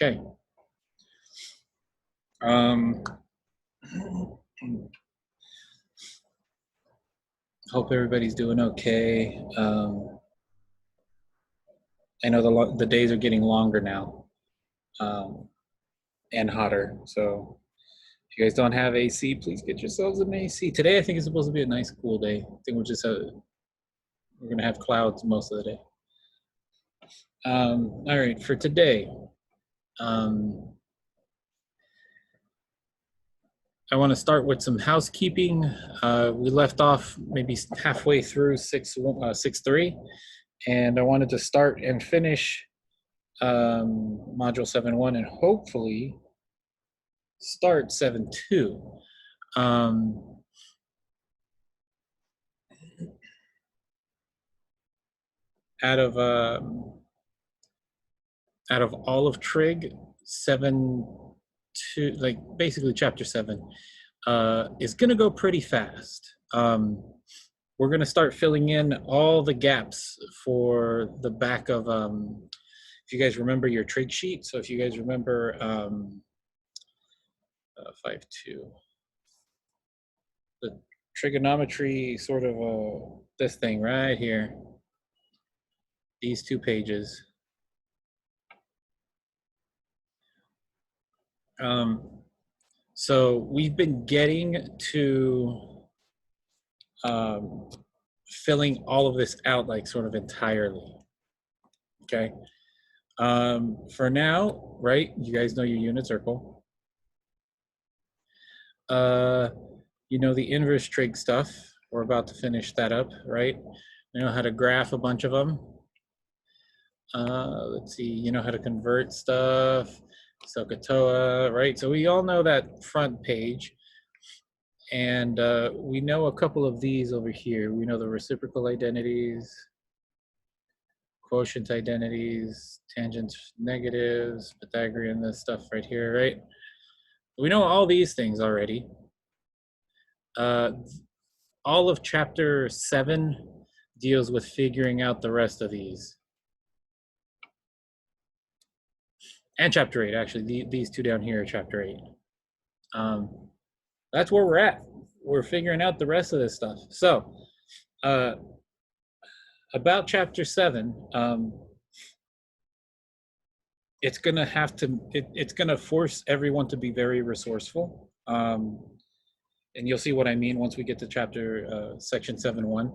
Okay. Hope everybody's doing okay. I know the days are getting longer now, and hotter. So if you guys don't have AC, please get yourselves an AC. Today, I think it's supposed to be a nice, cool day. I think we're gonna have clouds most of the day. All right, for today, I want to start with some housekeeping. We left off maybe halfway through 6.3, and I wanted to start and finish module 7.1 and hopefully start 7.2. Out of all of Trig, 7.2, like basically chapter 7, is going to go pretty fast. We're going to start filling in all the gaps for the back of, if you guys remember your trig sheet. So if you guys remember 5.2, the trigonometry sort of this thing right here, these 2 pages. So we've been getting to filling all of this out like sort of entirely. Okay. For now, right, you guys know your unit circle. You know the inverse trig stuff. We're about to finish that up, right? You know how to graph a bunch of them. Let's see, you know how to convert stuff, SOHCAHTOA, right? So we all know that front page. And we know a couple of these over here. We know the reciprocal identities, quotient identities, tangent negatives, Pythagorean, this stuff right here, right? We know all these things already. All of chapter 7 deals with figuring out the rest of these. And chapter 8, actually, these 2 down here are chapter 8. That's where we're at. We're figuring out the rest of this stuff. So, about chapter 7, it's gonna have to. It's gonna force everyone to be very resourceful, and you'll see what I mean once we get to chapter section 7.1.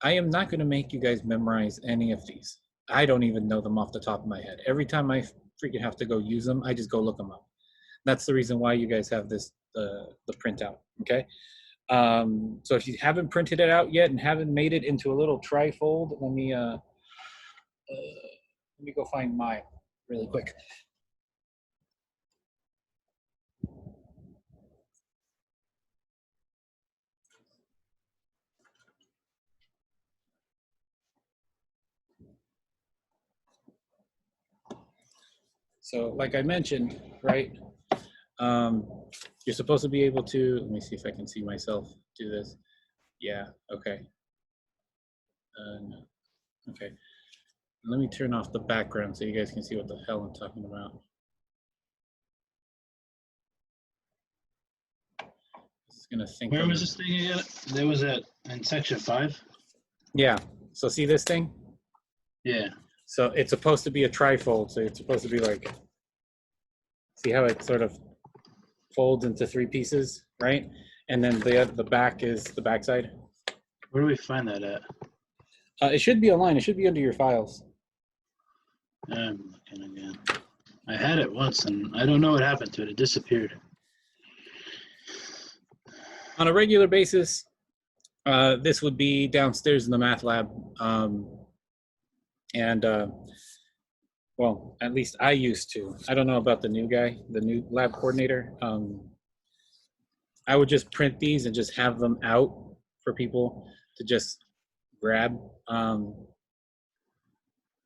I am not going to make you guys memorize any of these. I don't even know them off the top of my head. Every time I freaking have to go use them, I just go look them up. That's the reason why you guys have this the printout. Okay. So if you haven't printed it out yet and haven't made it into a little trifold, let me go find mine really quick. So like I mentioned, right, you're supposed to be able to, let me see if I can see myself do this. Yeah, okay. No. Okay, let me turn off the background so you guys can see what the hell I'm talking about. This is gonna think. Where was this thing again? There was that in section 5? Yeah, so see this thing? Yeah. So it's supposed to be a trifold, so it's supposed to be like, see how it sort of folds into 3 pieces, right? And then the back is the backside. Where do we find that at? It should be online. It should be under your files. I'm looking again. I had it once, and I don't know what happened to it. It disappeared. On a regular basis, this would be downstairs in the math lab. Well, at least I used to. I don't know about the new guy, the new lab coordinator. I would just print these and just have them out for people to just grab.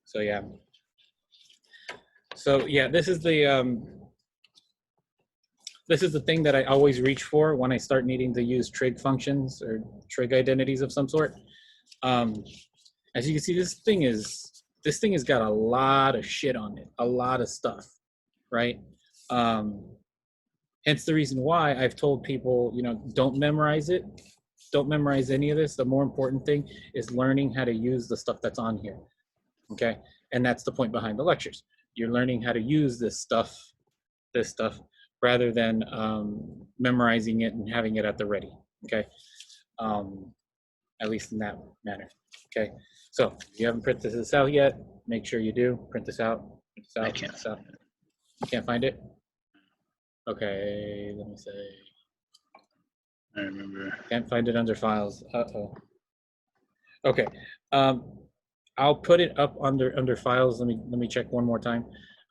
So yeah. So yeah, this is the thing that I always reach for when I start needing to use trig functions or trig identities of some sort. As you can see, this thing is this thing has got a lot of shit on it, a lot of stuff, right? Um, hence the reason why I've told people, don't memorize it. Don't memorize any of this. The more important thing is learning how to use the stuff that's on here. Okay. And that's the point behind the lectures. You're learning how to use this stuff, rather than memorizing it and having it at the ready. Okay. At least in that manner. Okay. So if you haven't printed this out yet, make sure you do. Print this out. Print this out. I can't. Print this out. You can't find it? Okay, let me say. I remember. Can't find it under files. Uh-oh. Okay. I'll put it up under files. Let me check one more time.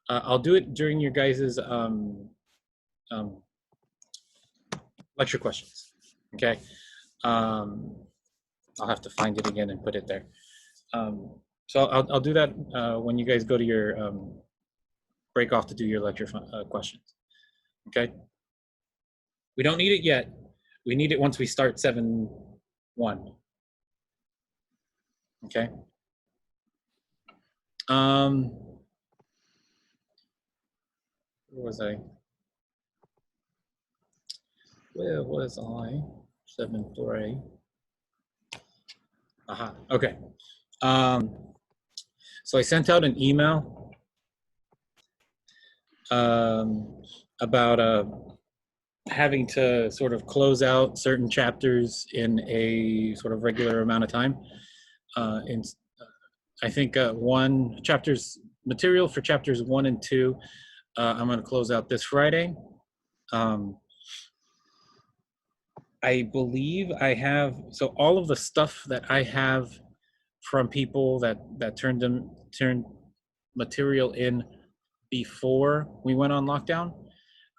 I'll do it during your guys's lecture questions. Okay. I'll have to find it again and put it there. So I'll do that when you guys go to your break off to do your lecture questions. Okay. We don't need it yet. We need it once we start 7-1. Okay. Where was I? Where was I? 7-4A. Aha. Okay. So I sent out an email about having to sort of close out certain chapters in a sort of regular amount of time. I think material for chapters 1 and 2, I'm going to close out this Friday. I believe I have, so all of the stuff that I have from people that turned material in before we went on lockdown,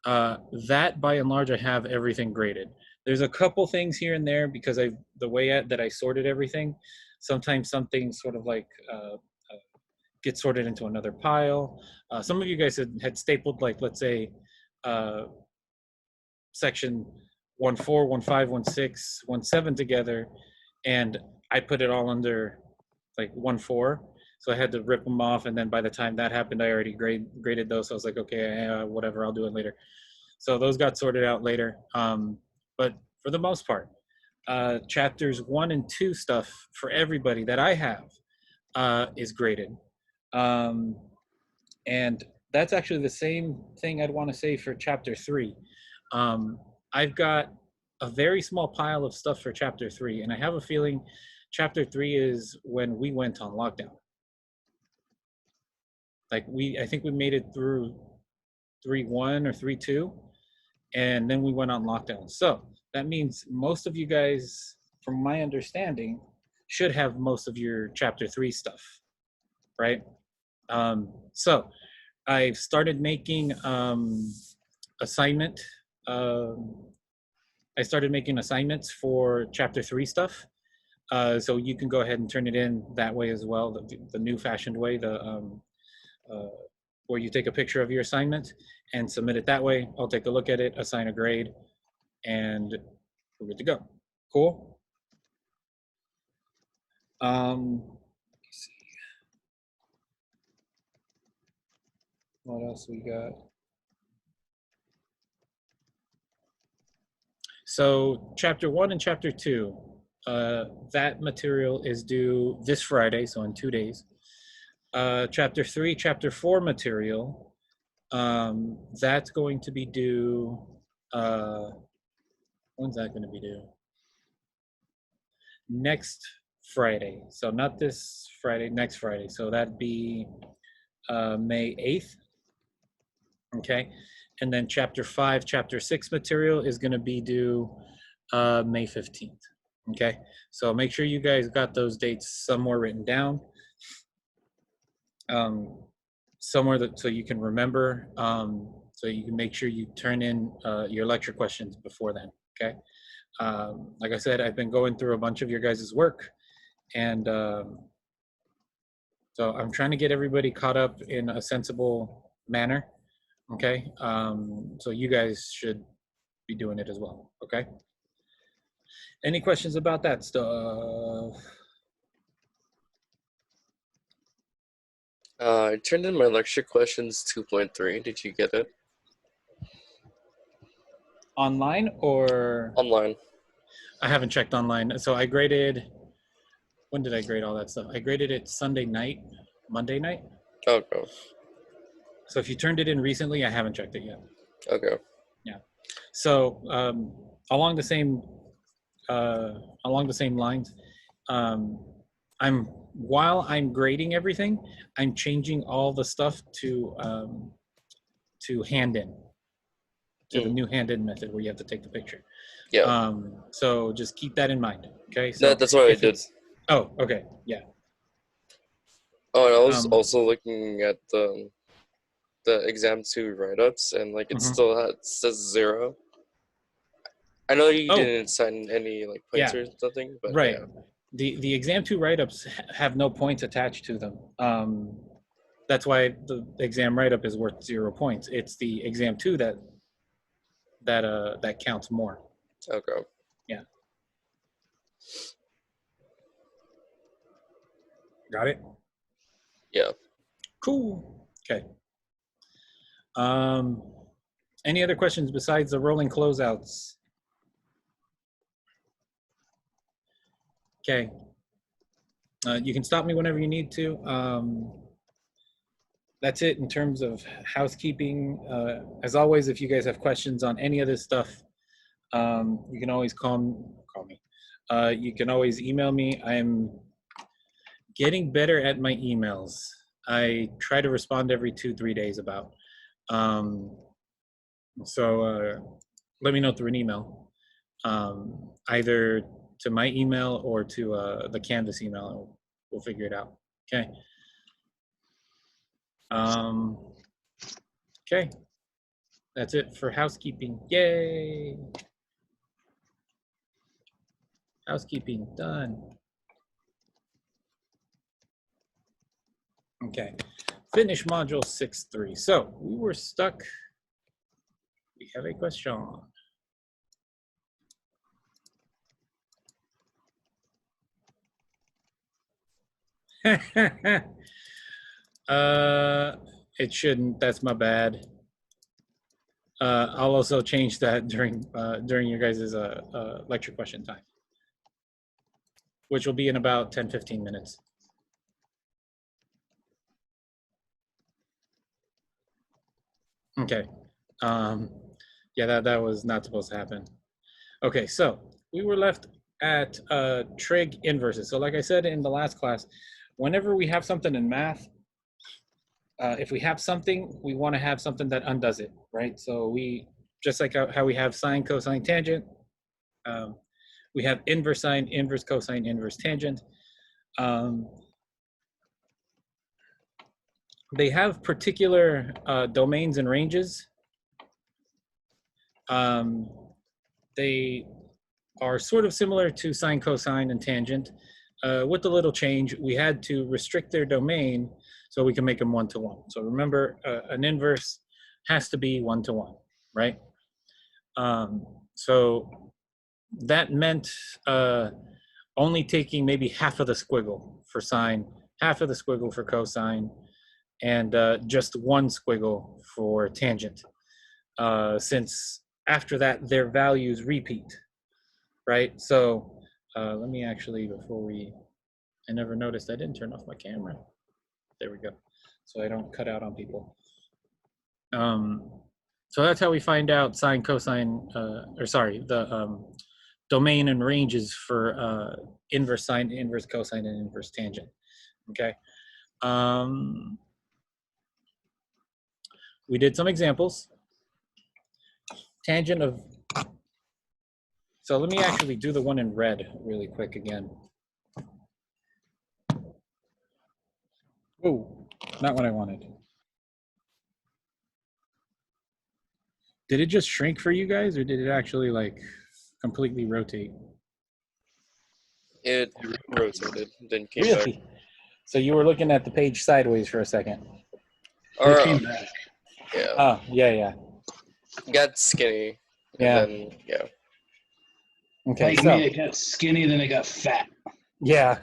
that by and large I have everything graded. There's a couple things here and there because the way that I sorted everything, sometimes something sort of like gets sorted into another pile. Some of you guys had stapled, like, let's say section 1.4, 1.5, 1.6, 1.7 together, and I put it all under like 1.4. So I had to rip them off, and then by the time that happened, I already graded those. So I was like, okay, whatever, I'll do it later. So those got sorted out later. But for the most part, chapters 1 and 2 stuff for everybody that I have is graded. And that's actually the same thing I'd want to say for chapter 3. I've got a very small pile of stuff for chapter 3, and I have a feeling chapter 3 is when we went on lockdown. Like I think we made it through 3.1 or 3.2, and then we went on lockdown. So that means most of you guys, from my understanding, should have most of your chapter 3 stuff, right? So I've started making I started making assignments for chapter 3 stuff. So you can go ahead and turn it in that way as well, the new fashioned way, where you take a picture of your assignment and submit it that way. I'll take a look at it, assign a grade, and we're good to go. Cool? Let's see. What else we got? So chapter 1 and chapter 2, that material is due this Friday, so in 2 days. Chapter 3, chapter 4 material, that's going to be due, when's that going to be due? Next Friday. So not this Friday, next Friday. So that'd be May 8th. Okay. And then chapter 5, chapter 6 material is going to be due May 15th. Okay. So make sure you guys got those dates somewhere written down. Somewhere so you can remember, so you can make sure you turn in your lecture questions before then. Okay. Like I said, I've been going through a bunch of your guys' work, and so I'm trying to get everybody caught up in a sensible manner. Okay. So you guys should be doing it as well. Okay. Any questions about that stuff? I turned in my lecture questions 2.3. Did you get it? Online or? Online. I haven't checked online. So I graded, when did I grade all that stuff? I graded it Sunday night, Monday night. Okay. So if you turned it in recently, I haven't checked it yet. Okay. Yeah. So along the same lines, while I'm grading everything, I'm changing all the stuff to hand in, to the new hand in method where you have to take the picture. Yeah. So just keep that in mind. Okay. So That's what I did. Oh, okay. Yeah. Oh, and I was also looking at the exam 2 write-ups, and like it says 0. I know you didn't sign any like points or something, but right. Yeah. The exam 2 write-ups have no points attached to them. That's why the exam write-up is worth 0 points. It's the exam 2 that counts more. Okay. Yeah. Got it? Yeah. Cool. Okay. Any other questions besides the rolling closeouts? Okay. You can stop me whenever you need to. That's it in terms of housekeeping. As always, if you guys have questions on any of this stuff, you can always call me. You can always email me. I'm getting better at my emails. I try to respond every 2-3 days about. So let me know through an email, either to my email or to the Canvas email. We'll figure it out. Okay. Okay. That's it for housekeeping. Yay! Housekeeping done. Okay. Finish module 6.3. So we were stuck. We have a question. It shouldn't. That's my bad. I'll also change that during your guys' lecture question time, which will be in about 10-15 minutes. Okay. Yeah, that was not supposed to happen. Okay, so we were left at trig inverses. So like I said in the last class, whenever we have something in math, if we have something, we want to have something that undoes it, right? So we, just like how we have sine, cosine, tangent, we have inverse sine, inverse cosine, inverse tangent. They have particular domains and ranges. They are sort of similar to sine, cosine, and tangent. With a little change, we had to restrict their domain so we can make them 1-to-1. So remember, an inverse has to be 1-to-1, right? So that meant only taking maybe half of the squiggle for sine, half of the squiggle for cosine, and just one squiggle for tangent. Since after that, their values repeat, right? So let me actually, I never noticed I didn't turn off my camera. There we go. So I don't cut out on people. So that's how we find out sine, cosine, the domain and ranges for inverse sine, inverse cosine, and inverse tangent. Okay. We did some examples. Tangent of, so let me actually do the one in red really quick again. Oh, not what I wanted. Did it just shrink for you guys, or did it actually like completely rotate? It rotated, then came Really? back. So you were looking at the page sideways for a second. Or, It came back. Yeah. Oh, yeah. Got skinny. Yeah. And then, yeah. Okay, Like so. me, it got skinny, then it got fat. Yeah.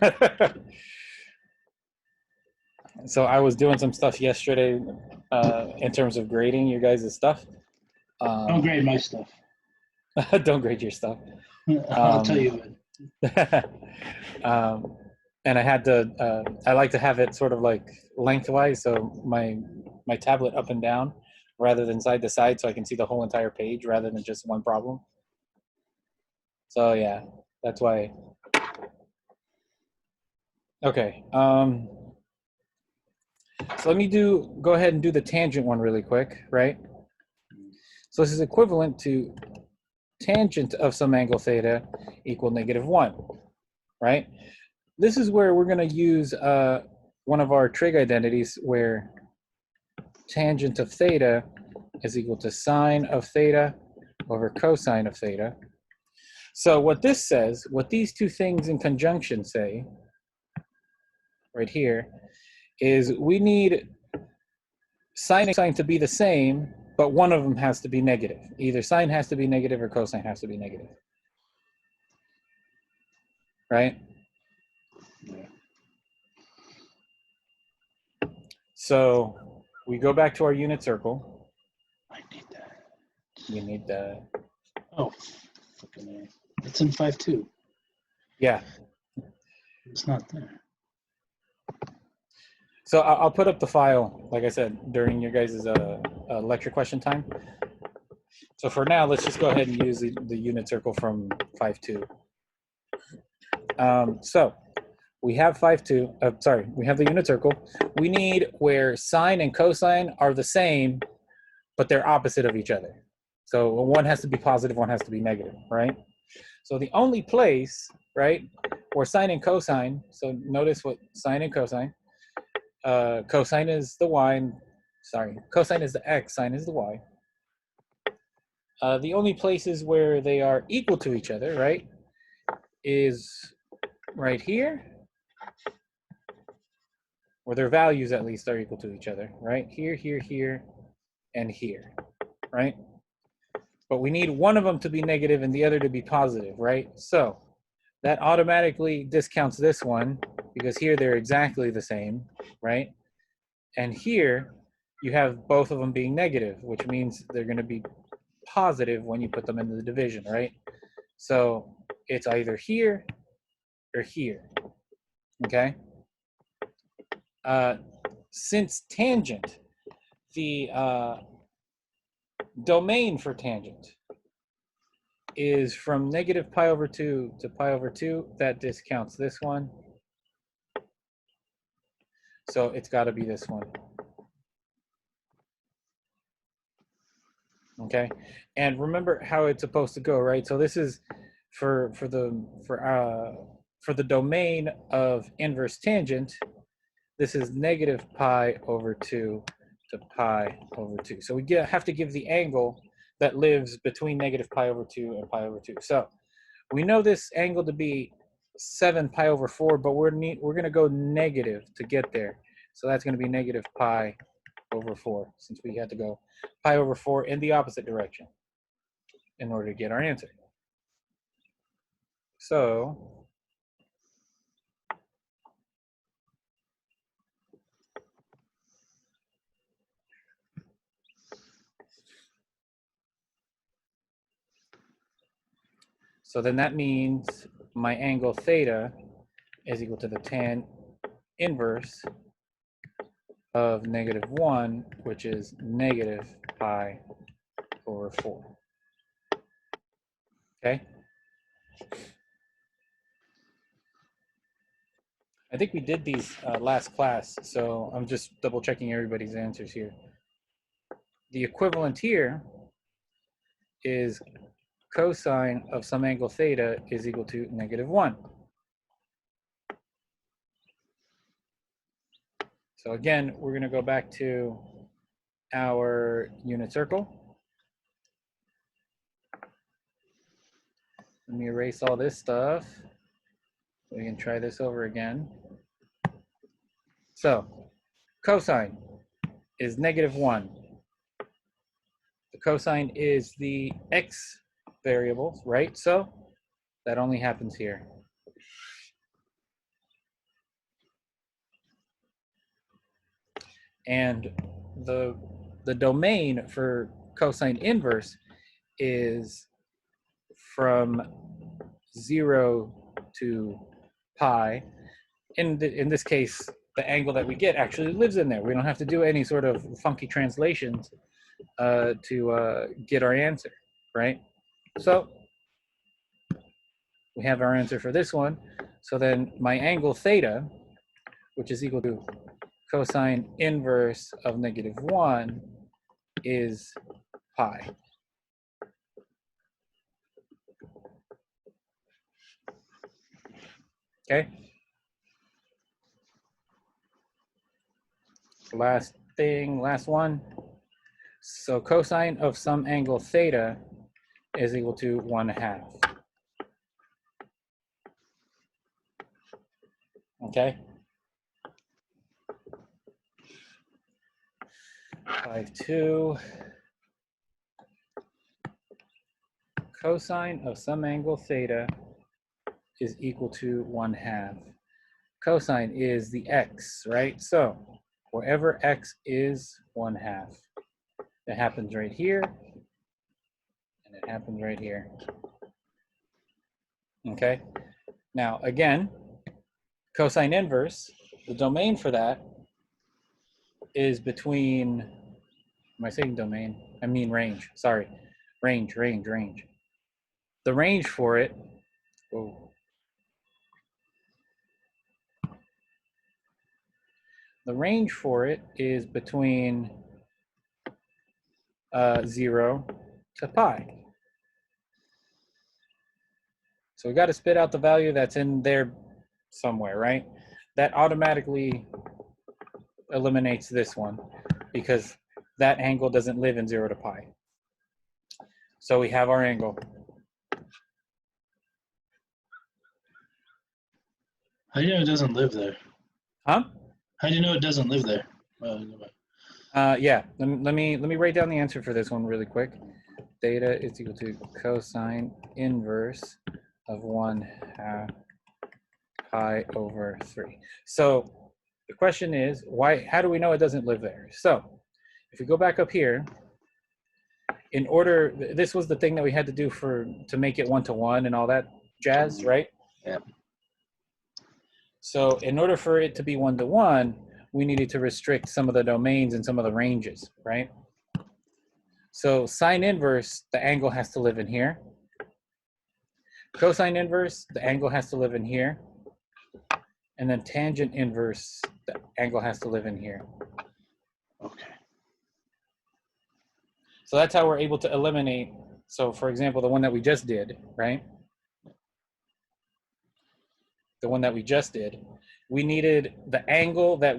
So I was doing some stuff yesterday in terms of grading your guys' stuff. Don't grade my stuff. Don't grade your stuff. I'll tell you what. And I had to. I like to have it sort of like lengthwise, so my tablet up and down rather than side to side, so I can see the whole entire page rather than just one problem. So yeah, that's why. Okay. So let me go ahead and do the tangent one really quick, right? So this is equivalent to tangent of some angle theta equal -1, right? This is where we're going to use one of our trig identities where tangent of theta is equal to sine of theta over cosine of theta. So what this says, what these two things in conjunction say, right here, is we need sine and cosine to be the same, but one of them has to be negative. Either sine has to be negative or cosine has to be negative. Right? Yeah. So we go back to our unit circle. I need that. You need the... Oh, fucking A. It's in 5.2. Yeah. It's not there. So I'll put up the file, like I said, during your guys' lecture question time. So for now, let's just go ahead and use the unit circle from 5.2. So we have 5.2, sorry, we have the unit circle. We need where sine and cosine are the same, but they're opposite of each other. So one has to be positive, one has to be negative, right? So the only place, right, where sine and cosine, so notice what sine and cosine, cosine is the y, cosine is the x, sine is the y. The only places where they are equal to each other, right, is right here, where their values at least are equal to each other, right? Here, here, here, and here, right? But we need one of them to be negative and the other to be positive, right? So that automatically discounts this one because here they're exactly the same, right? And here you have both of them being negative, which means they're going to be positive when you put them into the division, right? So it's either here or here, okay? Since tangent, the domain for tangent is from -π/2 to π/2, that discounts this one. So it's got to be this one. Okay, and remember how it's supposed to go, right? So this is for the domain of inverse tangent. This is -π/2 to π/2. So we have to give the angle that lives between -π/2 and π/2. So we know this angle to be 7π/4, but we're going to go negative to get there. So that's going to be -π/4, since we had to go π/4 in the opposite direction in order to get our answer. So then that means my angle theta is equal to the tan inverse of -1, which is -π/4. Okay? I think we did these last class, so I'm just double checking everybody's answers here. The equivalent here is cosine of some angle theta is equal to -1. So again, we're going to go back to our unit circle. Let me erase all this stuff. We can try this over again. So cosine is -1. The cosine is the x variable, right? So that only happens here. And the domain for cosine inverse is from 0 to pi. In this case, the angle that we get actually lives in there. We don't have to do any sort of funky translations to get our answer, right? So we have our answer for this one. So then my angle theta, which is equal to cosine inverse of -1, is pi. Okay. Last one. So cosine of some angle theta is equal to 1/2. Okay. 5(2). Cosine of some angle theta is equal to 1/2. Cosine is the x, right? So wherever x is 1/2, it happens right here, and it happens right here. Okay. Now again, cosine inverse, the domain for that is between, am I saying domain? I mean range, sorry. Range. The range for it, the range for it is between 0 to pi. So we got to spit out the value that's in there somewhere, right? That automatically eliminates this one because that angle doesn't live in 0 to pi. So we have our angle. How do you know it doesn't live there? Huh? How do you know it doesn't live there? Yeah, let me write down the answer for this one really quick. Theta is equal to cosine inverse of 1/2 pi over 3. So the question is, how do we know it doesn't live there? So if we go back up here, in order, this was the thing that we had to do to make it 1-to-1 and all that jazz, right? Yeah. So in order for it to be 1-to-1, we needed to restrict some of the domains and some of the ranges, right? So sine inverse, the angle has to live in here. Cosine inverse, the angle has to live in here. And then tangent inverse, the angle has to live in here. Okay. So that's how we're able to eliminate. So for example, the one that we just did, right? The one that we just did, we needed the angle that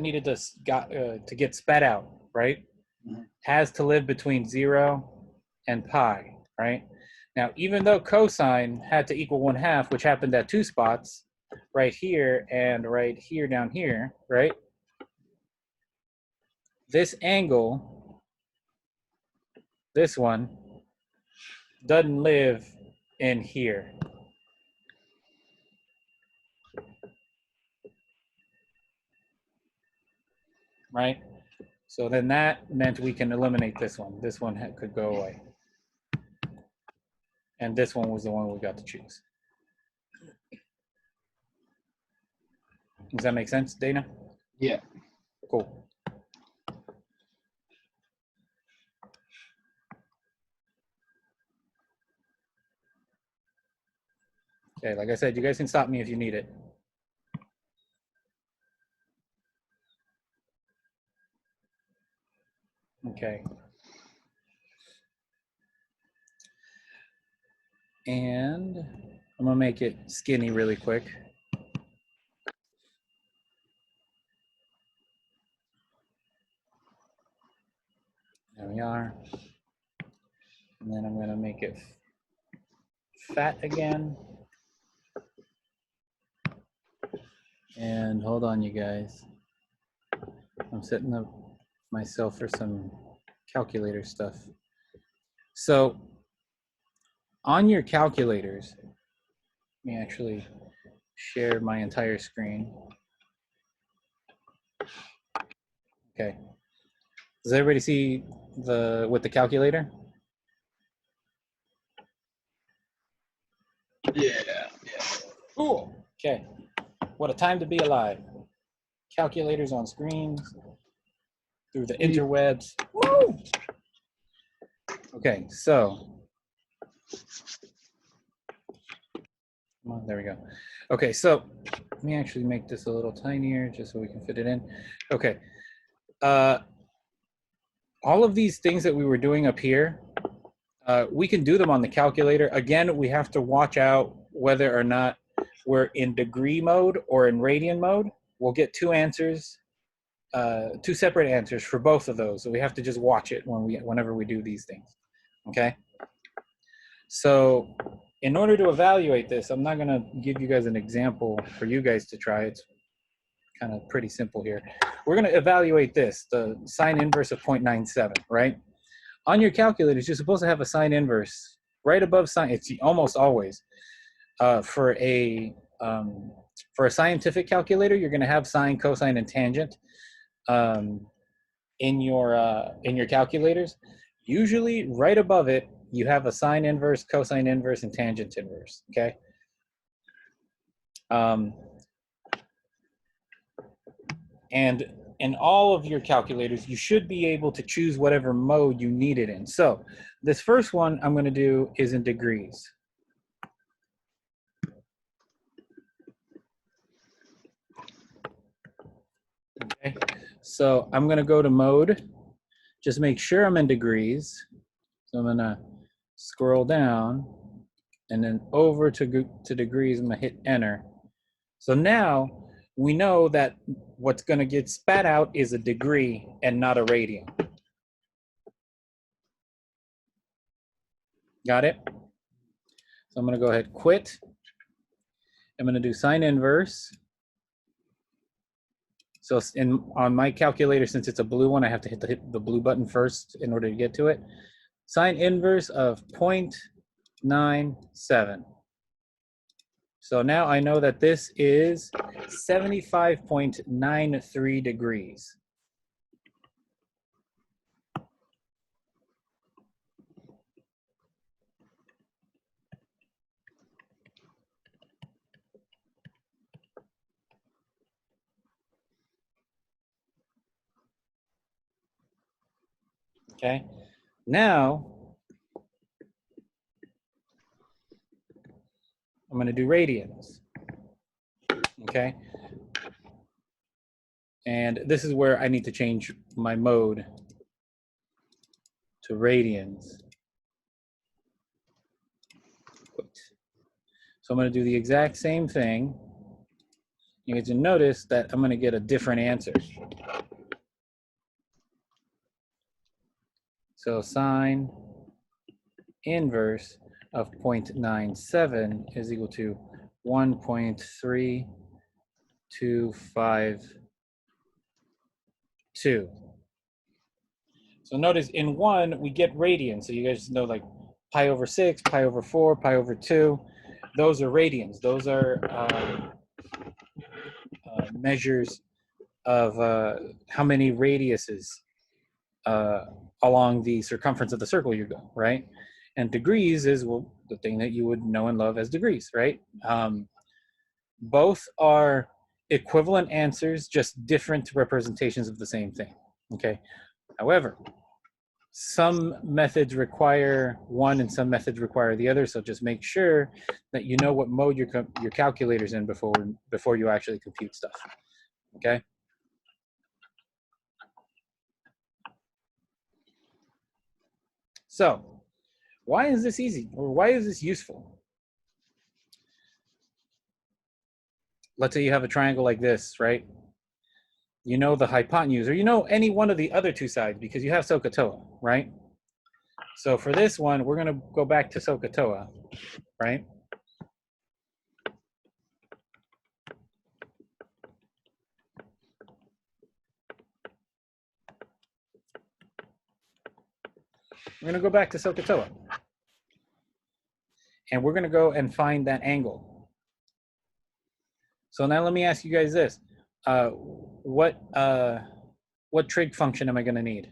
needed to get spat out, right? Mm-hmm. Has to live between 0 and pi, right? Now, even though cosine had to equal 1/2, which happened at 2 spots, right here and right here down here, right? This angle, this one, doesn't live in here. Right? So then that meant we can eliminate this one. This one could go away. And this one was the one we got to choose. Does that make sense, Dana? Yeah. Cool. Okay, like I said, you guys can stop me if you need it. Okay. And I'm gonna make it skinny really quick. There we are. And then I'm gonna make it fat again. And hold on, you guys. I'm setting up myself for some calculator stuff. So on your calculators, let me actually share my entire screen. Okay. Does everybody see with the calculator? Yeah. Cool. Okay. What a time to be alive. Calculators on screens through the interwebs. Woo! Okay, so come on, there we go. Okay, so let me actually make this a little tinier just so we can fit it in. Okay. All of these things that we were doing up here, we can do them on the calculator. Again, we have to watch out whether or not we're in degree mode or in radian mode. We'll get two answers, two separate answers for both of those. So we have to just watch it whenever we do these things. Okay. So in order to evaluate this, I'm not going to give you guys an example for you guys to try. It's kind of pretty simple here. We're going to evaluate this, the sine inverse of 0.97, right? On your calculators, you're supposed to have a sine inverse right above sine. It's almost always for a scientific calculator. You're going to have sine, cosine, and tangent in your calculators. Usually, right above it, you have a sine inverse, cosine inverse, and tangent inverse. Okay. And in all of your calculators, you should be able to choose whatever mode you need it in. So this first one I'm going to do is in degrees. Okay, so I'm going to go to mode. Just make sure I'm in degrees. So I'm going to scroll down and then over to degrees. I'm going to hit enter. So now we know that what's going to get spat out is a degree and not a radian. Got it? So I'm going to go ahead, quit. I'm going to do sine inverse. So on my calculator, since it's a blue one, I have to hit the blue button first in order to get to it. Sine inverse of 0.97. So now I know that this is 75.93 degrees. Okay, now I'm going to do radians. Okay, and this is where I need to change my mode to radians. So I'm going to do the exact same thing. You get to notice that I'm going to get a different answer. So sine inverse of 0.97 is equal to 1.3252. So notice in one, we get radians. So you guys know like pi over 6, pi over 4, pi over 2. Those are radians. Those are measures of how many radiuses along the circumference of the circle you go, right? And degrees is, well, the thing that you would know and love as degrees, right? Both are equivalent answers, just different representations of the same thing, okay? However, some methods require one and some methods require the other, so just make sure that you know what mode your calculator's in before you actually compute stuff, okay? So, why is this easy, or why is this useful? Let's say you have a triangle like this, right? You know the hypotenuse, or you know any one of the other two sides because you have SOHCAHTOA, right? So for this one, we're going to go back to SOHCAHTOA, right? We're going to go back to SOHCAHTOA. And we're going to go and find that angle. So now let me ask you guys this. What what trig function am I going to need?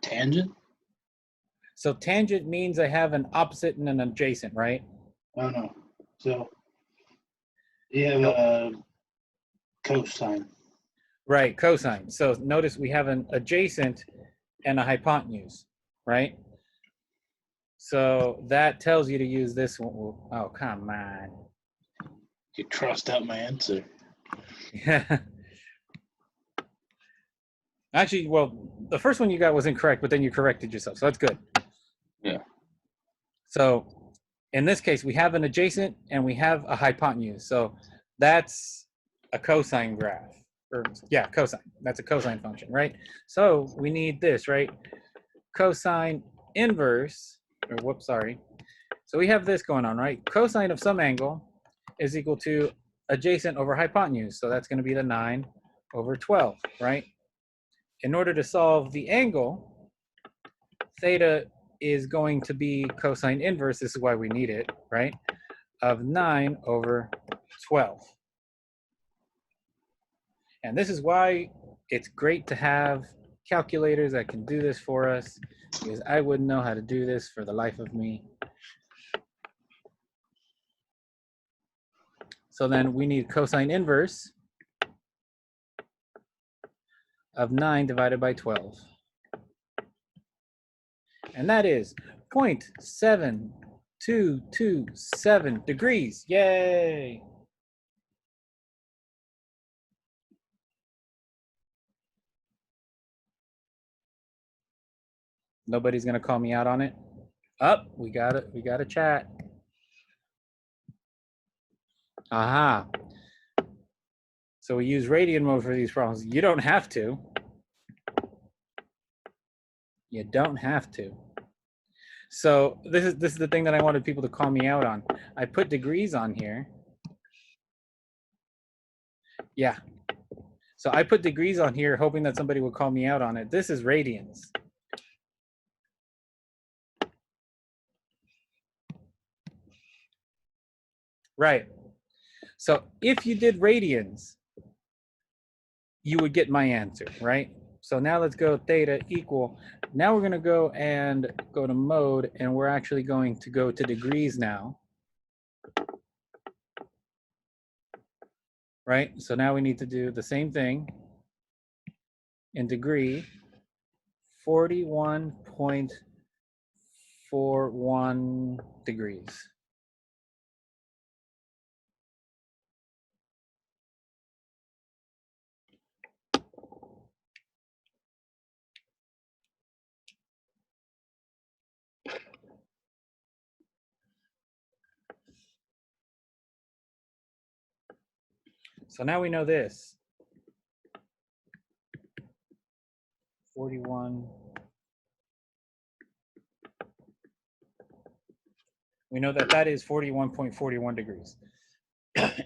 Tangent? So tangent means I have an opposite and an adjacent, right? Oh, no. So you have a cosine. Right, cosine. So notice we have an adjacent and a hypotenuse, right? So that tells you to use this one. Oh, come on. You crossed out my answer. Yeah. Actually, well, the first one you got was incorrect, but then you corrected yourself. So that's good. Yeah. So in this case, we have an adjacent and we have a hypotenuse. So that's a cosine graph. Or yeah, cosine. That's a cosine function, right? So we need this, right? Cosine inverse, or whoops, sorry. So we have this going on, right? Cosine of some angle is equal to adjacent over hypotenuse. So that's going to be the 9 over 12, right? In order to solve the angle, theta is going to be cosine inverse. This is why we need it, right? Of 9 over 12. And this is why it's great to have calculators that can do this for us, because I wouldn't know how to do this for the life of me. So then we need cosine inverse of 9 divided by 12. And that is 0.7227 degrees. Yay! Nobody's going to call me out on it. Up, we got it. We got a chat. Aha. So we use radian mode for these problems. You don't have to. You don't have to. So this is the thing that I wanted people to call me out on. I put degrees on here. Yeah. So I put degrees on here hoping that somebody would call me out on it. This is radians. Right. So if you did radians, you would get my answer, right? So now let's go theta equal. Now we're going to go to mode, and we're actually going to go to degrees now. Right? So now we need to do the same thing in degree, 41.41 degrees. So now we know this. 41. We know that that is 41.41 degrees. That's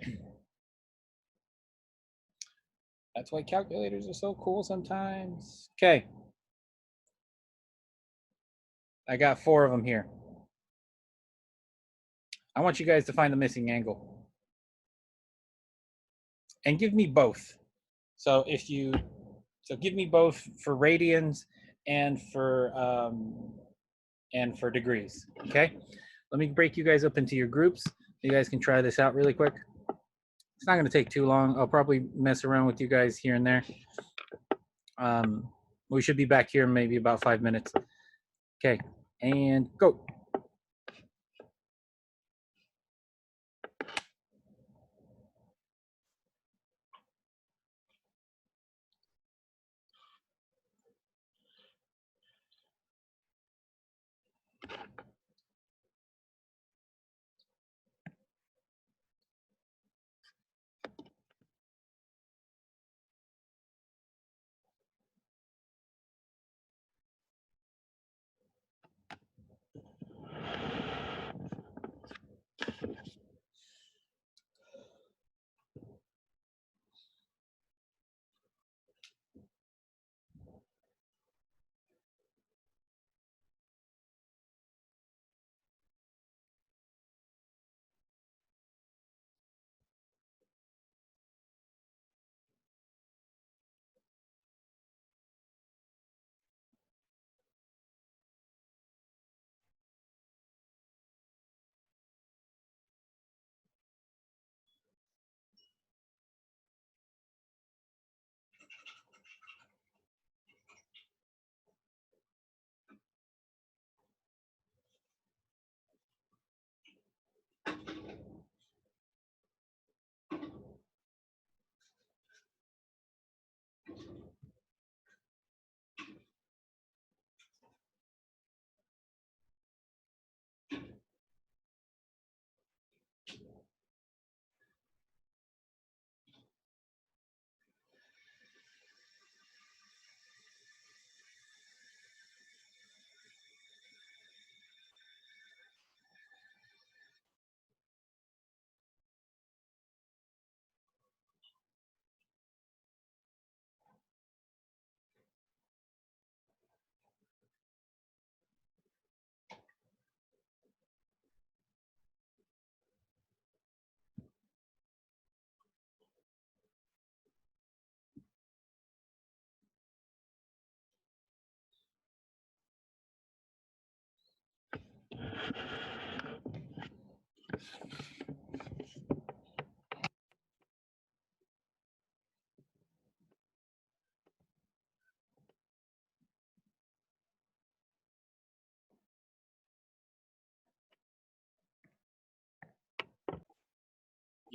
why calculators are so cool sometimes. Okay. I got 4 of them here. I want you guys to find the missing angle. And give me both. So give me both for radians and for degrees. Okay. Let me break you guys up into your groups. You guys can try this out really quick. It's not going to take too long. I'll probably mess around with you guys here and there. We should be back here in maybe about 5 minutes. Okay, and go.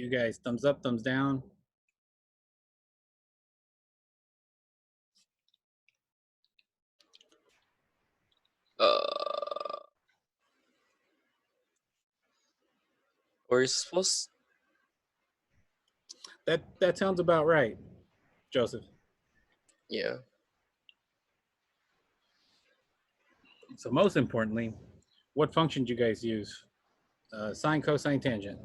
You guys, thumbs up, thumbs down. Were you supposed? That sounds about right, Joseph. Yeah. So most importantly, what function do you guys use? Sine, cosine, tangent.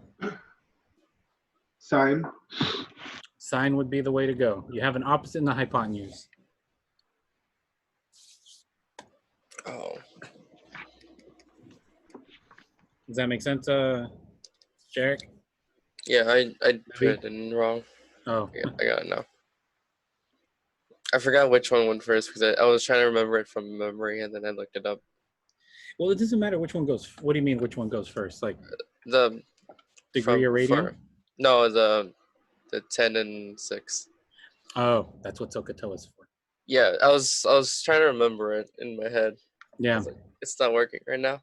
Sine. Sine would be the way to go. You have an opposite and a hypotenuse. Oh. Does that make sense, Jarek? Yeah, I Maybe? put it in wrong. Oh, Yeah, I got it now. I forgot which one went first because I was trying to remember it from memory and then I looked it up. well, it doesn't matter which one goes. What do you mean which one goes first? Like The degree or radian? No, the 10 and 6. Oh, that's what SOHCAHTOA is for. Yeah, I was trying to remember it in my head. I Yeah, was like, it's not working right now.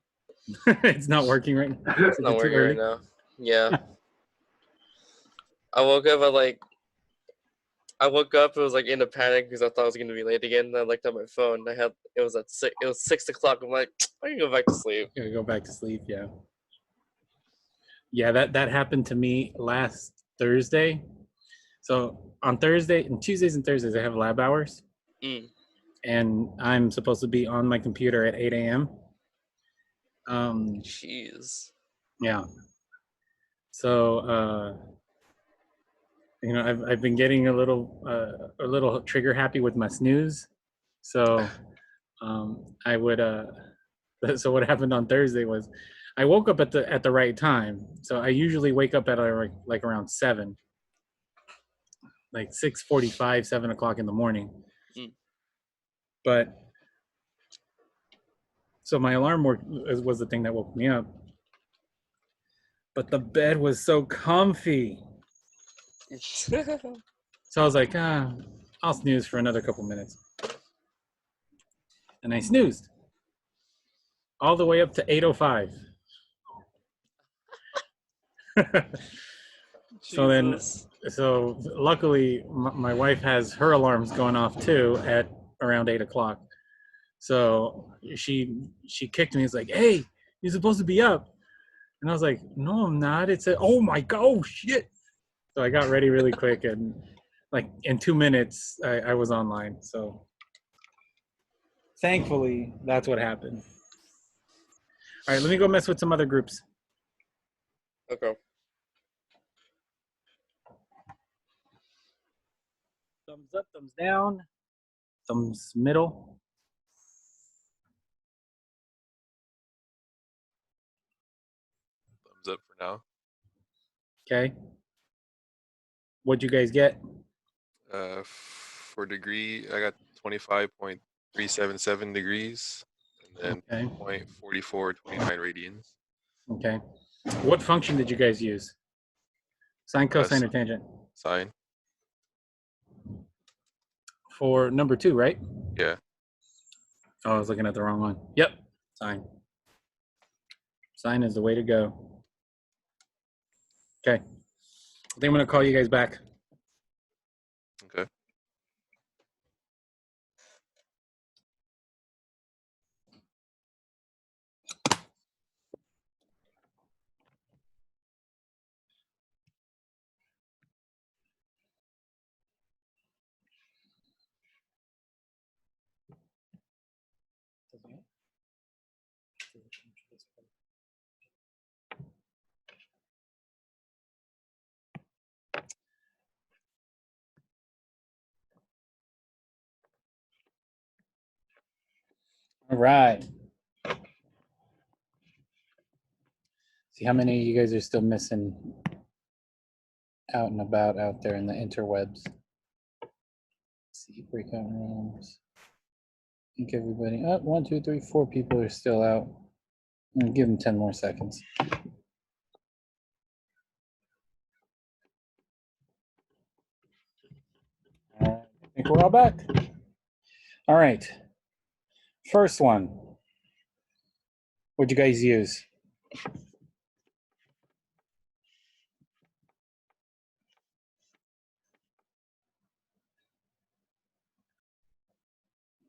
it's not working right now. It's not working right now. Yeah. I woke up it was like in a panic because I thought I was gonna be late again. And I looked at my phone. It was 6 o'clock. I'm like, I can go back to sleep. Gotta go back to sleep. Yeah. Yeah, that happened to me last Thursday. So on Thursday and Tuesdays and Thursdays, I have lab hours, and I'm supposed to be on my computer at 8 a.m. Jeez. Yeah. So I've been getting a little trigger happy with my snooze. So I would so what happened on Thursday was I woke up at the right time. So I usually wake up at like around 7, like 6:45, 7 o'clock in the morning. But so my alarm was the thing that woke me up. But the bed was so comfy. So I was like, I'll snooze for another couple minutes. And I snoozed all the way up to 8:05. So luckily my wife has her alarms going off too at around 8 o'clock. So she kicked me. It's like, hey, you're supposed to be up. And I was like, no, I'm not. It's oh my god, shit. So I got ready really quick, and like in 2 minutes I was online. So thankfully that's what happened. All right, let me go mess with some other groups. Okay. Thumbs up, thumbs down, thumbs middle. Thumbs up for now. Okay. What'd you guys get? For degree, I got 25.377 degrees, and then Okay. 0.4429 radians. Okay. What function did you guys use? Sine, cosine, or tangent? Sine. For number 2, right? Yeah. Oh, I was looking at the wrong one. Yep, sine. Sine is the way to go. Okay. I think I'm going to call you guys back. Okay. All right. See how many of you guys are still missing out and about out there in the interwebs. Let's see, breakout rooms. I think everybody, 1, 2, 3, 4 people are still out. I'm gonna give them 10 more seconds. I think we're all back. All right. First one. What'd you guys use?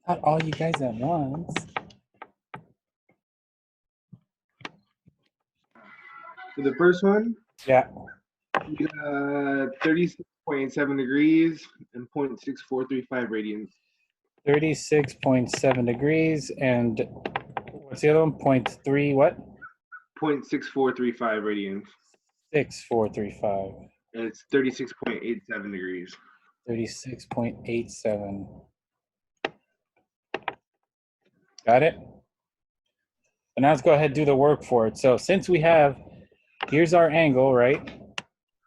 Not all you guys at once. For the first one, Yeah. you got 36.7 degrees and 0.6435 radians. 36.7 degrees and what's the other one? 0.3 what? 0.6435 radians. 6435. And it's 36.87 degrees. 36.87. Got it? And now let's go ahead and do the work for it. So since we have, here's our angle, right?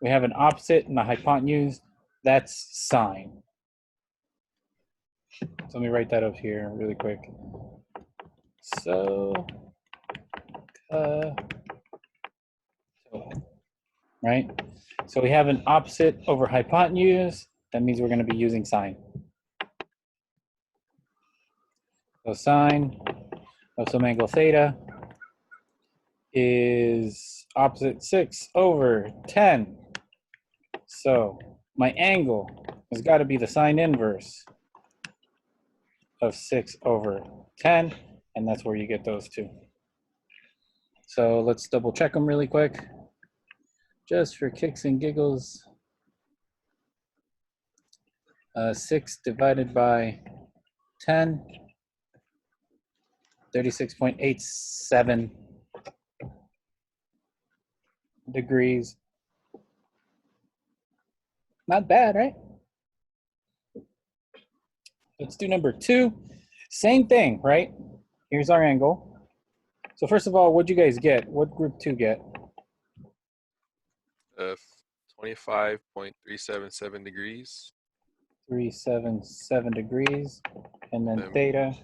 We have an opposite and a hypotenuse. That's sine. So let me write that up here really quick. So, right? So we have an opposite over hypotenuse. That means we're going to be using sine. So sine of some angle theta is opposite 6 over 10. So my angle has got to be the sine inverse of 6 over 10, and that's where you get those two. So let's double check them really quick, just for kicks and giggles. 6 divided by 10, 36.87 degrees. Not bad, right? Let's do number 2. Same thing, right? Here's our angle. So first of all, what'd you guys get? What group 2 get? 25.377 degrees. 377 degrees, and then Then theta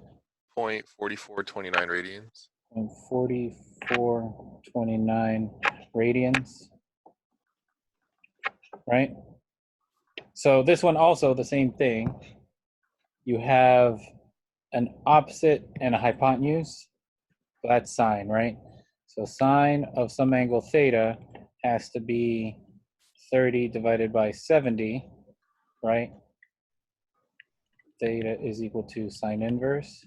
0.4429 radians. and 4429 radians, right? So this one also the same thing. You have an opposite and a hypotenuse. So that's sine, right? So sine of some angle theta has to be 30 divided by 70, right? Theta is equal to sine inverse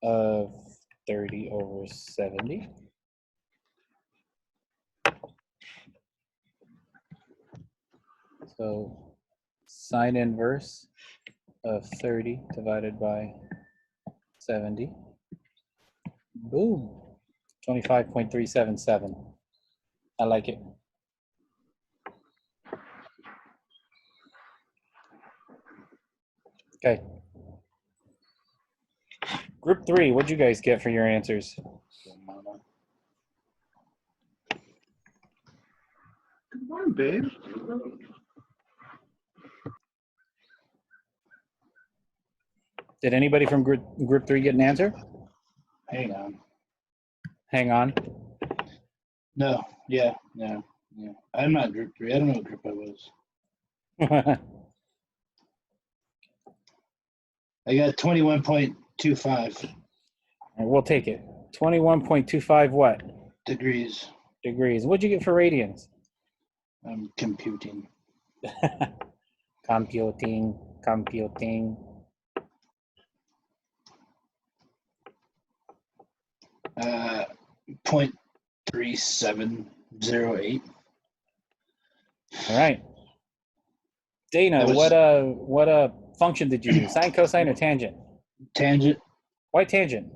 of 30 over 70. So sine inverse of 30 divided by 70. Boom. 25.377. I like it. Okay. Group 3, what'd you guys get for your answers? Good morning, babe. Did anybody from group 3 get an answer? Hang on. Hang on. No. Yeah. No. Yeah. I'm not group 3. I don't know what group I was. I got 21.25 We'll take it. 21.25 what? degrees. Degrees. What'd you get for radians? I'm computing. Computing. 0.3708. All right. Dana, what function did you use? Sine, cosine, or tangent? Tangent. Why tangent?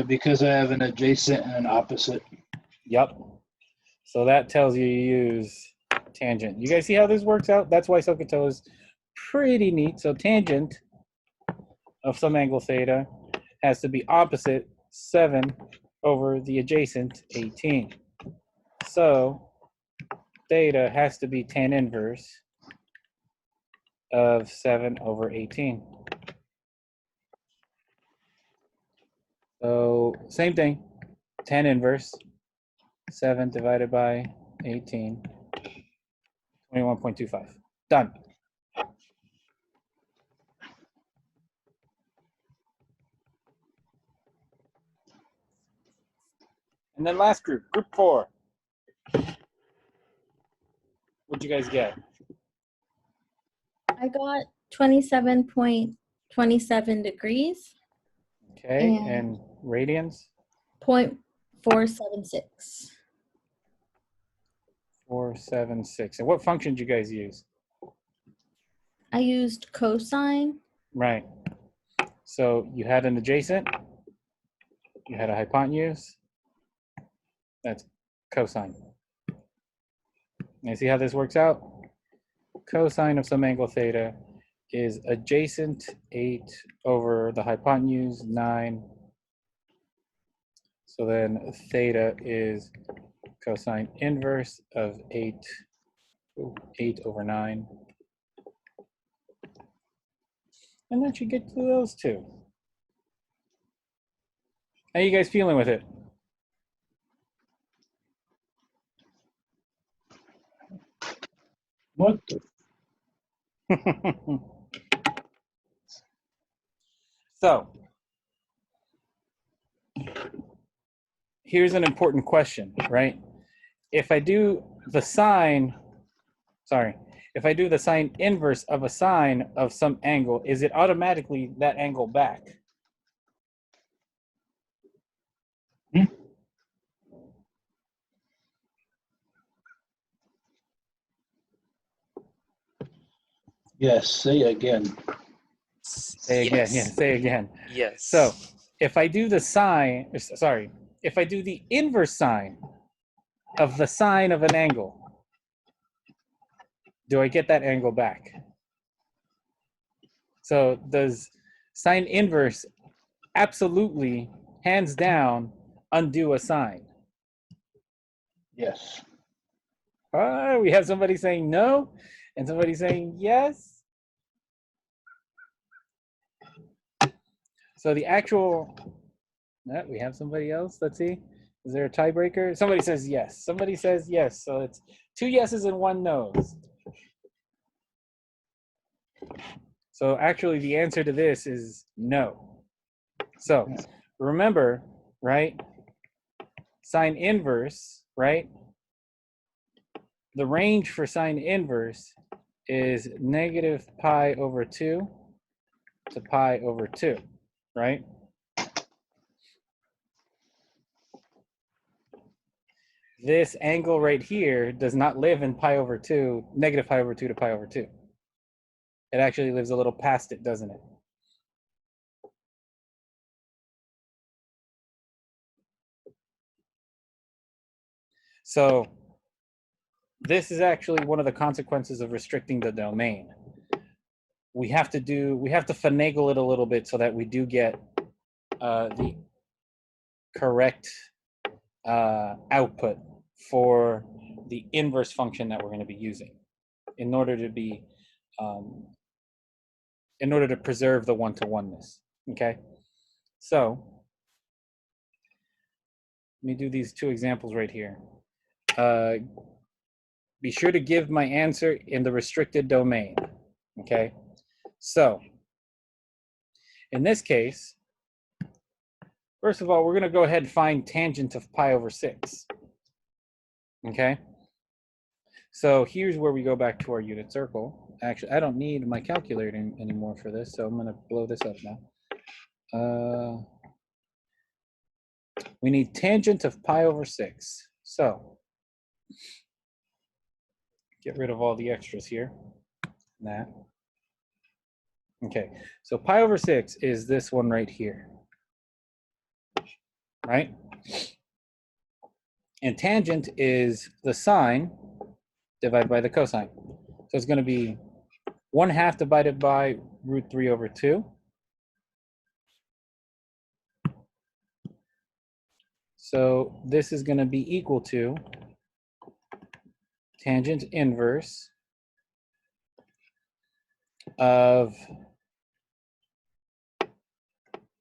Because I have an adjacent and an opposite. Yep. So that tells you use tangent. You guys see how this works out? That's why SOHCAHTOA is pretty neat. So tangent of some angle theta has to be opposite 7 over the adjacent 18. So theta has to be tan inverse of 7 over 18. So same thing, tan inverse, 7 divided by 18, 21.25. Done. And then last group, group 4. What'd you guys get? I got 27.25 27 degrees. Okay, And- and radians? 0.476. 476. And what function did you guys use? I used cosine. Right. So you had an adjacent, you had a hypotenuse, that's cosine. And see how this works out? Cosine of some angle theta is adjacent 8 over the hypotenuse 9. So then theta is cosine inverse of 8 over 9. And that should get to those two. How you guys feeling with it? What the? So, here's an important question, right? If I do the sine inverse of a sine of some angle, is it automatically that angle back? Yes, say again. Say again, yeah, say again. Yes. So if I do the if I do the inverse sine of the sine of an angle, do I get that angle back? So does sine inverse absolutely, hands down, undo a sine? Yes. We have somebody saying no and somebody saying yes. So the actual, we have somebody else. Let's see. Is there a tiebreaker? Somebody says yes. Somebody says yes. So it's 2 yeses and 1 no's. So actually the answer to this is no. So remember, right? Sine inverse, right? The range for sine inverse is negative pi over 2 to pi over 2, right? This angle right here does not live in pi over 2, negative pi over 2 to pi over 2. It actually lives a little past it, doesn't it? So this is actually one of the consequences of restricting the domain. We have to finagle it a little bit so that we do get the correct output for the inverse function that we're going to be using in order to be in order to preserve the one-to-oneness. Okay, so let me do these 2 examples right here. Be sure to give my answer in the restricted domain. Okay, so in this case, first of all, we're going to go ahead and find tangent of pi over 6. Okay, so here's where we go back to our unit circle. Actually, I don't need my calculator anymore for this, so I'm going to blow this up now. We need tangent of pi over 6. So get rid of all the extras here. That. Okay, so pi over 6 is this one right here, right? And tangent is the sine divided by the cosine. So it's going to be 1/2 divided by root 3 over 2. So this is going to be equal to tangent inverse of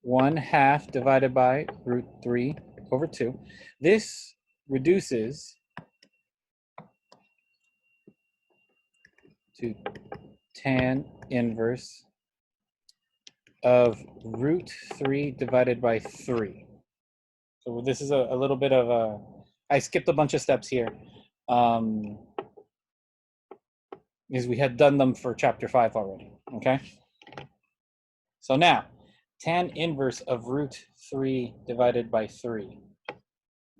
1/2 divided by root 3 over 2. This reduces to tan inverse of root 3 divided by 3. So this is a little bit of a, I skipped a bunch of steps here because we had done them for chapter 5 already, okay? So now, tan inverse of root 3 divided by 3.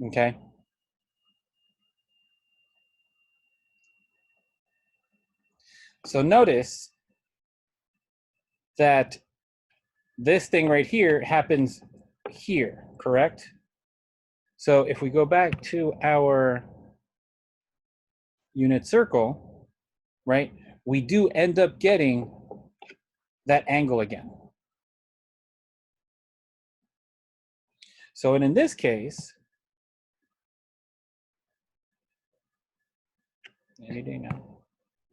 Okay? So notice that this thing right here happens here, correct? So if we go back to our unit circle, right, we do end up getting that angle again. So in this case,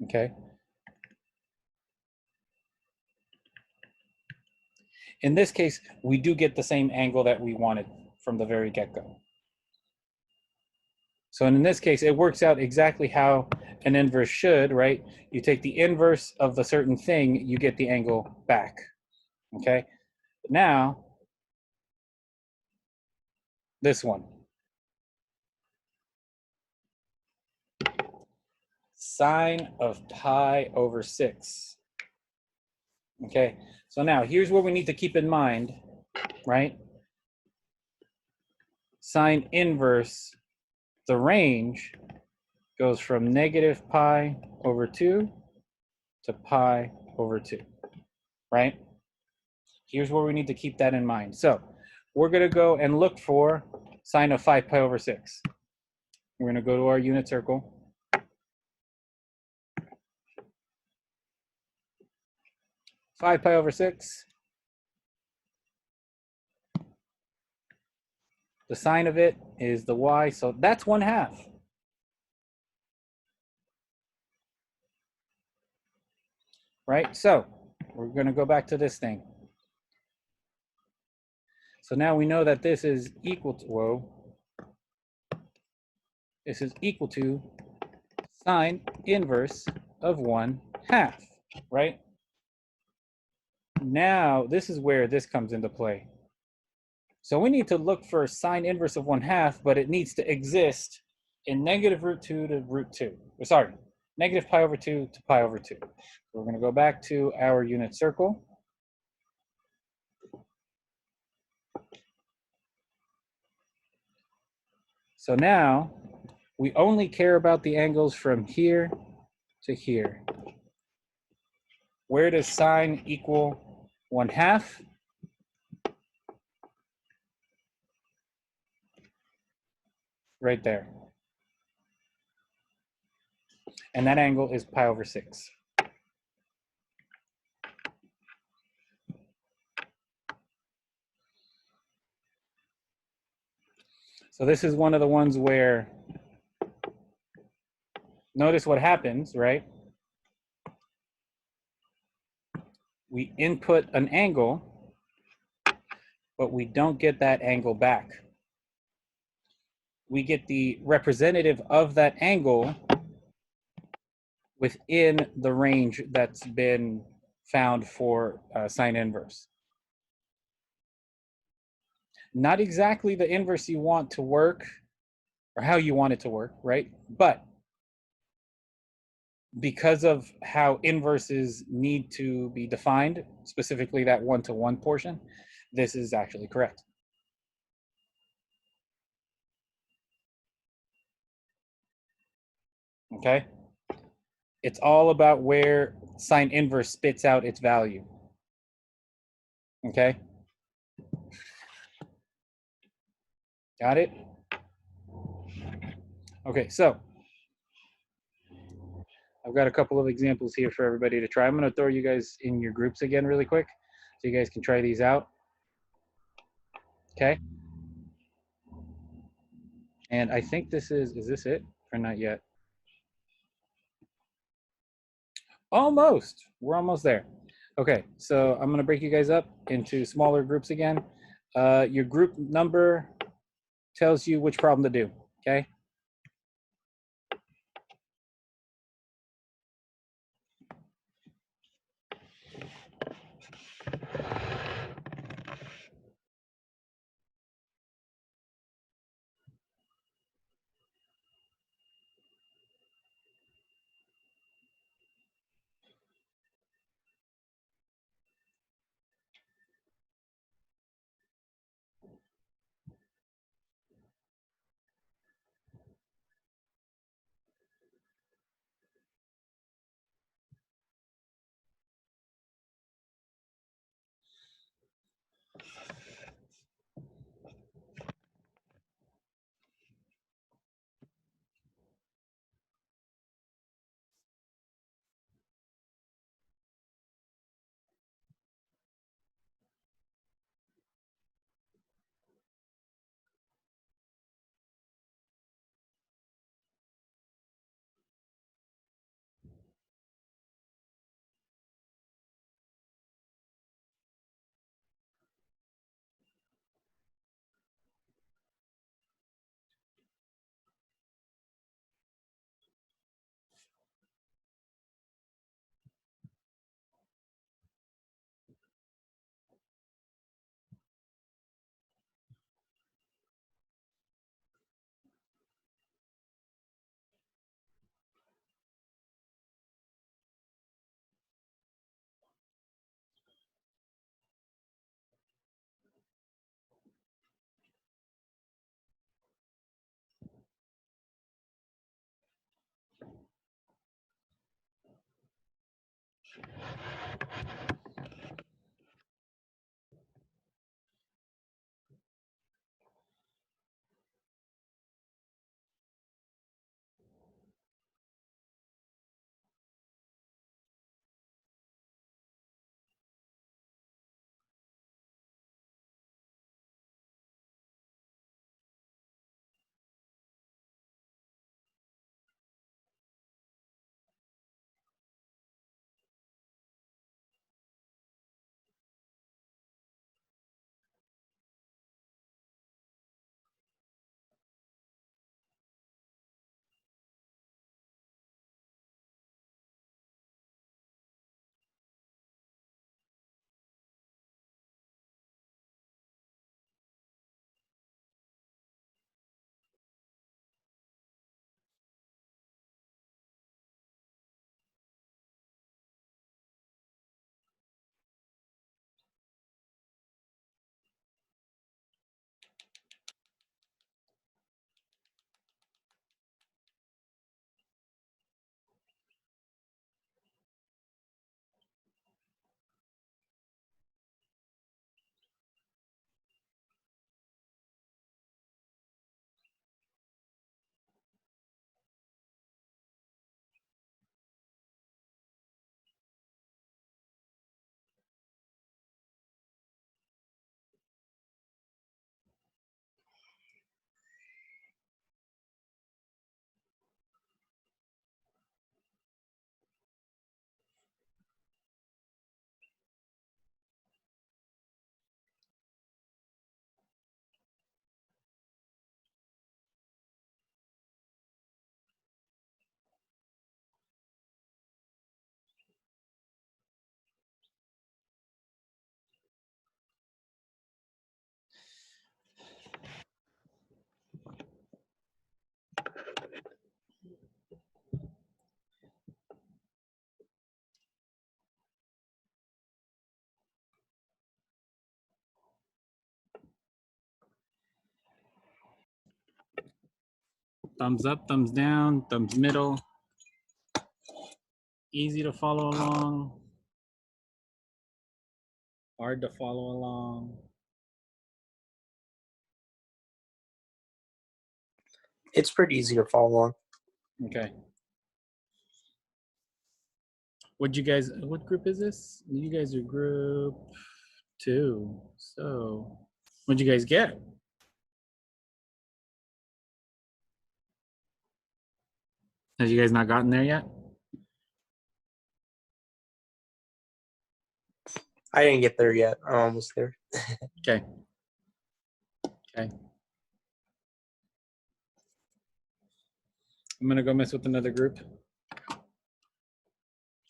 okay. In this case, we do get the same angle that we wanted from the very get-go. So in this case, it works out exactly how an inverse should, right? You take the inverse of the certain thing, you get the angle back, okay? Now, this one. Sine of pi over 6. Okay, so now here's what we need to keep in mind, right? Sine inverse, the range goes from negative pi over 2 to pi over 2, right? Here's where we need to keep that in mind. So we're going to go and look for sine of 5 pi over 6. We're going to go to our unit circle. Five pi over 6. The sine of it is the y, so that's 1/2. Right? So we're going to go back to this thing. So now we know that this is equal to, this is equal to sine inverse of 1/2, right? Now, this is where this comes into play. So we need to look for sine inverse of 1/2, but it needs to exist in negative root 2 to root 2. Sorry, negative pi over 2 to pi over 2. So we're going to go back to our unit circle. So now, we only care about the angles from here to here. Where does sine equal 1/2? Right there. And that angle is pi over 6. So this is one of the ones where, notice what happens, right? We input an angle, but we don't get that angle back. We get the representative of that angle within the range that's been found for sine inverse. Not exactly the inverse you want to work or how you want it to work, right? But because of how inverses need to be defined, specifically that 1-to-1 portion, this is actually correct. Okay? It's all about where sine inverse spits out its value. Okay? Got it? Okay, so I've got a couple of examples here for everybody to try. I'm going to throw you guys in your groups again really quick so you guys can try these out. Okay? And I think this is this it or not yet? Almost. We're almost there. Okay, so I'm going to break you guys up into smaller groups again. Your group number tells you which problem to do, okay? Thumbs up, thumbs down, thumbs middle. Easy to follow along. Hard to follow along. It's pretty easy to follow along. Okay. What group is this? You guys are group 2. So what'd you guys get? Have you guys not gotten there yet? I didn't get there yet. I'm almost there. Okay. Okay. I'm gonna go mess with another group.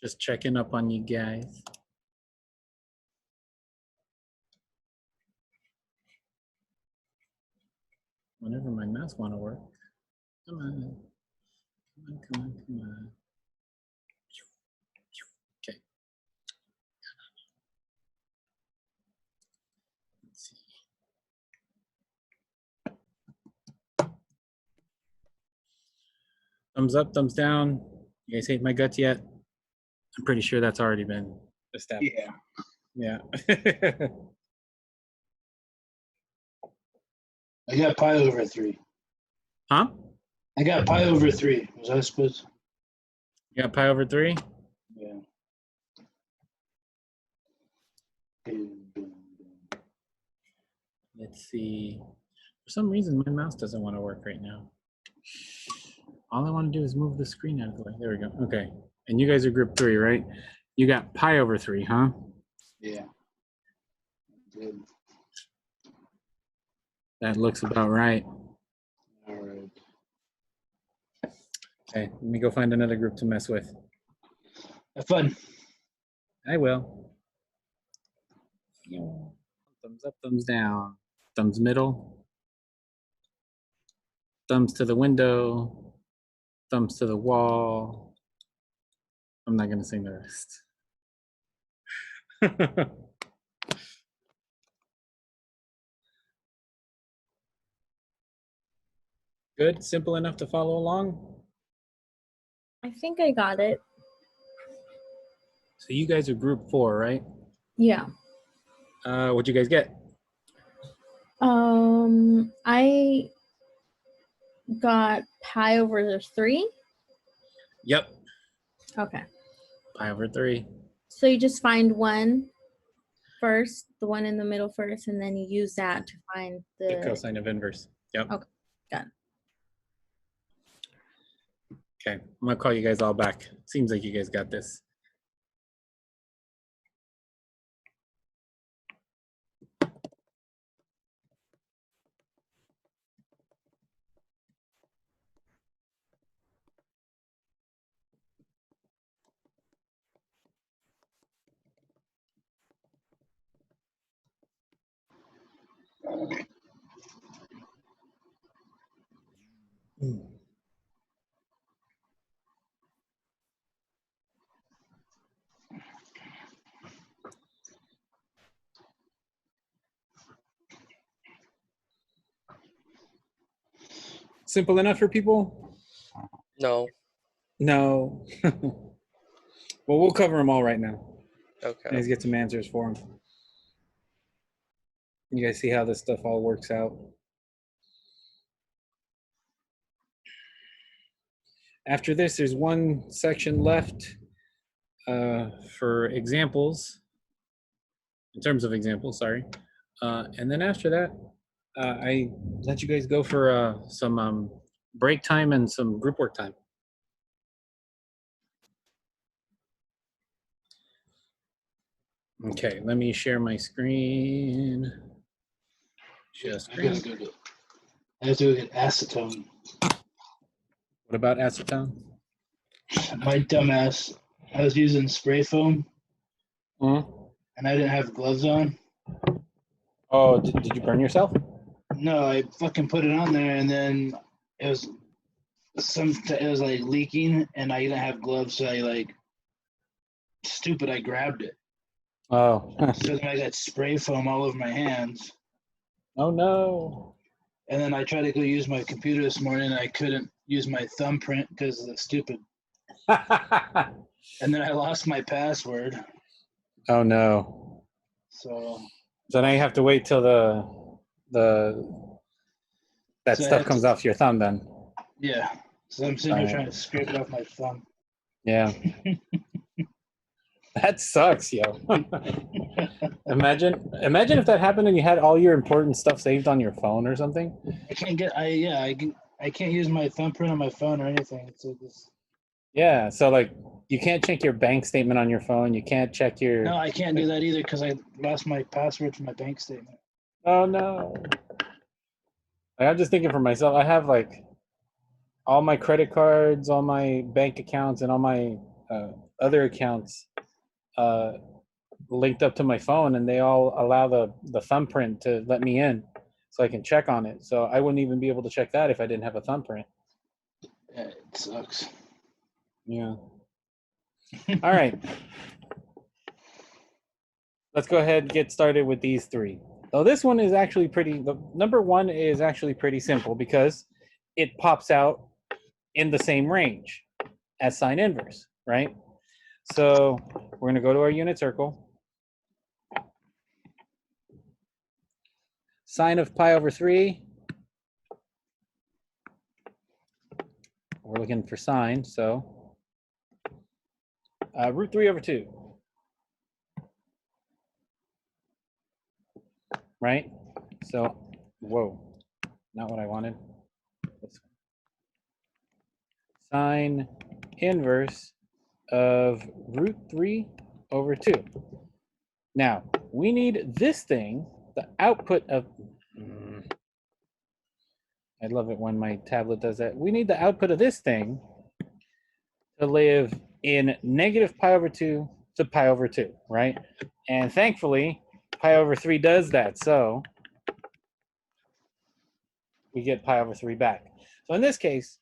Just checking up on you guys. Whenever my mouse wanna work. Come on. Come on, come on, come on. Okay. Let's see. Thumbs up, thumbs down. You guys hate my guts yet? I'm pretty sure that's already been established. Yeah. Yeah. I got pi over 3. Huh? I got pi over 3. Was I supposed to? You got pi over 3? Yeah. Let's see. For some reason, my mouse doesn't want to work right now. All I want to do is move the screen out of the way. There we go. Okay. And you guys are group 3, right? You got pi over 3, huh? Yeah. Good. That looks about right. All right. Okay, let me go find another group to mess with. Have fun. I will. Thumbs up, thumbs down. Thumbs middle. Thumbs to the window. Thumbs to the wall. I'm not gonna sing the rest. Good, simple enough to follow along? I think I got it. So you guys are group 4, right? Yeah. What'd you guys get? I got pi over 3. Yep. Okay. Pi over 3. So you just find one first, the one in the middle first, and then you use that to find The the. cosine of inverse. Yep. Okay. Got it. Okay. I'm gonna call you guys all back. Seems like you guys got this. Simple enough for people? No. No. Well, we'll cover them all right now. Okay. Let's get some answers for them. You guys see how this stuff all works out? After this, there's one section left for examples, in terms of examples, sorry. And then after that, I let you guys go for some break time and some group work time. Okay, let me share my screen. Share screen. I have to go get acetone. What about acetone? My dumbass. I was using spray foam Hmm? and I didn't have gloves on. Oh, did you burn yourself? No, I fucking put it on there and then it was like leaking and I didn't have gloves, so I grabbed it. Oh. So then I got spray foam all over my hands. Oh no. And then I tried to go use my computer this morning and I couldn't use my thumbprint because of the stupid. And then I lost my password. Oh no. So So now you have to wait till that So I stuff have comes to- off your thumb then. yeah. So I'm sitting here trying to scrape it off my thumb. Yeah. That sucks, yo. Imagine if that happened and you had all your important stuff saved on your phone or something. I can't use my thumbprint on my phone or anything. So this. Yeah, so like you can't check your bank statement on your phone. You can't check your. No, I can't do that either because I lost my password to my bank statement. Oh no. Like, I'm just thinking for myself. I have like all my credit cards, all my bank accounts, and all my other accounts linked up to my phone, and they all allow the thumbprint to let me in, so I can check on it. So I wouldn't even be able to check that if I didn't have a thumbprint. Yeah, it sucks. Yeah. All right. Let's go ahead and get started with these three. So this one is actually the number one is actually pretty simple because it pops out in the same range as sine inverse, right? So we're going to go to our unit circle. Sine of pi over 3. We're looking for sine, so root 3 over 2. Right? So, whoa, not what I wanted. Sine inverse of root 3 over 2. Now, we need this thing, the output of, I love it when my tablet does that. We need the output of this thing to live in negative pi over 2 to pi over 2, right? And thankfully, pi over 3 does that, so we get pi over 3 back. So in this case,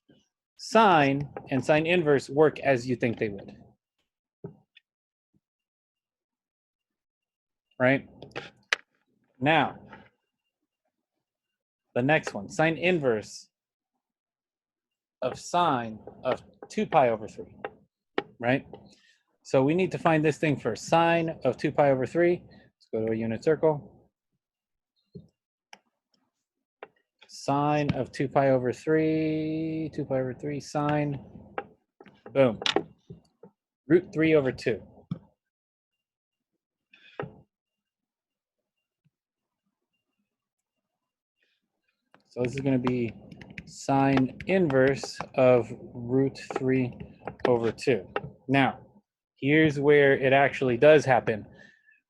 sine and sine inverse work as you think they would. Right? Now, the next one, sine inverse of sine of 2 pi over 3, right? So we need to find this thing first. Sine of 2 pi over 3. Let's go to a unit circle. Sine of 2 pi over 3. 2 pi over 3 sine. Boom. Root 3 over 2. So this is going to be sine inverse of root 3 over 2. Now, here's where it actually does happen.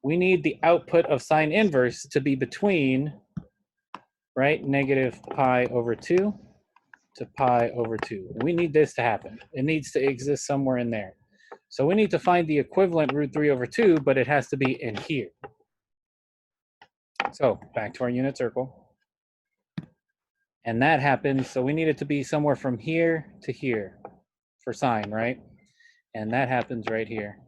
We need the output of sine inverse to be between, right, negative pi over 2 to pi over 2. We need this to happen. It needs to exist somewhere in there. So we need to find the equivalent root 3 over 2, but it has to be in here. So back to our unit circle. And that happens, so we need it to be somewhere from here to here for sine, right? And that happens right here.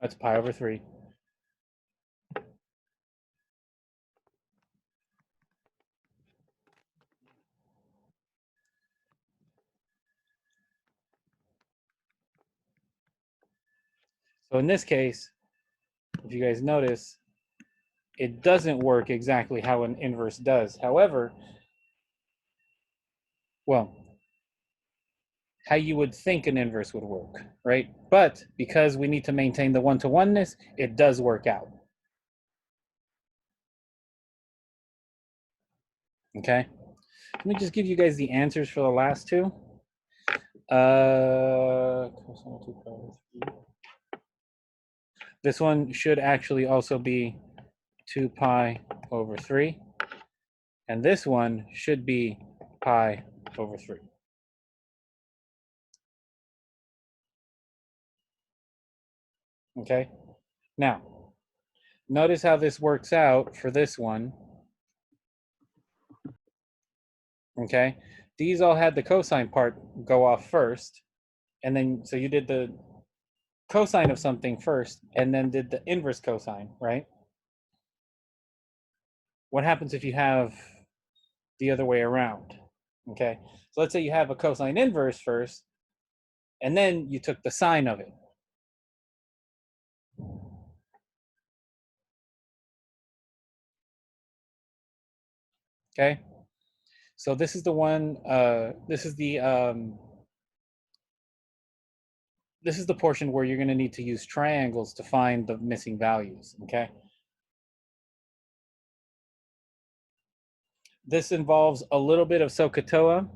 That's pi over 3. So in this case, if you guys notice, it doesn't work exactly how an inverse does. However, well, how you would think an inverse would work, right? But because we need to maintain the one-to-oneness, it does work out. Okay? Let me just give you guys the answers for the last two. This one should actually also be 2 pi over 3. And this one should be pi over 3. Okay? Now, notice how this works out for this one. Okay? These all had the cosine part go off first. And then, so you did the cosine of something first, and then did the inverse cosine, right? What happens if you have the other way around? Okay, so let's say you have a cosine inverse first, and then you took the sine of it. Okay, so this is the one, this is the portion where you're going to need to use triangles to find the missing values, okay? This involves a little bit of SOHCAHTOA.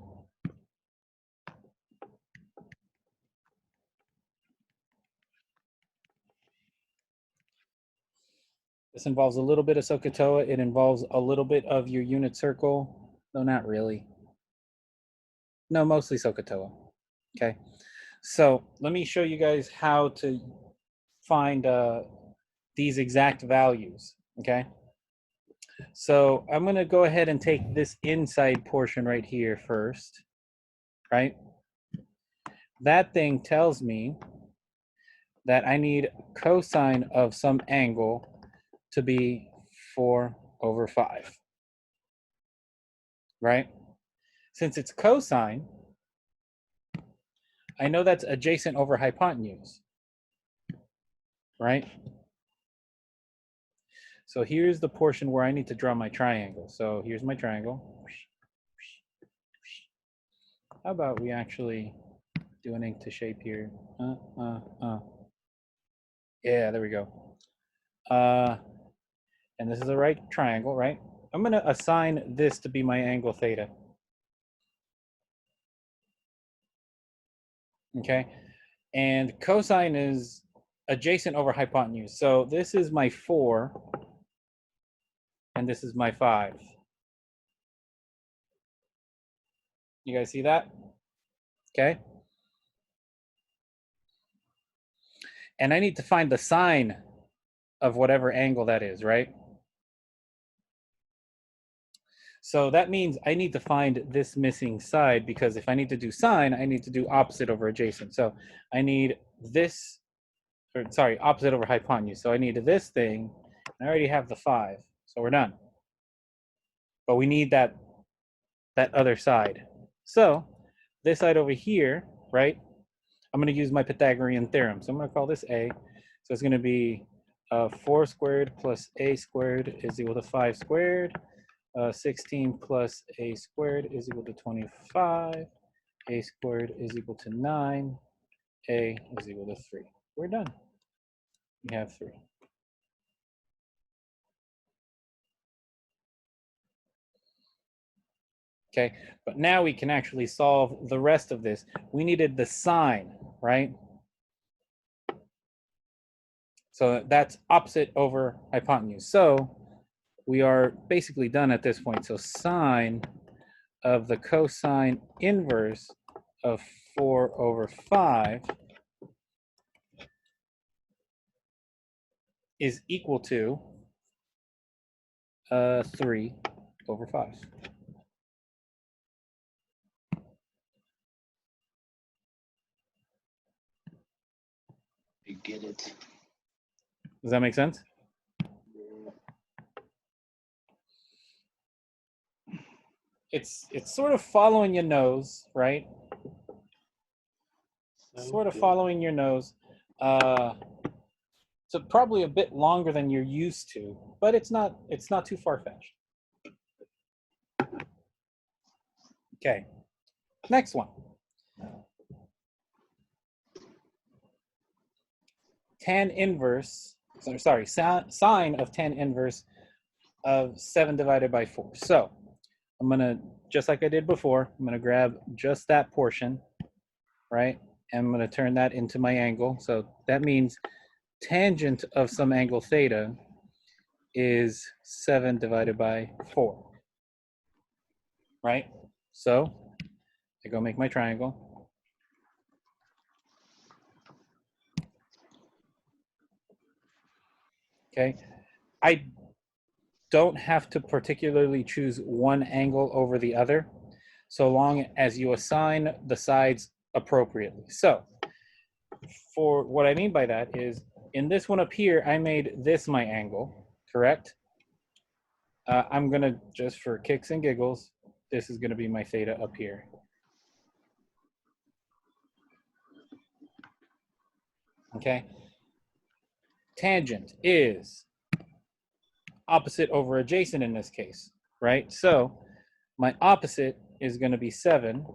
This involves a little bit of SOHCAHTOA. It involves a little bit of your unit circle. No, not really. No, mostly SOHCAHTOA. Okay. So let me show you guys how to find these exact values. Okay. So I'm going to go ahead and take this inside portion right here first. Right. That thing tells me that I need cosine of some angle to be 4 over 5, right? Since it's cosine, I know that's adjacent over hypotenuse, right? So here's the portion where I need to draw my triangle. So here's my triangle. How about we actually do an ink to shape here? Yeah, there we go. And this is the right triangle, right? I'm going to assign this to be my angle theta. Okay, and cosine is adjacent over hypotenuse. So this is my 4, and this is my 5. You guys see that? Okay. And I need to find the sine of whatever angle that is, right? So that means I need to find this missing side, because if I need to do sine, I need to do opposite over adjacent. So I need this, or sorry, opposite over hypotenuse. So I need this thing, and I already have the 5, so we're done. But we need that other side. So this side over here right? I'm going to use my Pythagorean theorem. So I'm going to call this A. So it's going to be 4 squared plus A squared is equal to 5 squared. 16 plus A squared is equal to 25. A squared is equal to 9. A is equal to 3. We're done. We have 3. Okay, but now we can actually solve the rest of this. We needed the sine, right? So that's opposite over hypotenuse. So we are basically done at this point. So sine of the cosine inverse of 4 over 5 is equal to 3 over 5. You get it. Does that make sense? It's sort of following your nose, right? Sort of following your nose. So probably a bit longer than you're used to, but it's not too far-fetched. Okay, next one. Tan inverse, sorry, sine of tan inverse of 7 divided by 4. So I'm gonna, just like I did before, I'm gonna grab just that portion, right? And I'm gonna turn that into my angle. So that means tangent of some angle theta is 7 divided by 4, right? So I go make my triangle. Okay, I don't have to particularly choose one angle over the other, so long as you assign the sides appropriately. So for what I mean by that is, in this one up here, I made this my angle, correct? I'm gonna, just for kicks and giggles, this is gonna be my theta up here. Okay, tangent is opposite over adjacent in this case, right? So my opposite is going to be 7,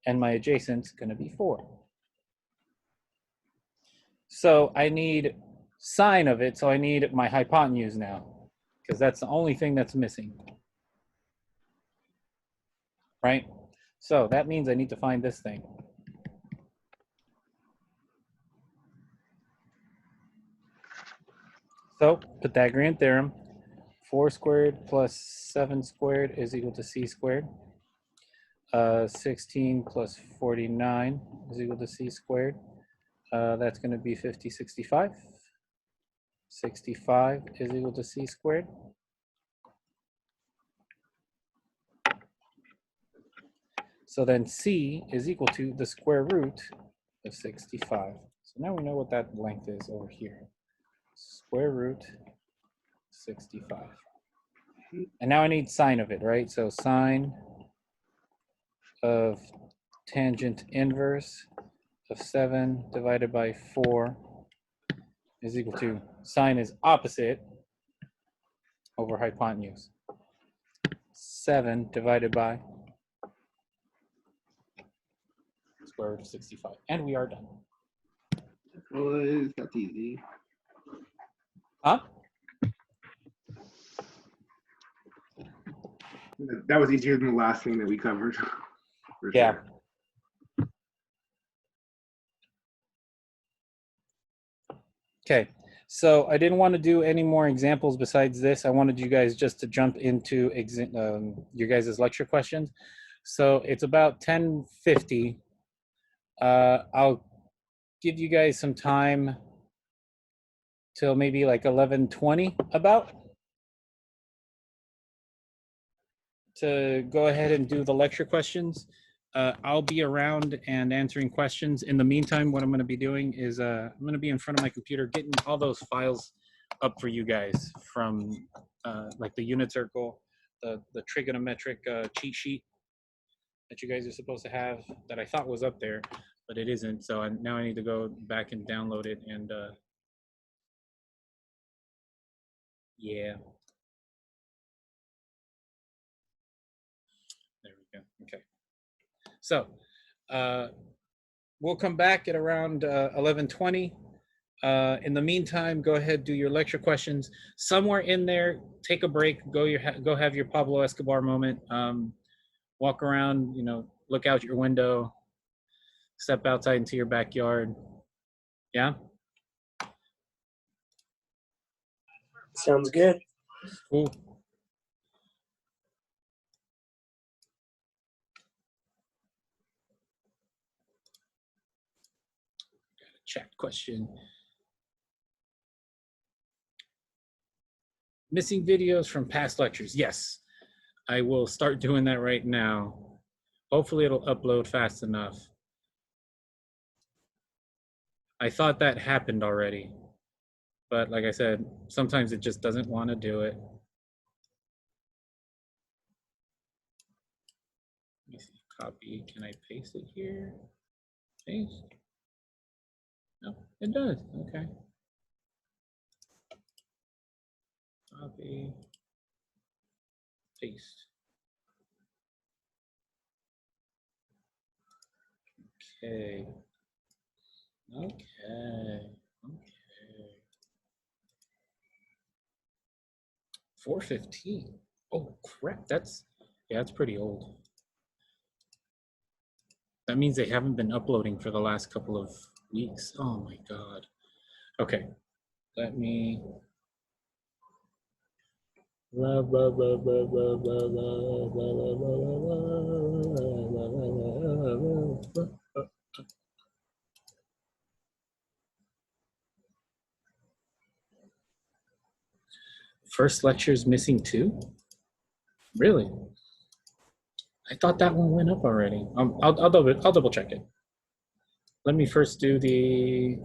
and my adjacent is going to be 4. So I need sine of it, so I need my hypotenuse now, because that's the only thing that's missing, right? So that means I need to find this thing. So Pythagorean theorem, 4 squared plus 7 squared is equal to c squared. 16 plus 49 is equal to c squared. That's going to be 50, 65. 65 is equal to c squared. So then c is equal to the square root of 65. So now we know what that length is over here. Square root 65. And now I need sine of it, right? So sine of tangent inverse of 7 divided by 4 is equal to, sine is opposite over hypotenuse. 7 divided by square root of 65. And we are done. That's easy. Huh? That was easier than the last thing that we covered. Yeah. Sure. Okay, so I didn't want to do any more examples besides this. I wanted you guys just to jump into your guys' lecture questions. So it's about 10:50. I'll give you guys some time till maybe like 11:20 about to go ahead and do the lecture questions. I'll be around and answering questions. In the meantime, what I'm going to be doing is I'm going to be in front of my computer getting all those files up for you guys from like the unit circle, the trigonometric cheat sheet that you guys are supposed to have that I thought was up there. but it isn't. So now I need to go back and download it and yeah. There we go. Okay. So we'll come back at around 11:20. In the meantime, go ahead, do your lecture questions. Somewhere in there, take a break, go have your Pablo Escobar moment. Walk around, look out your window, step outside into your backyard. Yeah? Sounds good. Cool. Chat question. Missing videos from past lectures. Yes, I will start doing that right now. Hopefully it'll upload fast enough. I thought that happened already, but like I said, sometimes it just doesn't want to do it. Let me see, copy, can I paste it here? Paste? No, it does, okay. Copy, paste. Okay. Okay. 4:15. Oh crap, that's pretty old. That means they haven't been uploading for the last couple of weeks. Oh my god. Okay. Let me First lecture's missing 2? Really? I thought that one went up already. I'll double check it. Let me first do the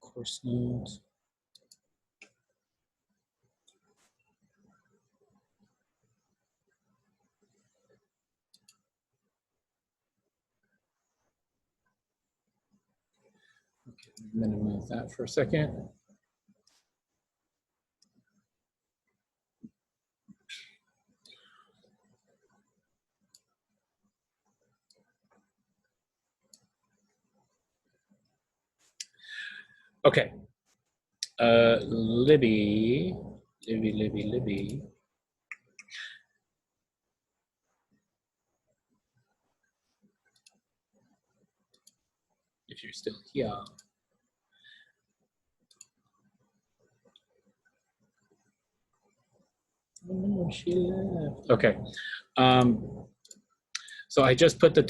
course notes. Okay, minimize that for a second. Okay. Libby. If you're still here. Oh no, she left. Okay. So I just put I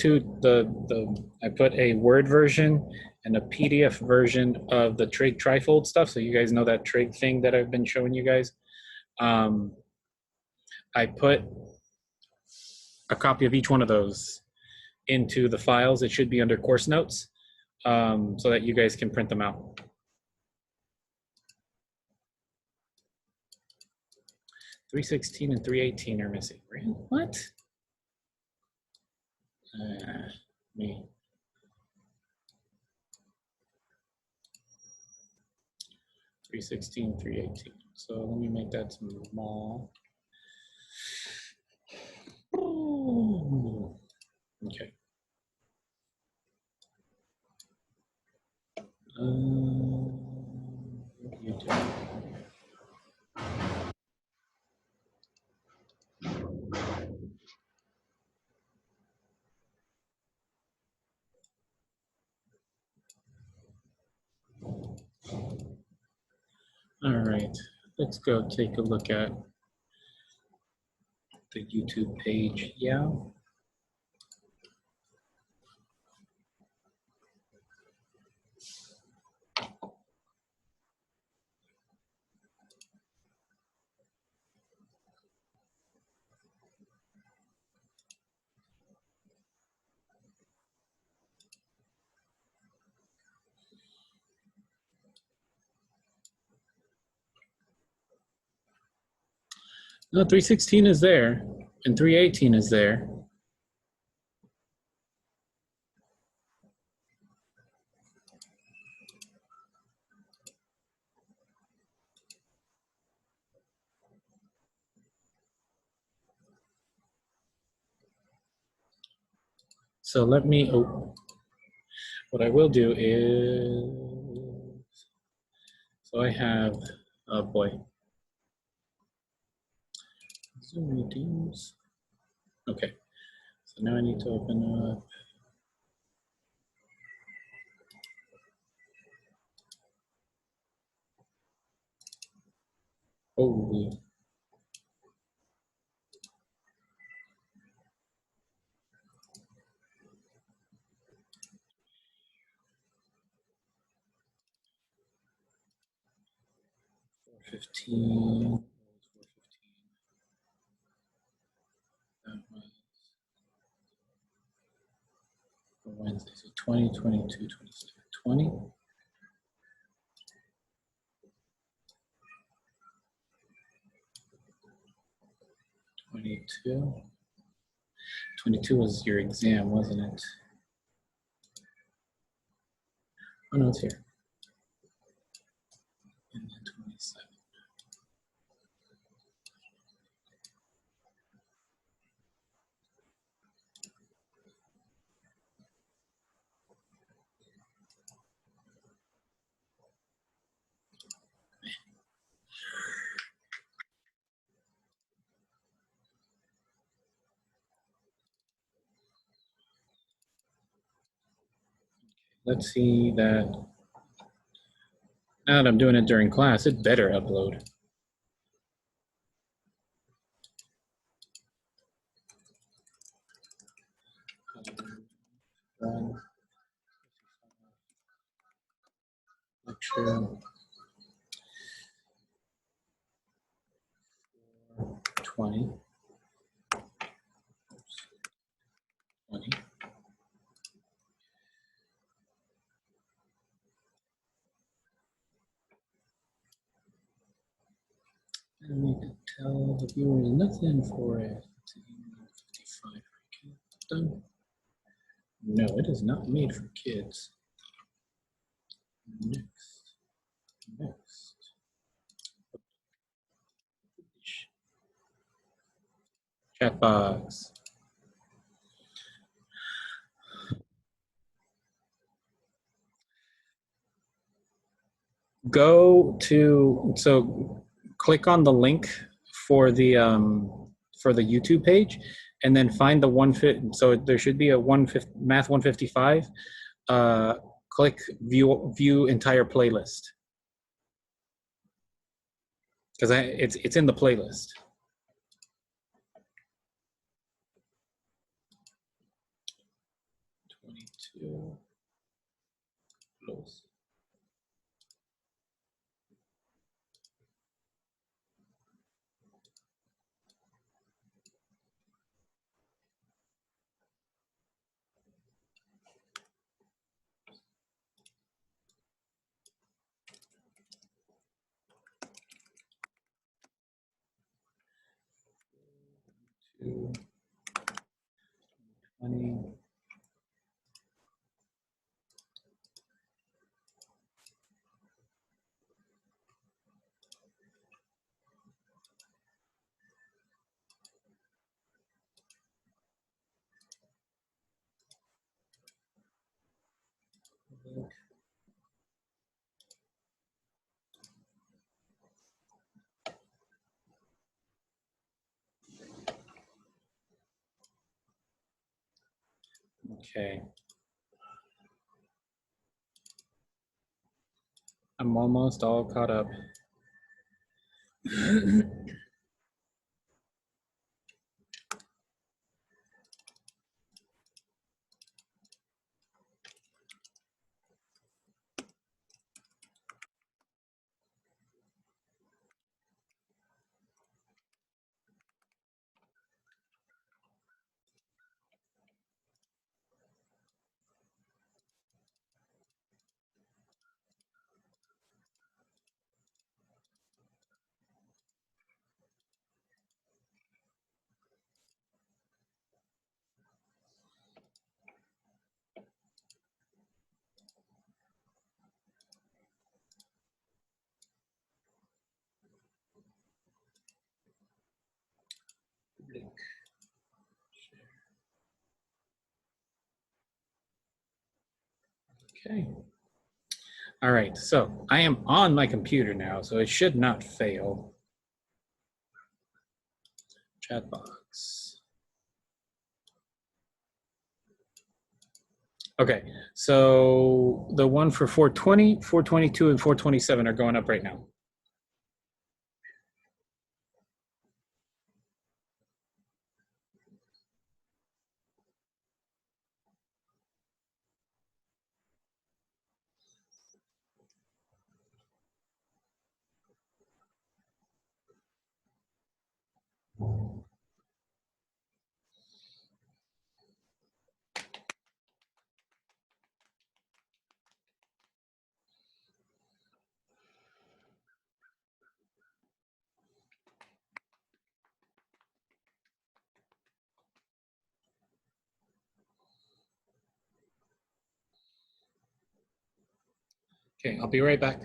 put a Word version and a PDF version of the trig trifold stuff. So you guys know that trig thing that I've been showing you guys. I put a copy of each one of those into the files. It should be under course notes so that you guys can print them out. .316 and 318 are missing. What? Me. 316, 318. So let me make that small. Okay. YouTube. All right, let's go take a look at the YouTube page. Yeah. No, 316 is there, and 318 is there. So let me, what I will do is, so I have, oh boy. Zoom meetings. Okay, so now I need to open up. Holy. $4.15. That was for Wednesday. So 20, 22, 27, 20. 22. 22 was your exam, wasn't it? Oh no, it's here. And then 27. Let's see that. Now that I'm doing it during class, it better upload. Run. Lecture. 20. 20. I need to tell the viewers nothing for it. 55. Done. No, it is not made for kids. Next. Next. Chat box. Go to, so click on the link for the YouTube page, and then find the 150. So there should be a 150 Math 155. Click view entire playlist, because it's in the playlist. Close. Two, 20. Okay. I'm almost all caught up. Link. Okay. All right, so I am on my computer now, so it should not fail. Chat box. Okay, so the one for 420, 422, and 427 are going up right now. Okay, I'll be right back.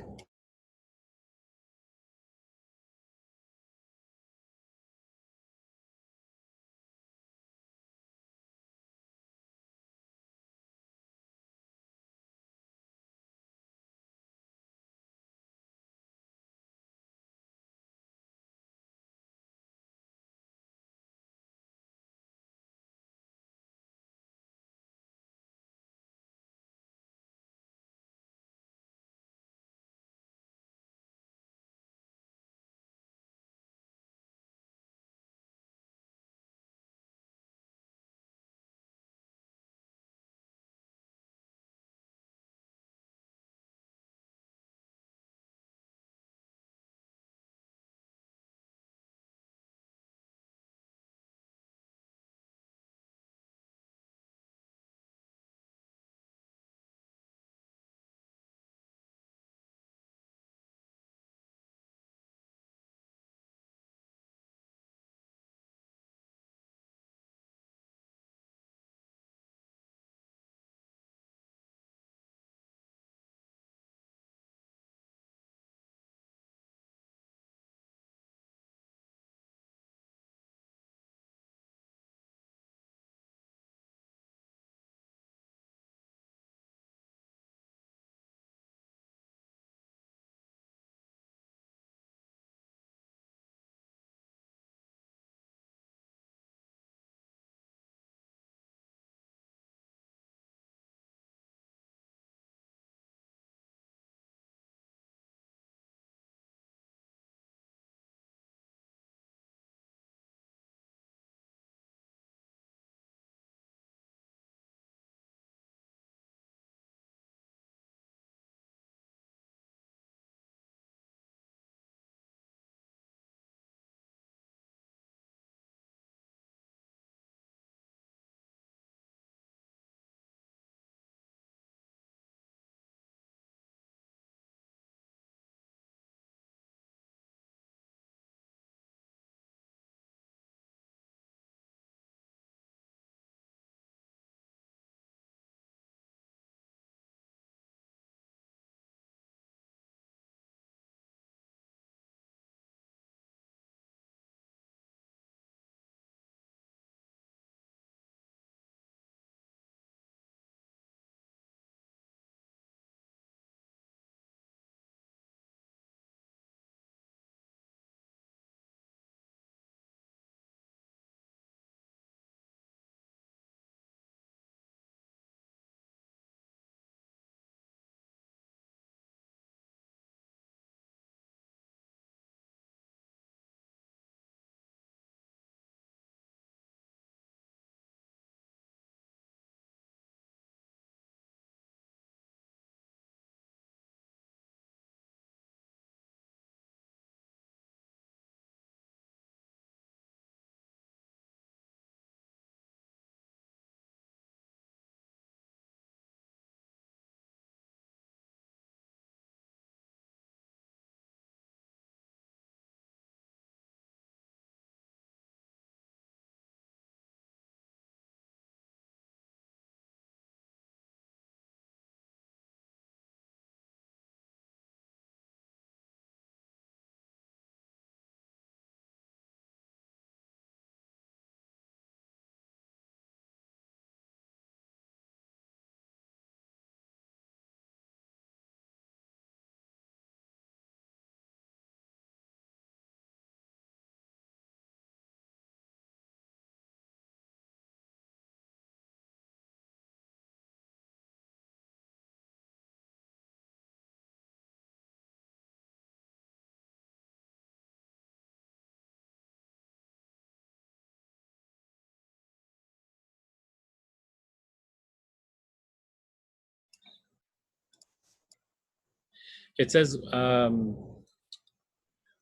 It says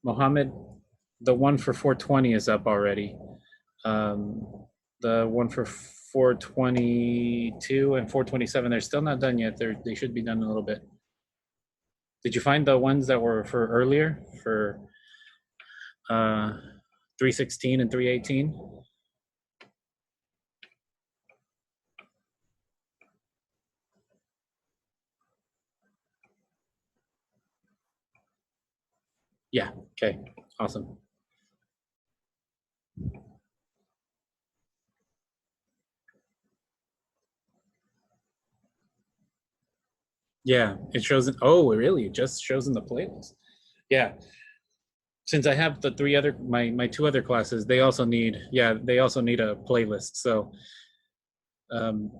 Mohammed, the one for 420 is up already. The one for 422 and 427, they're still not done yet. They should be done in a little bit. Did you find the ones that were for earlier for 316 and 318? Yeah, okay, awesome. Yeah, it shows it. Oh, really? It just shows in the playlist. Yeah. Since I have the three other my two other classes, they also need a playlist. So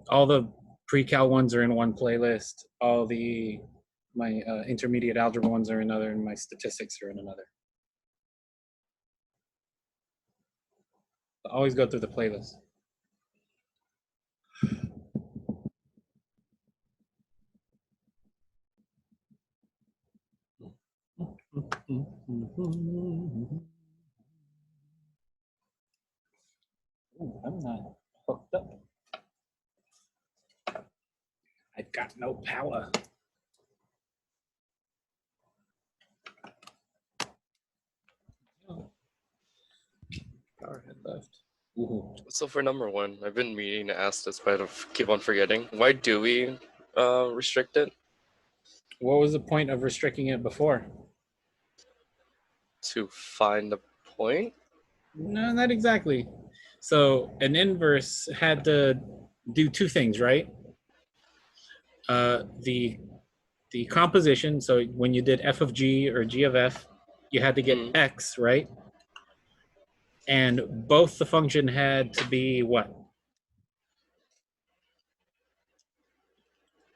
all the pre-cal ones are in one playlist. All my intermediate algebra ones are in another, and my statistics are in another. Always go through the playlist. Ooh, I'm not hooked up. I've got no power. Power had left. Ooh. So for number one, I've been meaning to ask this, but I keep on forgetting. Why do we restrict it? What was the point of restricting it before? To find the point? No, not exactly. So an inverse had to do two things, right? The composition. So when you did f of g or g of f, you had to get x, right? And both the function had to be what?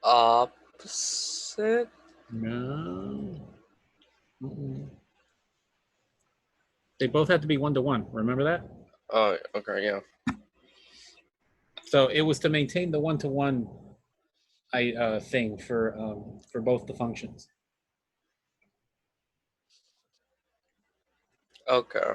Opposite? No. Mm-mm. They both had to be 1-to-1. Remember that? Oh, okay, yeah. So it was to maintain the 1-to-1 thing for both the functions. Okay.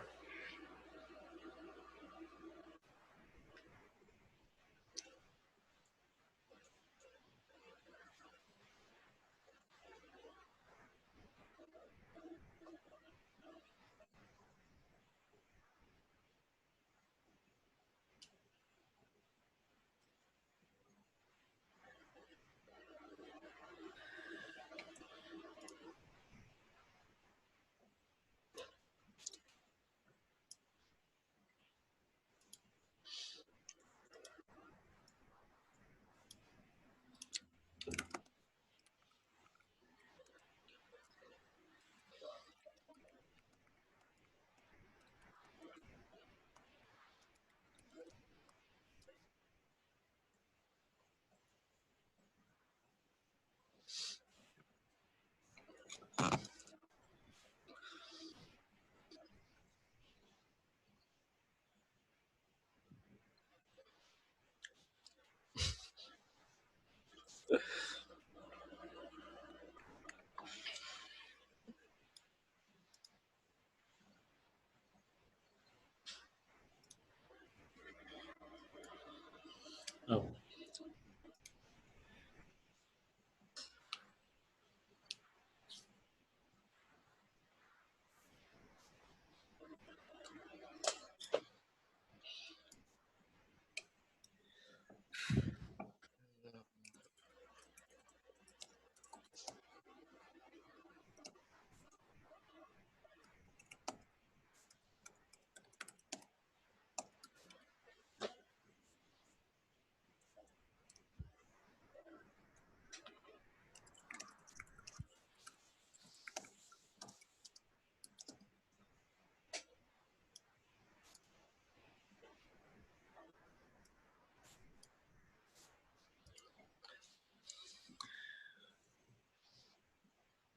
Oh.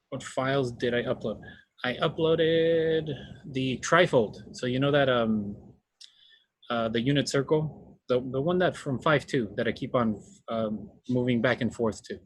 What files did I upload? I uploaded the trifold. So you know that the unit circle, the one that from 5.2 that I keep on moving back and forth to.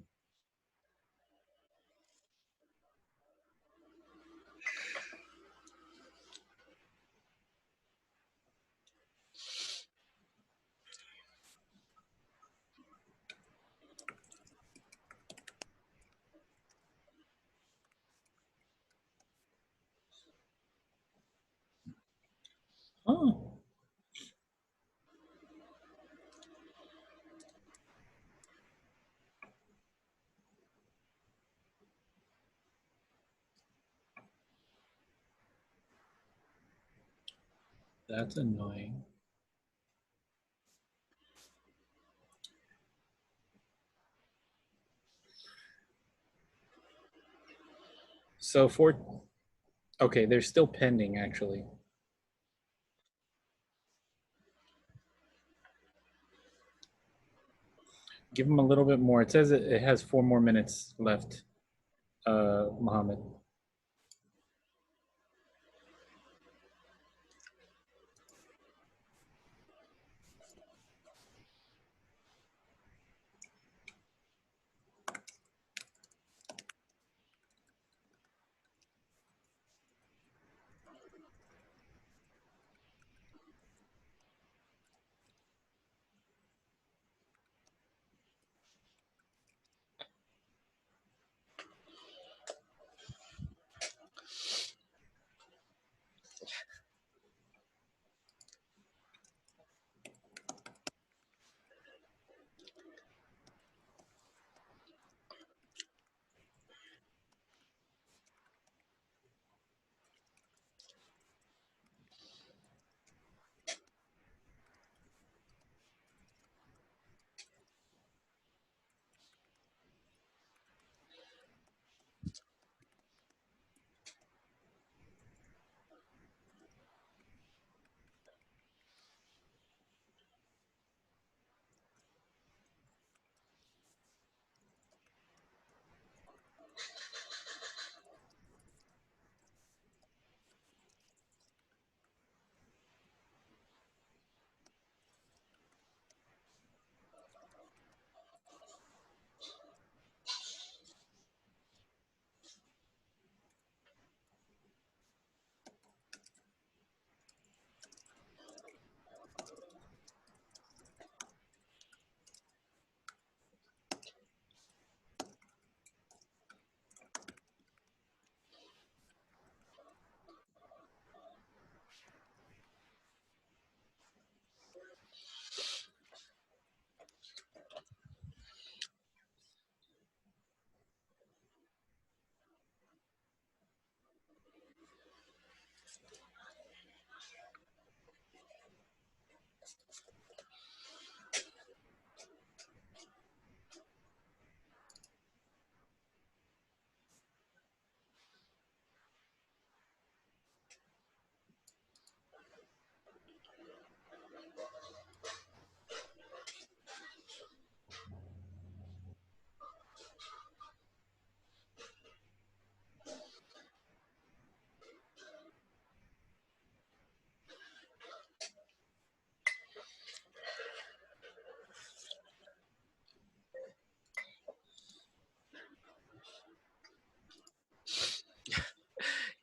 That's annoying. So okay, they're still pending actually. Give them a little bit more. It says it has 4 more minutes left, Mohammed.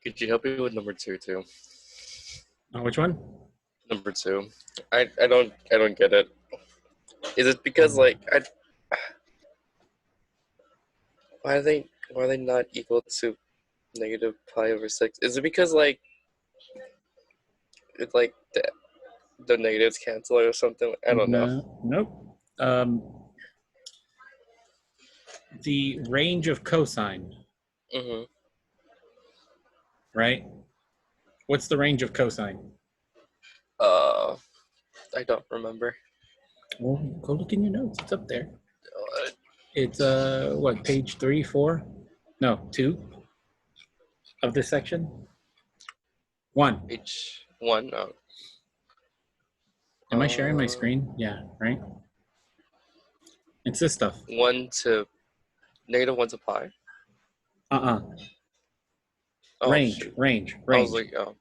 Could you help me with number 2 too? Which one? Number 2. I don't get it. Is it because like why are they not equal to negative pi over 6? Is it because like it like the negatives cancel or something? I don't know. No, nope. The range of cosine, Mm-hmm. right? What's the range of cosine? I don't remember. Well, go look in your notes. It's up there. Uh, It's what, page 3, 4? No, 2 of this section. 1. Page 1. Oh. Am I sharing my screen? Yeah, right. It's this stuff. 1 to negative 1 to pi. Oh, range, shoot. range. I was like, oh.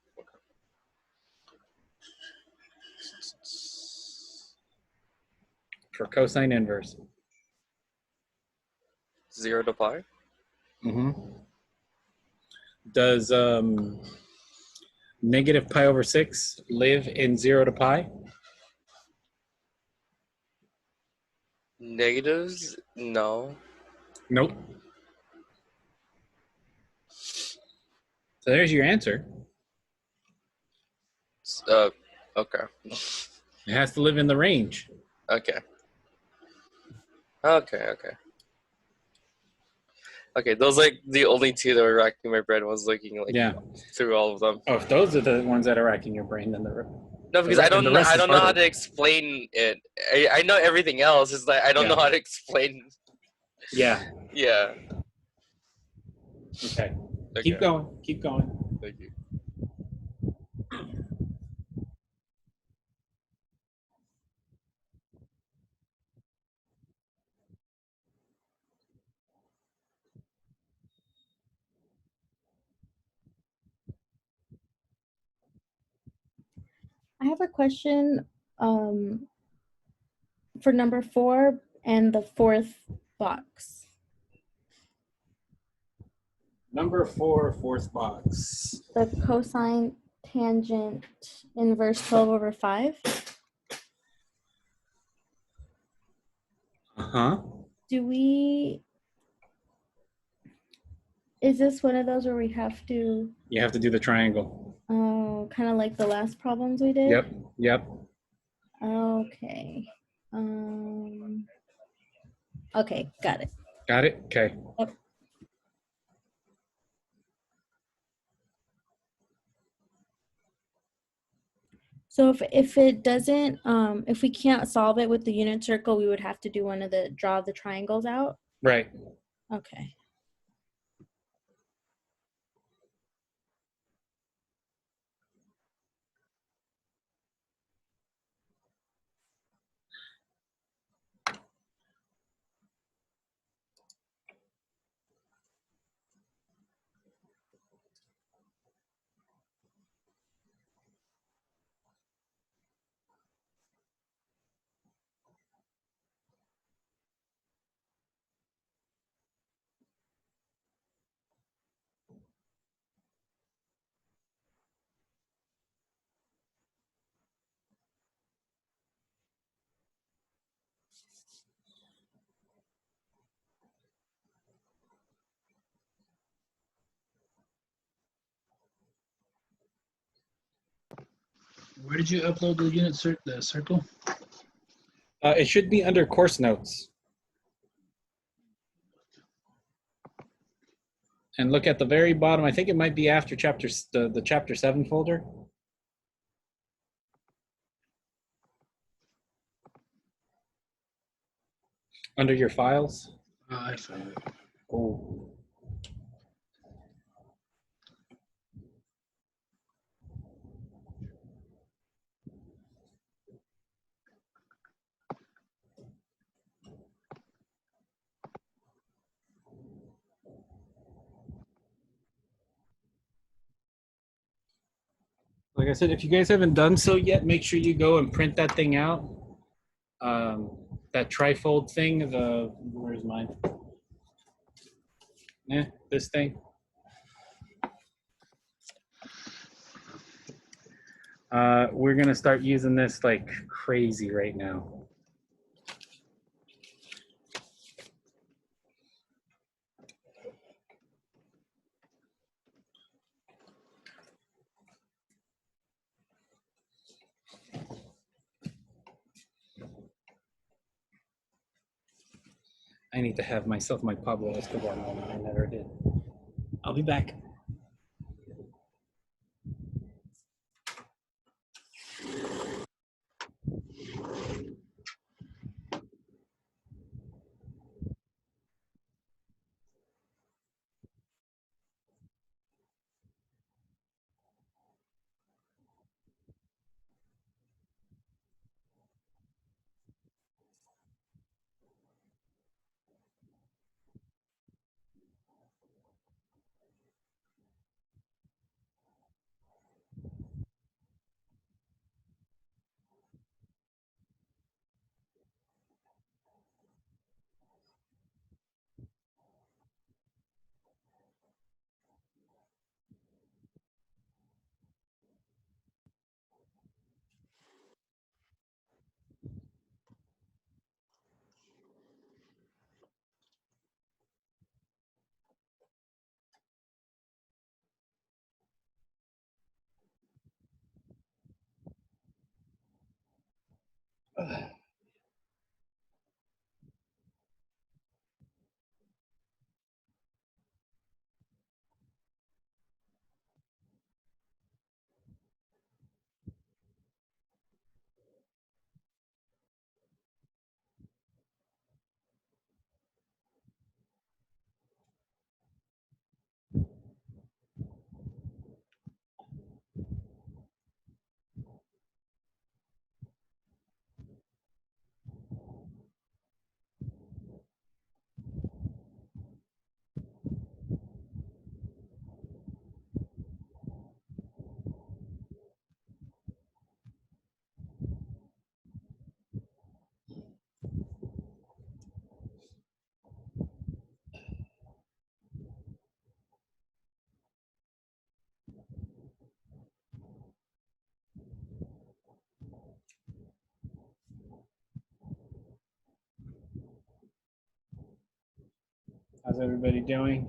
For cosine inverse. 0 to pi. Mm-hmm. Does negative pi over 6 live in 0 to pi? Negatives? No. Nope. So there's your answer. Okay. It has to live in the range. Okay. Those like the only 2 that were racking my brain. Was looking like Yeah. through all of them. Oh, if those are the ones that are racking your brain, then No, because And the rest I is don't know how harder. to explain it. I know everything else. It's like I don't Yeah. know how to explain. Yeah. Yeah. Okay. Okay. Keep going. Keep going. Thank you. I have a question for number 4 and the 4th box. Number 4, fourth box. The cosine tangent inverse 12/5. Uh-huh. Is this one of those where we have to, You have to do the triangle. kind of like the last problems we did? Yep. Okay. Okay, got it. Got it? Okay. Yep. So if it doesn't, if we can't solve it with the unit circle, we would have to do one of the draw the triangles out. Right. Okay. Where did you upload the the circle? It should be under course notes. And look at the very bottom. I think it might be after the chapter 7 folder. Under your files. I found it. Oh. Like I said, if you guys haven't done so yet, make sure you go and print that thing out. That trifold thing, where's mine? This thing. We're gonna start using this like crazy right now. I need to have myself my Pablo Escobar moment. I never did. I'll be back. How's everybody doing?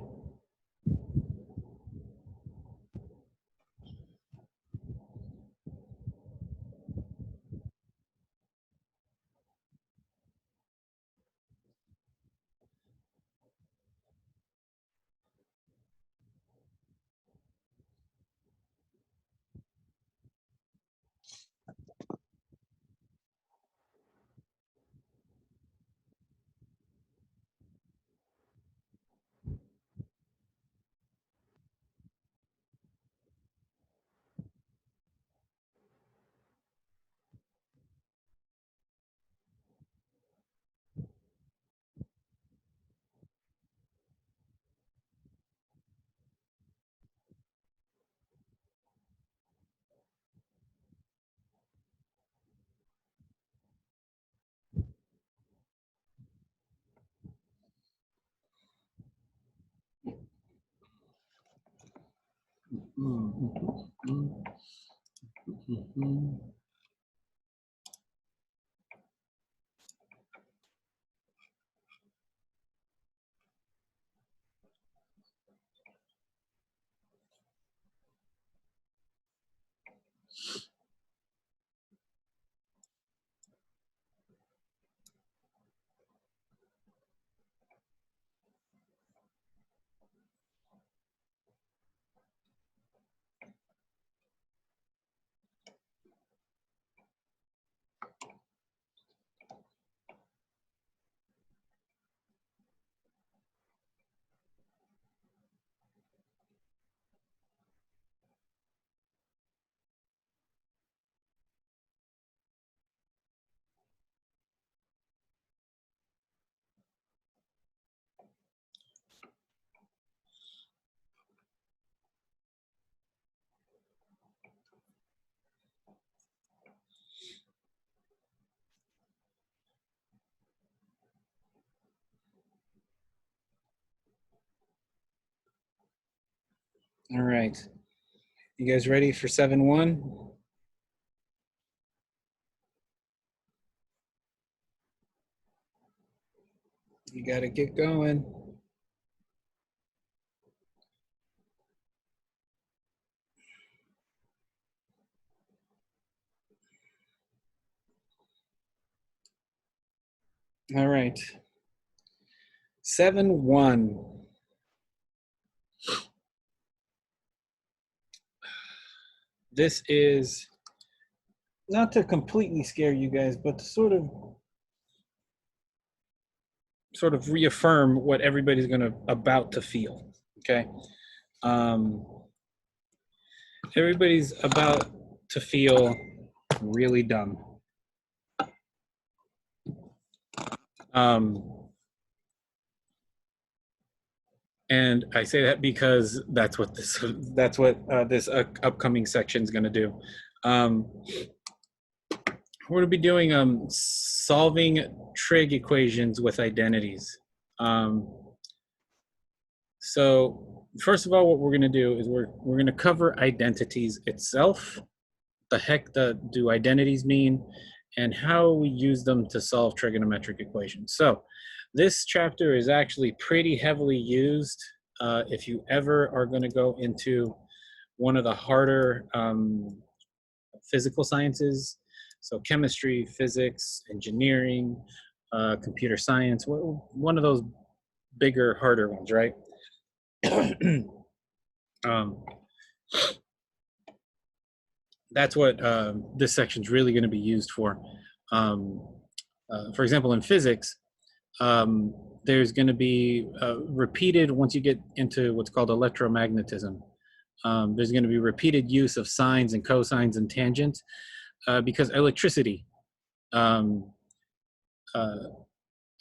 All right. You guys ready for 7-1? You got to get going. All right. 7-1. This is not to completely scare you guys, but to sort of reaffirm what everybody's about to feel. Okay. Everybody's about to feel really dumb. And I say that because that's what this upcoming section is going to do. We're going to be doing solving trig equations with identities. So first of all, what we're going to do is we're going to cover identities itself. The heck do identities mean, and how we use them to solve trigonometric equations. So this chapter is actually pretty heavily used if you ever are going to go into one of the harder physical sciences. So chemistry, physics, engineering, computer science, one of those bigger, harder ones, right? That's what this section is really going to be used for. For example, in physics, there's going to be repeated, once you get into what's called electromagnetism, there's going to be repeated use of sines and cosines and tangents because electricity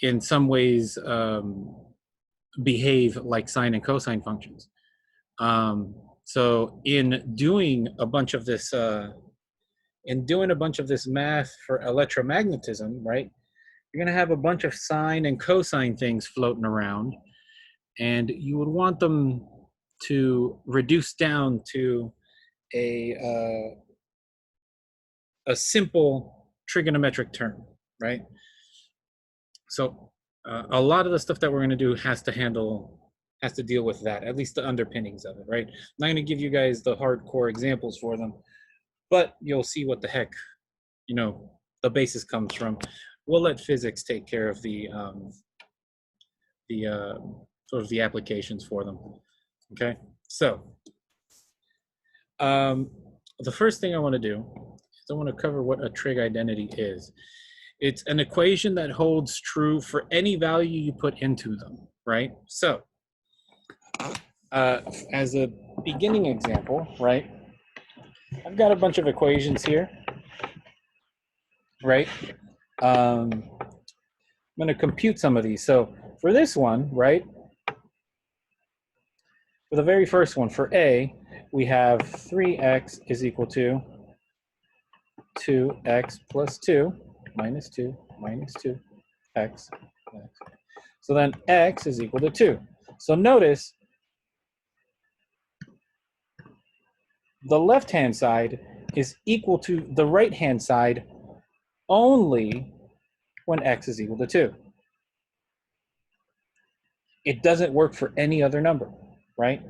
in some ways behave like sine and cosine functions. So in doing a bunch of this math for electromagnetism, right, you're going to have a bunch of sine and cosine things floating around, and you would want them to reduce down to a simple trigonometric term, right? So a lot of the stuff that we're going to do has to deal with that, at least the underpinnings of it, right? I'm not going to give you guys the hardcore examples for them, but you'll see what the heck, the basis comes from. We'll let physics take care of the sort of the applications for them. Okay, so the first thing I want to do is I want to cover what a trig identity is. It's an equation that holds true for any value you put into them, right? So as a beginning example, right, I've got a bunch of equations here, right? I'm going to compute some of these. So for this one, right, for the very first one, for A, we have 3x is equal to 2x plus 2 minus 2 minus 2 x. So then x is equal to 2. So notice the left-hand side is equal to the right-hand side only when x is equal to 2. It doesn't work for any other number, right?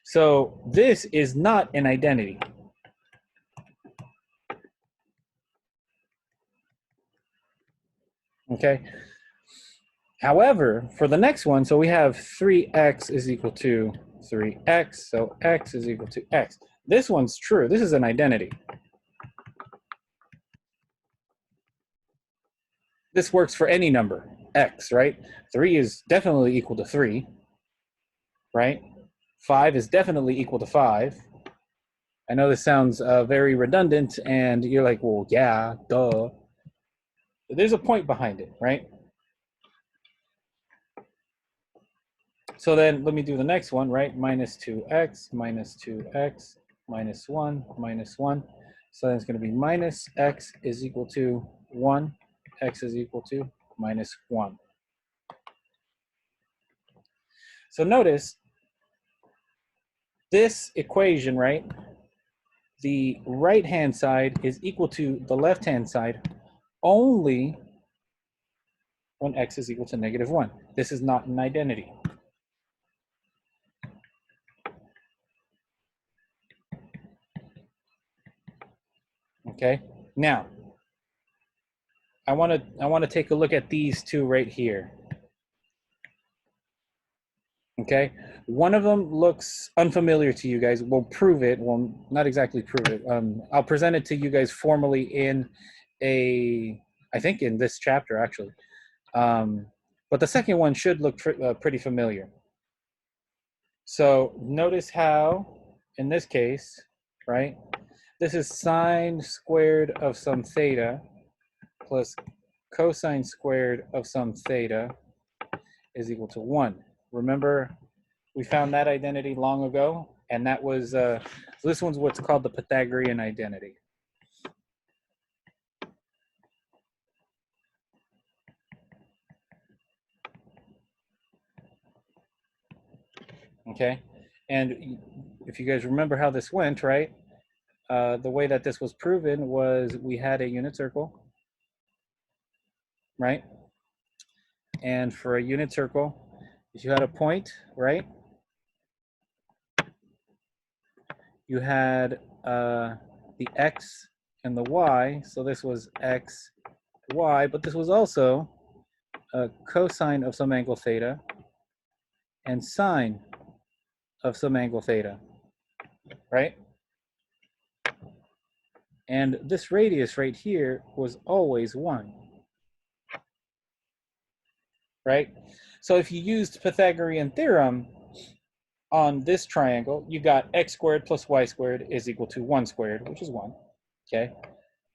So this is not an identity. Okay. However, for the next one, so we have 3x is equal to 3x, so x is equal to x. This one's true. This is an identity. This works for any number, x, right? 3 is definitely equal to 3, right? 5 is definitely equal to 5. I know this sounds very redundant, and you're like, well, yeah, duh. But there's a point behind it, right? So then let me do the next one, right? Minus 2x, minus 2x, minus 1, minus 1. So then it's going to be minus x is equal to 1, x is equal to minus 1. So notice this equation, right? The right-hand side is equal to the left-hand side only when x is equal to negative 1. This is not an identity. Okay, now I want to take a look at these two right here. Okay, one of them looks unfamiliar to you guys. We'll prove it. Well, not exactly prove it. I'll present it to you guys formally in I think in this chapter actually. But the second one should look pretty familiar. So notice how, in this case, right, this is sine squared of some theta plus cosine squared of some theta is equal to 1. Remember, we found that identity long ago, and that was, so this one's what's called the Pythagorean identity. Okay, and if you guys remember how this went, right, the way that this was proven was we had a unit circle, right? And for a unit circle, if you had a point, right, you had the x and the y, so this was x, y, but this was also a cosine of some angle theta and sine of some angle theta, right? And this radius right here was always 1, right? So if you used Pythagorean theorem on this triangle, you got x squared plus y squared is equal to 1 squared, which is 1, okay?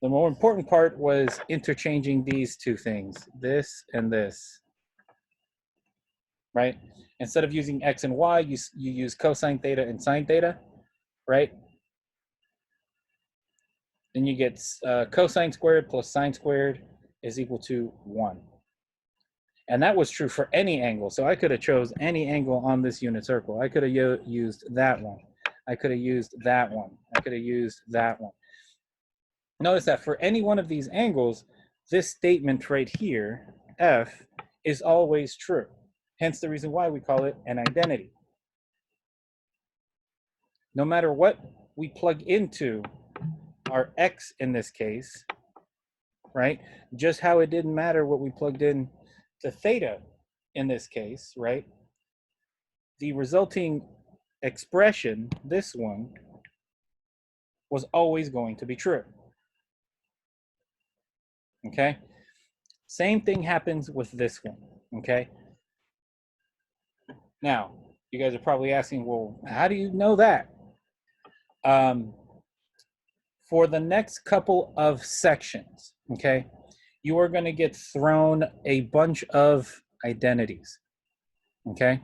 The more important part was interchanging these two things, this and this, right? Instead of using x and y, you use cosine theta and sine theta, right? Then you get cosine squared plus sine squared is equal to 1. And that was true for any angle. So I could have chose any angle on this unit circle. I could have used that one. I could have used that one. I could have used that one. Notice that for any one of these angles, this statement right here, f, is always true. Hence the reason why we call it an identity. No matter what we plug into our x in this case, right? Just how it didn't matter what we plugged in to theta in this case, right? The resulting expression, this one, was always going to be true. Okay? Same thing happens with this one, okay? Now, you guys are probably asking, well, how do you know that? For the next couple of sections, okay, you are going to get thrown a bunch of identities, okay?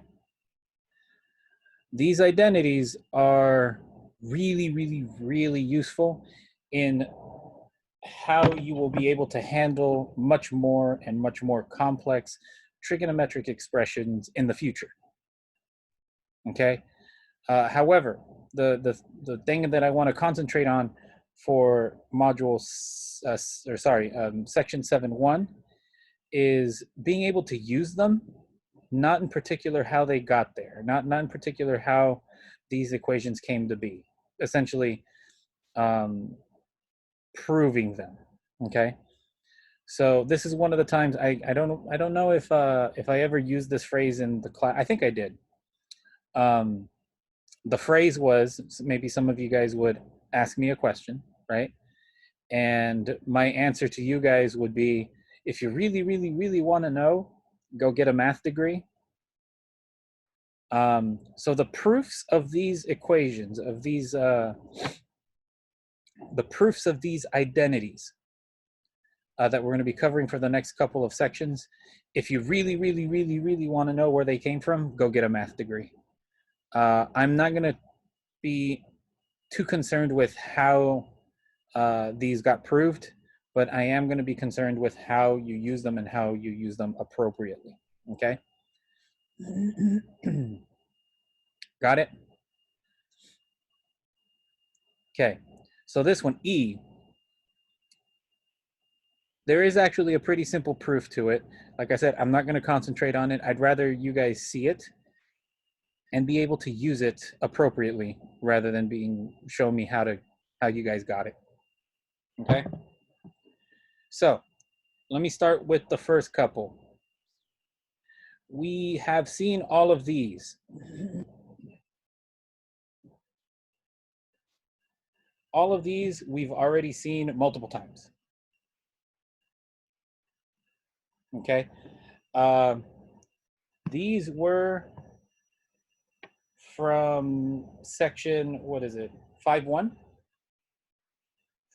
These identities are really, really, really useful in how you will be able to handle much more and much more complex trigonometric expressions in the future. Okay. However, the thing that I want to concentrate on for module, section 7.1 is being able to use them, not in particular how they got there, not in particular how these equations came to be. Essentially, proving them. Okay. So this is one of the times I don't know if I ever used this phrase in the class. I think I did. The phrase was, maybe some of you guys would ask me a question, right? And my answer to you guys would be, if you really, really, really want to know, go get a math degree. So the proofs of these equations, of these, the proofs of these identities that we're going to be covering for the next couple of sections, if you really, really, really, really want to know where they came from, go get a math degree. I'm not going to be too concerned with how these got proved, but I am going to be concerned with how you use them and how you use them appropriately. Okay? Got it? Okay. So this one, E, there is actually a pretty simple proof to it. Like I said, I'm not going to concentrate on it. I'd rather you guys see it and be able to use it appropriately rather than show me how you guys got it. Okay? So let me start with the first couple. We have seen all of these. All of these we've already seen multiple times. Okay? These were from section, what is it? 5.1?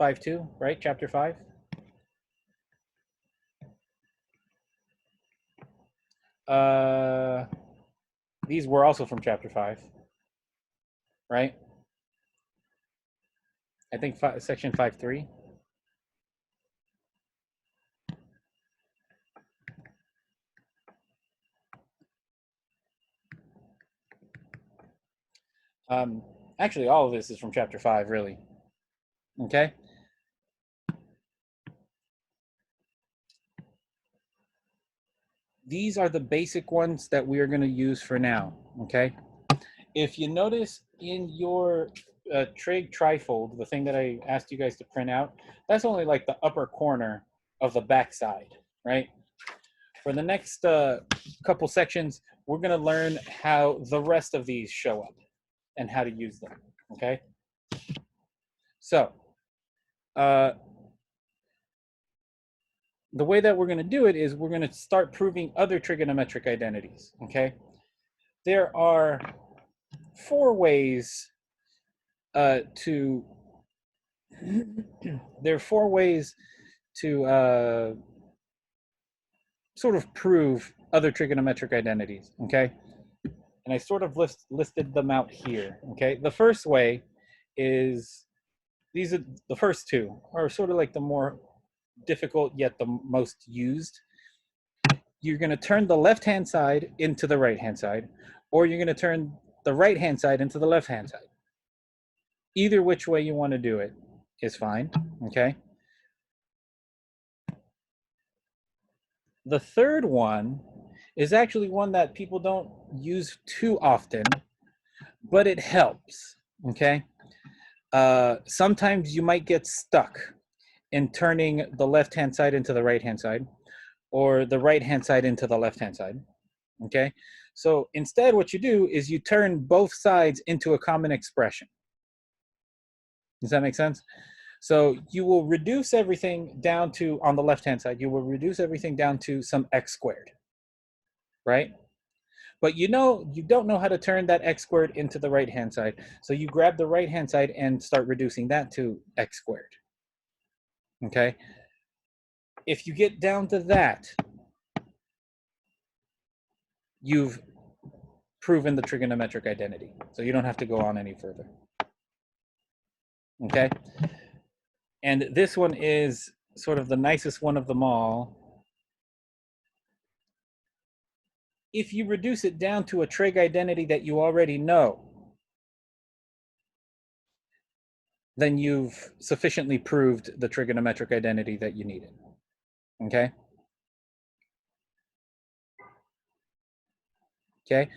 5.2, right? Chapter 5. These were also from chapter 5, right? I think section 5.3. Actually, all of this is from chapter 5, really. Okay? These are the basic ones that we are going to use for now, okay? If you notice in your trig trifold, the thing that I asked you guys to print out, that's only like the upper corner of the back side, right? For the next couple sections, we're going to learn how the rest of these show up and how to use them, okay? So, the way that we're going to do it is we're going to start proving other trigonometric identities, okay? There are 4 ways to sort of prove other trigonometric identities, okay? And I sort of listed them out here, okay? The first way is, these are the first 2 are sort of like the more difficult yet the most used. You're going to turn the left-hand side into the right-hand side, or you're going to turn the right-hand side into the left-hand side. Either which way you want to do it is fine, okay? The third one is actually one that people don't use too often, but it helps, okay? Sometimes you might get stuck in turning the left-hand side into the right-hand side, or the right-hand side into the left-hand side, okay? So instead, what you do is you turn both sides into a common expression. Does that make sense? So you will reduce everything down to, on the left-hand side, you will reduce everything down to some x squared, right? But you don't know how to turn that x squared into the right-hand side. So you grab the right-hand side and start reducing that to x squared, okay? If you get down to that, you've proven the trigonometric identity. So you don't have to go on any further, okay? And this one is sort of the nicest one of them all. If you reduce it down to a trig identity that you already know, then you've sufficiently proved the trigonometric identity that you needed, okay? Okay.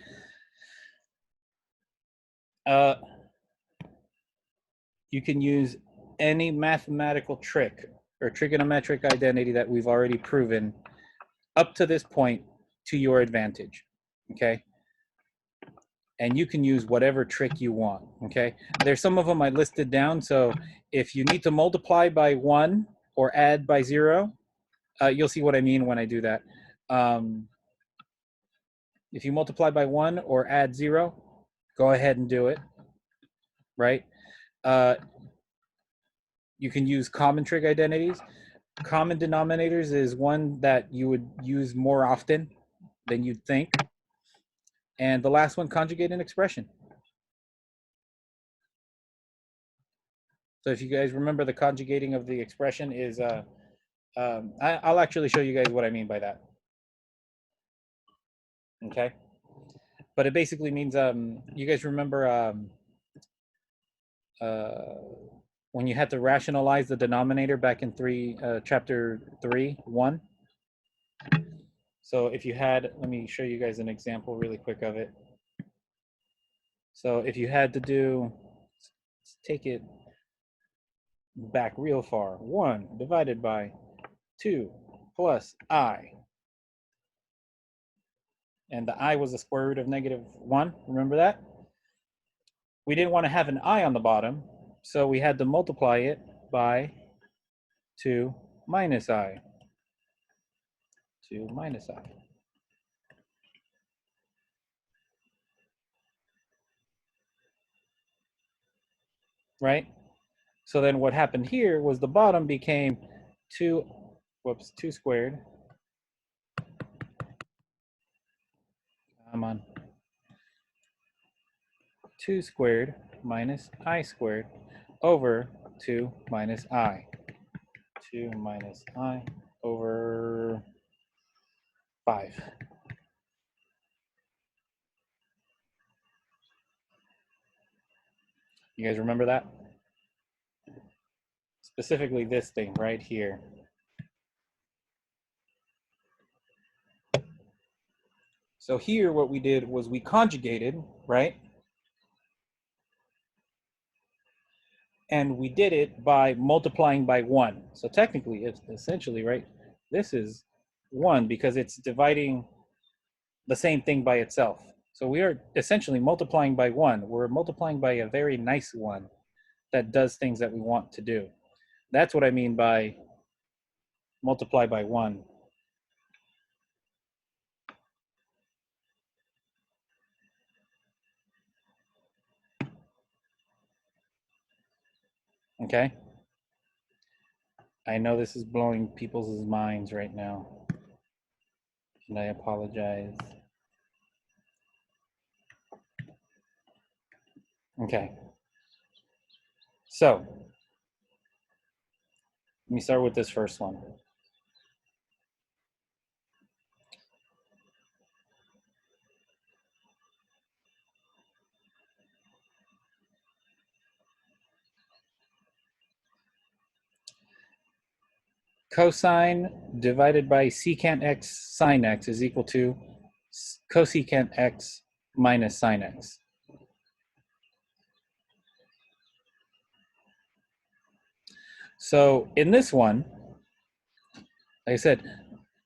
You can use any mathematical trick or trigonometric identity that we've already proven up to this point to your advantage, okay? And you can use whatever trick you want, okay? There's some of them I listed down, so if you need to multiply by 1 or add by 0, you'll see what I mean when I do that. If you multiply by 1 or add 0, go ahead and do it, right? You can use common trig identities. Common denominators is one that you would use more often than you'd think. And the last one, conjugate an expression. So if you guys remember, the conjugating of the expression is, I'll actually show you guys what I mean by that. Okay. But it basically means, you guys remember when you had to rationalize the denominator back in chapter 3:1. So if you had, let me show you guys an example really quick of it. So if you had to do, let's take it back real far. 1 divided by 2 plus I. And the I was the square root of -1. Remember that? We didn't want to have an I on the bottom, so we had to multiply it by 2 minus I. 2 minus I. Right? So then what happened here was the bottom became 2 squared. Come on. 2 squared minus I squared over 2 minus I. 2 minus I over 5. You guys remember that? Specifically this thing right here. So here what we did was we conjugated, right? And we did it by multiplying by 1. So technically, it's essentially, right, this is 1 because it's dividing the same thing by itself. So we are essentially multiplying by 1. We're multiplying by a very nice one that does things that we want to do. That's what I mean by multiply by 1. Okay? I know this is blowing people's minds right now, and I apologize. Okay. So, let me start with this first one. Cosine divided by secant x sine x is equal to cosecant x minus sine x. So in this one, like I said,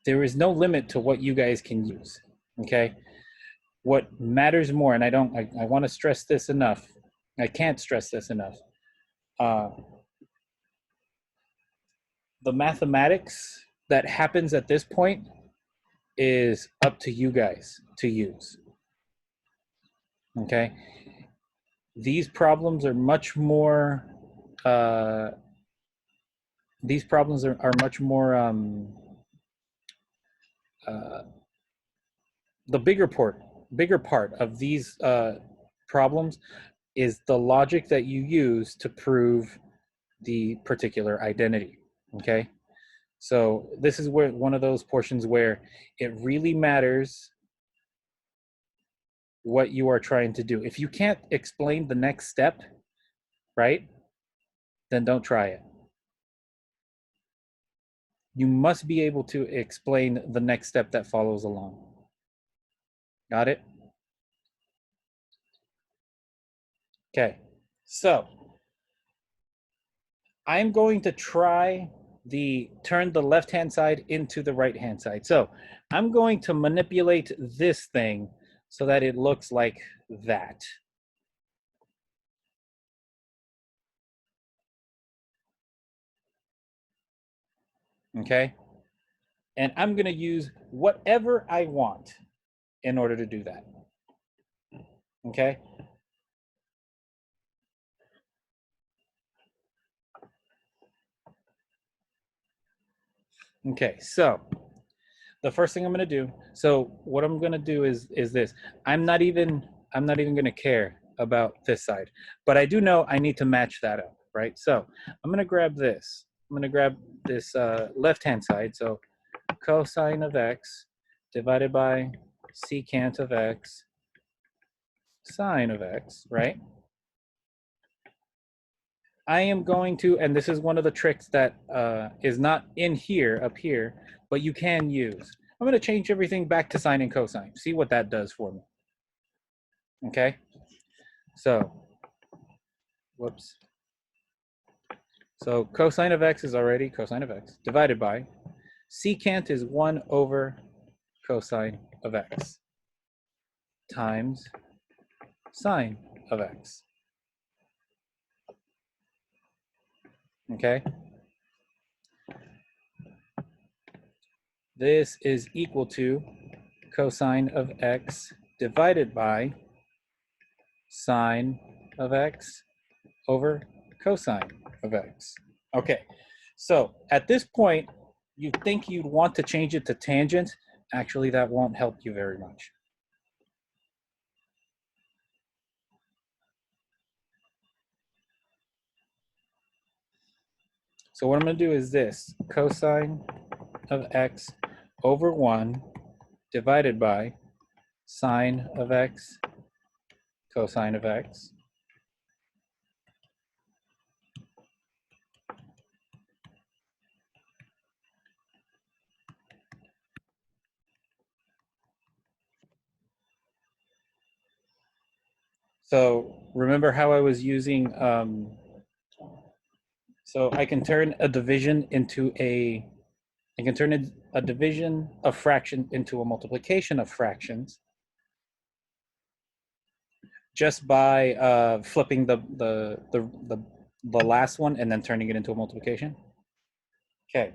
there is no limit to what you guys can use, okay? What matters more, and I want to stress this enough, I can't stress this enough, the mathematics that happens at this point is up to you guys to use, okay? These problems are much more, these problems are much more, the bigger part of these problems is the logic that you use to prove the particular identity, okay? So this is where one of those portions where it really matters what you are trying to do. If you can't explain the next step, right, then don't try it. You must be able to explain the next step that follows along. Got it? Okay, so I'm going to try turn the left-hand side into the right-hand side. So I'm going to manipulate this thing so that it looks like that. Okay? And I'm going to use whatever I want in order to do that. Okay? Okay, so the first thing I'm going to do, so what I'm going to do is this. I'm not even going to care about this side, but I do know I need to match that up, right? So I'm going to grab this. I'm going to grab this left-hand side. So cosine of x divided by secant of x sine of x, right? I am going to, and this is one of the tricks that is not in here, up here, but you can use. I'm going to change everything back to sine and cosine. See what that does for me. Okay? So, whoops. So cosine of x is already cosine of x divided by secant is 1 over cosine of x times sine of x. Okay? This is equal to cosine of x divided by sine of x over cosine of x. Okay, so at this point, you think you'd want to change it to tangent. Actually, that won't help you very much. So what I'm going to do is this, cosine of x over 1 divided by sine of x cosine of x. So remember how I was using, so I can turn a division into I can turn a division of fraction into a multiplication of fractions just by flipping the last one and then turning it into a multiplication. Okay.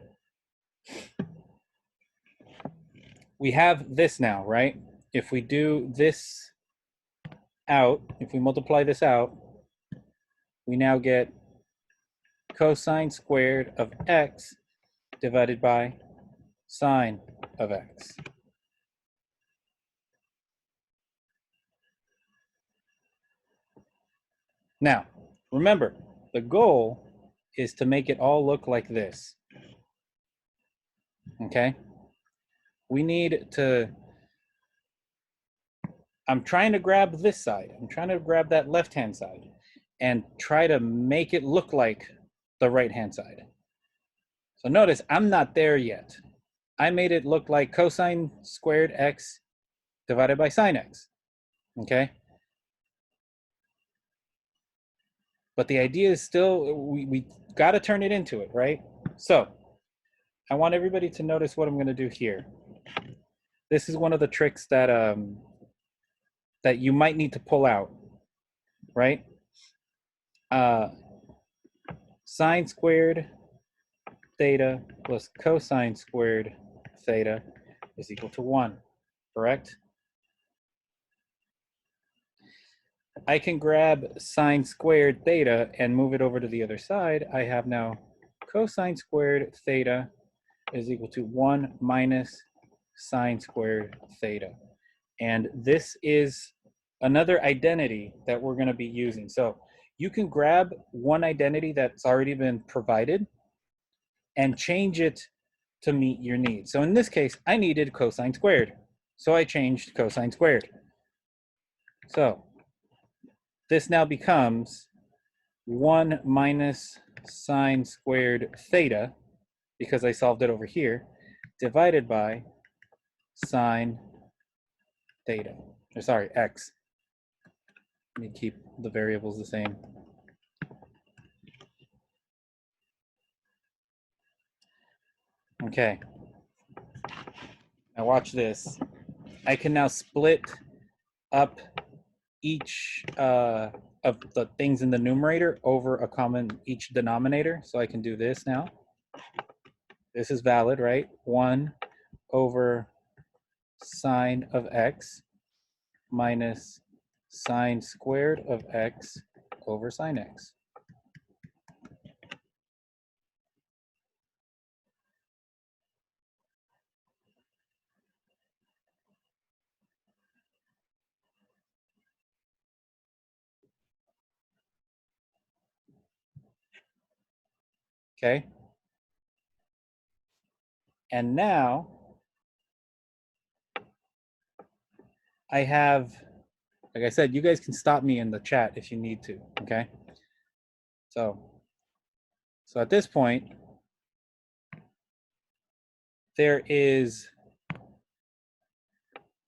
We have this now, right? If we do this out, if we multiply this out, we now get cosine squared of x divided by sine of x. Now, remember, the goal is to make it all look like this. Okay? We need to, I'm trying to grab this side. I'm trying to grab that left-hand side and try to make it look like the right-hand side. So notice, I'm not there yet. I made it look like cosine squared x divided by sine x, okay? But the idea is still, we got to turn it into it, right? So I want everybody to notice what I'm going to do here. This is one of the tricks that that you might need to pull out, right? Sine squared theta plus cosine squared theta is equal to 1, correct? I can grab sine squared theta and move it over to the other side. I have now cosine squared theta is equal to 1 minus sine squared theta. And this is another identity that we're going to be using. So you can grab one identity that's already been provided and change it to meet your needs. So in this case, I needed cosine squared. So I changed cosine squared. So this now becomes 1 minus sine squared theta, because I solved it over here, divided by sine theta. Or sorry, x. Let me keep the variables the same. Okay. Now watch this. I can now split up each of the things in the numerator over a common each denominator. So I can do this now. This is valid, right? 1 over sine of x minus sine squared of x over sine x. Okay. And now I have, like I said, you guys can stop me in the chat if you need to, okay? So at this point, there is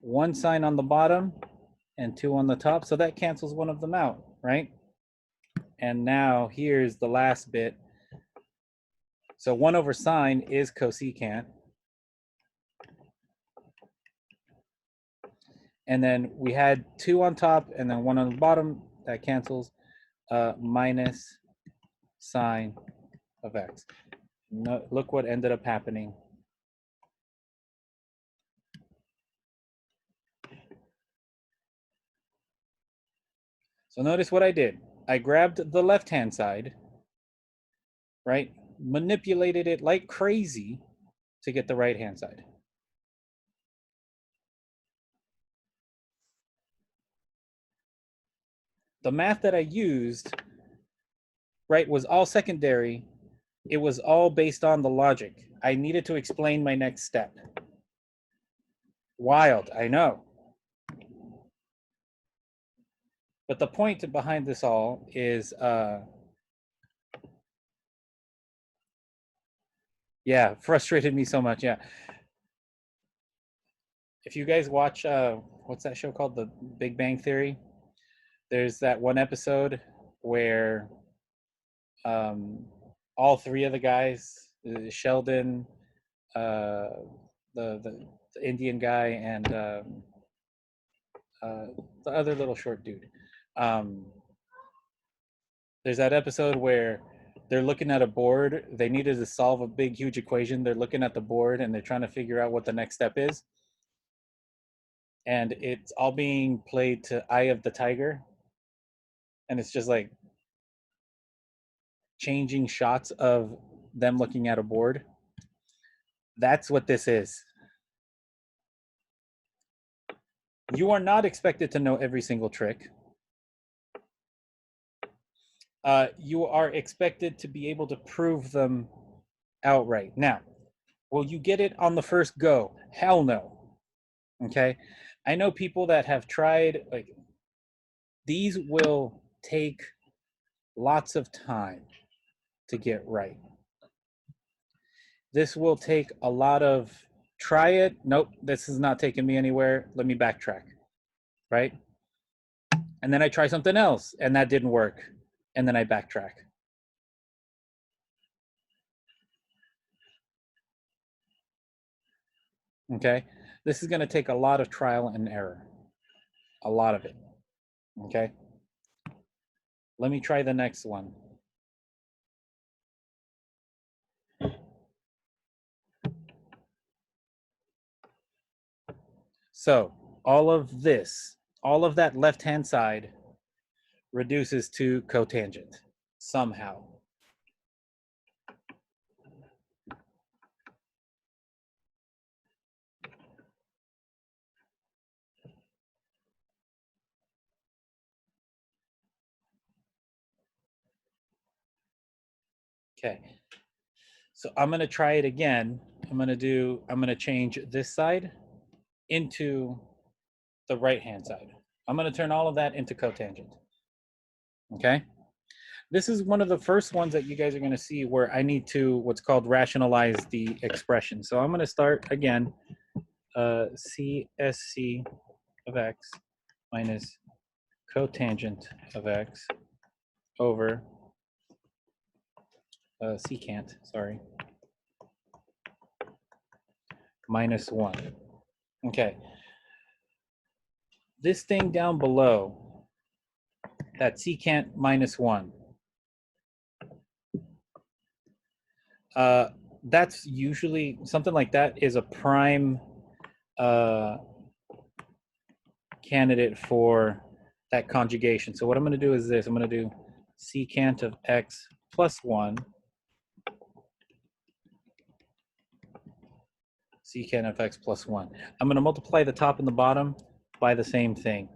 1 sine on the bottom and 2 on the top, so that cancels one of them out, right? And now here's the last bit. So 1 over sine is cosecant. And then we had 2 on top and then 1 on the bottom, that cancels, minus sine of x. No, look what ended up happening. So notice what I did. I grabbed the left-hand side, right? Manipulated it like crazy to get the right-hand side. The math that I used, right, was all secondary. It was all based on the logic. I needed to explain my next step. Wild, I know. But the point behind this all is, yeah, frustrated me so much, yeah. If you guys watch, what's that show called? The Big Bang Theory? There's that one episode where all 3 of the guys, Sheldon, the Indian guy, and the other little short dude. There's that episode where they're looking at a board. They needed to solve a big, huge equation. They're looking at the board and they're trying to figure out what the next step is. And it's all being played to Eye of the Tiger. And it's just like changing shots of them looking at a board. That's what this is. You are not expected to know every single trick. You are expected to be able to prove them outright. Now, will you get it on the first go? Hell no. Okay? I know people that have tried, like, these will take lots of time to get right. This will take a lot of try it. Nope, this is not taking me anywhere. Let me backtrack, right? And then I try something else, and that didn't work. And then I backtrack. Okay? This is going to take a lot of trial and error. A lot of it. Okay? Let me try the next one. So all of this, all of that left-hand side reduces to cotangent somehow. Okay. So I'm going to try it again. I'm going to change this side into the right-hand side. I'm going to turn all of that into cotangent. Okay? This is one of the first ones that you guys are going to see where I need to what's called rationalize the expression. So I'm going to start again, CSC of x minus cotangent of x over secant, sorry, minus 1. Okay. This thing down below, that secant minus 1, that's usually, something like that is a prime candidate for that conjugation. So what I'm going to do is this. I'm going to do secant of x plus 1, secant of x plus 1. I'm going to multiply the top and the bottom by the same thing.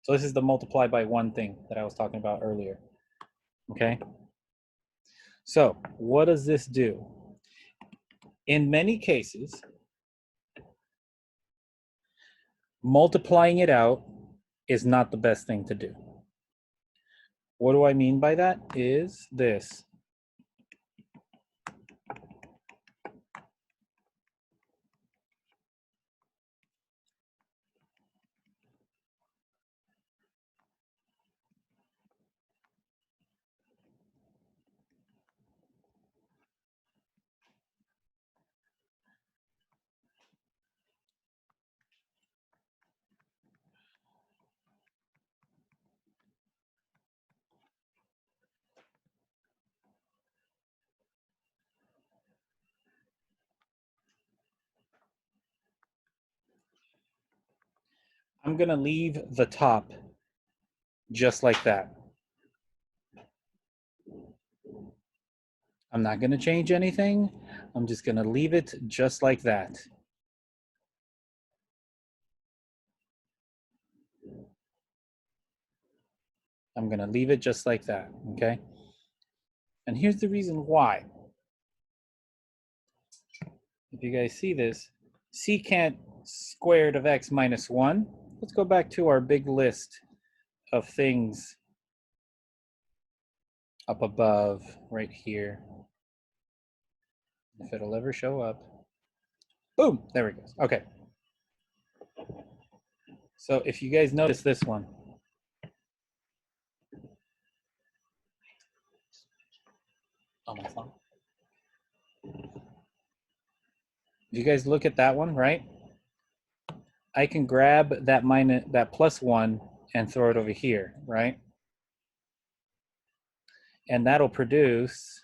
So this is the multiply by 1 thing that I was talking about earlier. Okay? So what does this do? In many cases, multiplying it out is not the best thing to do. What do I mean by that? Is this. I'm going to leave the top just like that. I'm not going to change anything. I'm just going to leave it just like that. I'm going to leave it just like that, okay? And here's the reason why. If you guys see this, secant squared of x minus 1. Let's go back to our big list of things up above right here. If it'll ever show up. Boom, there it goes. Okay. So if you guys notice this one. Oh, my phone. If you guys look at that one, right? I can grab that plus 1 and throw it over here, right? And that'll produce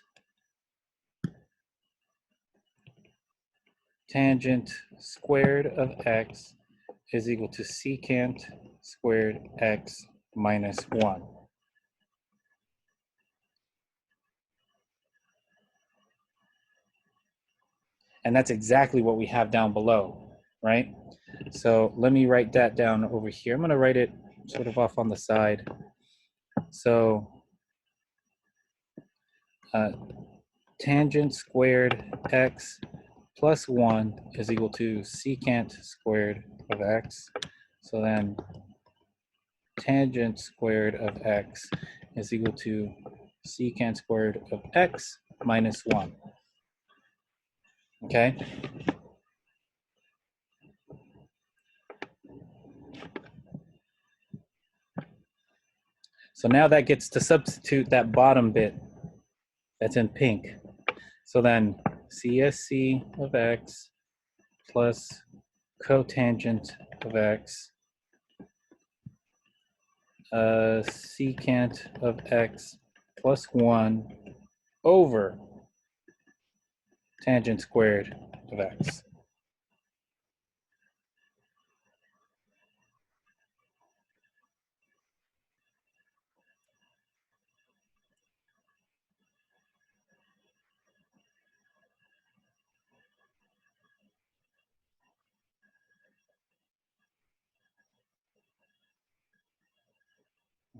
tangent squared of x is equal to secant squared x minus 1. And that's exactly what we have down below, right? So let me write that down over here. I'm going to write it sort of off on the side. So tangent squared x plus 1 is equal to secant squared of x. So then tangent squared of x is equal to secant squared of x minus 1. Okay? So now that gets to substitute that bottom bit that's in pink. So then CSC of x plus cotangent of x secant of x plus 1 over tangent squared of x.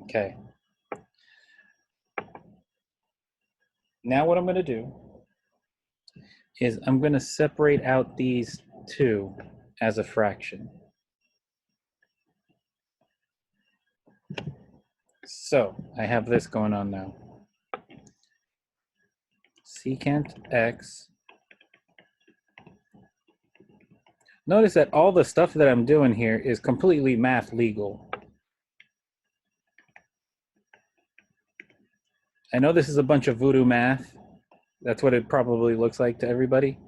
Okay. Now what I'm going to do is I'm going to separate out these two as a fraction. So I have this going on now. Secant x. Notice that all the stuff that I'm doing here is completely math legal. I know this is a bunch of voodoo math. That's what it probably looks like to everybody.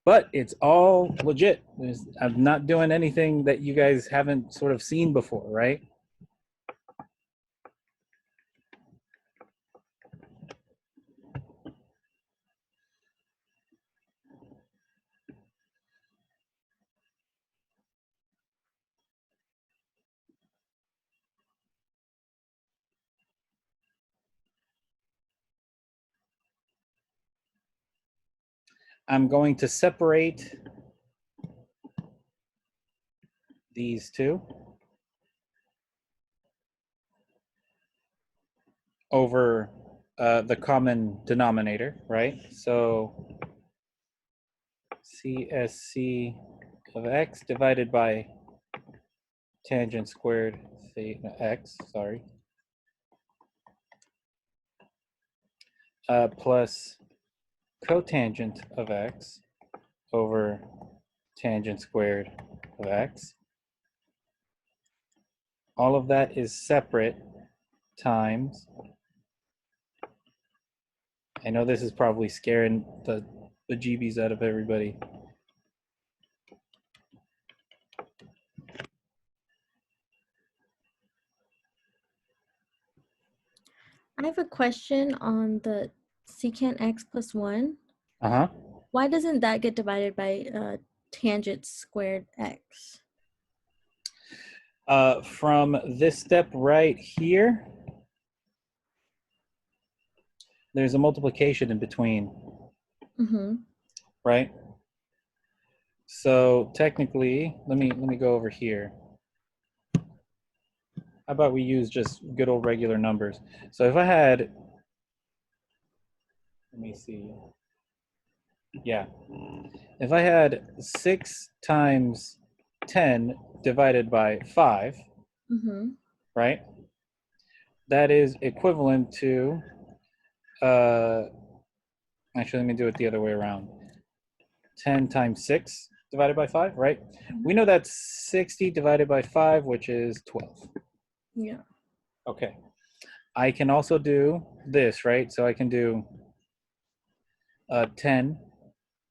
But it's all legit. I'm not doing anything that you guys haven't sort of seen before, right? I'm going to separate these two over the common denominator, right? So CSC of x divided by tangent squared theta x, sorry, plus cotangent of x over tangent squared of x. All of that is separate times. I know this is probably scaring the bejeebies out of everybody. I have a question on the secant x plus 1. Uh-huh. Why doesn't that get divided by tangent squared x? From this step right here, there's a multiplication in between, right? So technically, let me go over here. How about we use just good old regular numbers? So if I had, let me see. Yeah. If I had 6 times 10 divided by 5, right? That is equivalent to, actually, let me do it the other way around. 10 times 6 divided by 5, right? We know that's 60 divided by 5, which is 12. Yeah. Okay. I can also do this, right? So I can do 10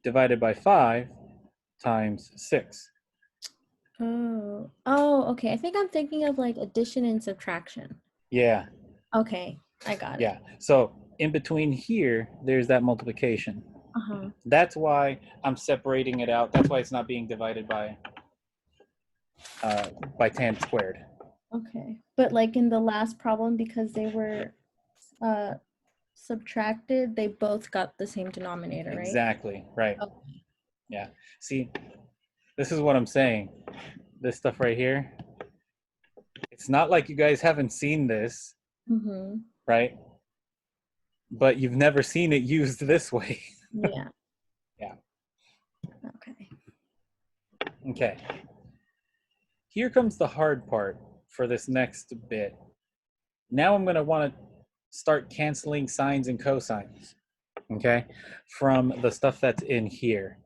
divided by 5 times 6. Oh, okay. I think I'm thinking of like addition and subtraction. Yeah. Okay, I got it. Yeah. So in between here, there's that multiplication. Uh-huh. That's why I'm separating it out. That's why it's not being divided by tan squared. Okay, but like in the last problem, because they were subtracted, they both got the same denominator, right? Exactly, right. Okay. Yeah. See, this is what I'm saying. This stuff right here, it's not like you guys haven't seen this, right? But you've never seen it used this way. Yeah. Yeah. Okay. Okay. Here comes the hard part for this next bit. Now I'm going to want to start canceling sines and cosines, okay, from the stuff that's in here.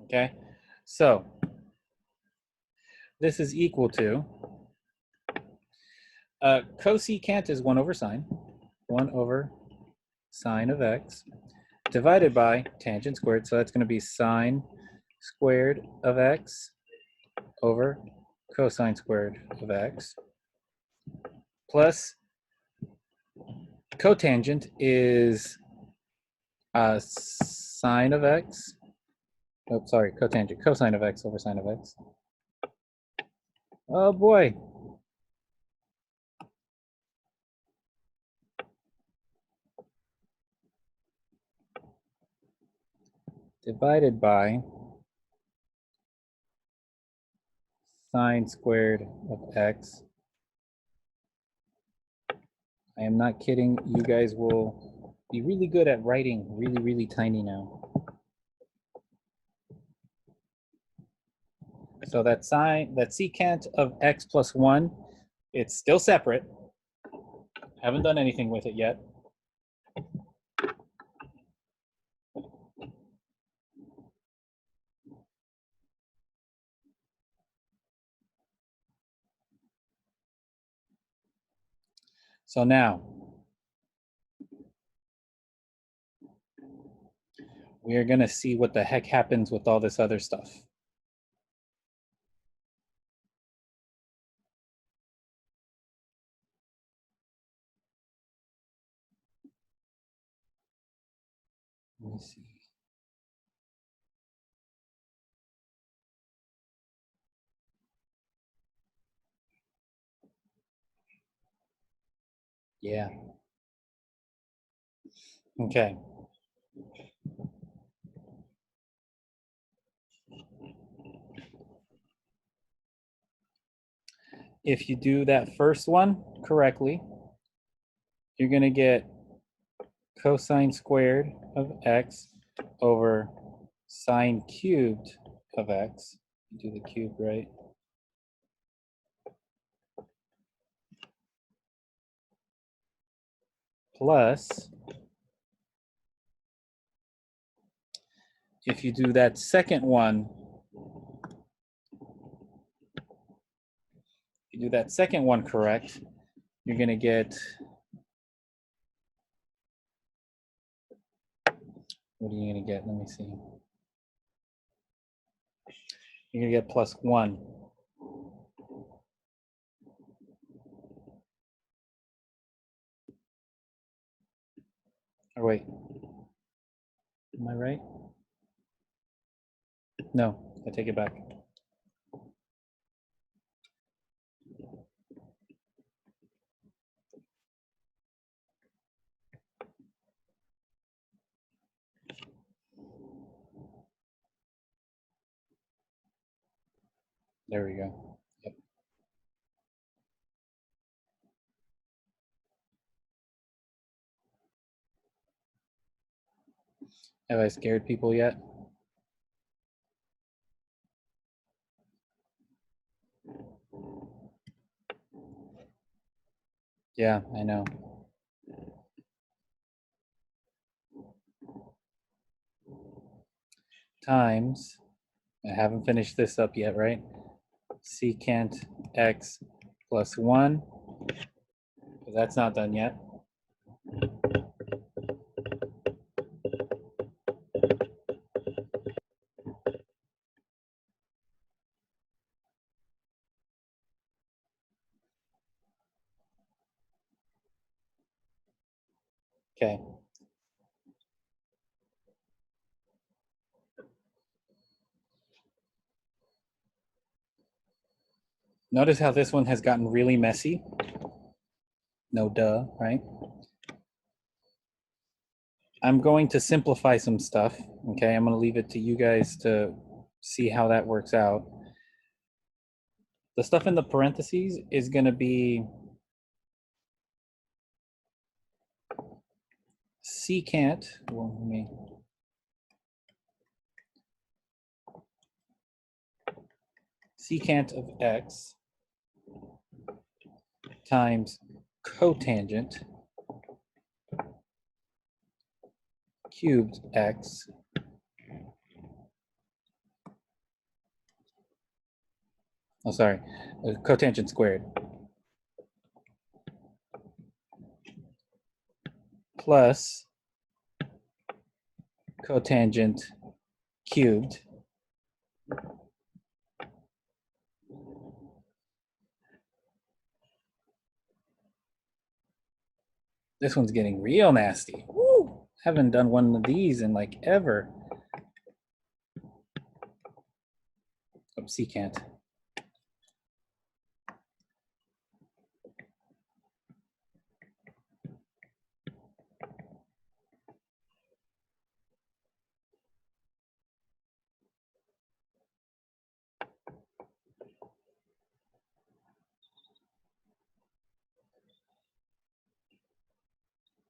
Okay, so this is equal to cosecant is 1 over sine of x divided by tangent squared. So that's going to be sine squared of x over cosine squared of x plus cotangent is sine of x. Oh, sorry, cotangent, cosine of x over sine of x. Oh boy. Divided by sine squared of x. I am not kidding. You guys will be really good at writing really, really tiny now. So that secant of x plus 1, it's still separate. Haven't done anything with it yet. So now, we are going to see what the heck happens with all this other stuff. Let me see. Yeah. Okay. If you do that first one correctly, you're going to get cosine squared of x over sine cubed of x. Do the cube right. Plus, if you do that second one, correct, you're going to get, what are you going to get? Let me see. You're going to get plus 1. Or wait, am I right? No, I take it back. There we go. Yep. Have I scared people yet? Yeah, I know. Times, I haven't finished this up yet, right? Secant x plus 1, that's not done yet. Okay. Notice how this one has gotten really messy. No duh, right? I'm going to simplify some stuff, okay? I'm going to leave it to you guys to see how that works out. The stuff in the parentheses is going to be secant, well, let me, secant of x times cotangent cubed x Oh, sorry, cotangent squared plus cotangent cubed this one's getting real nasty. Woo! Haven't done one of these in like ever. Oh, secant.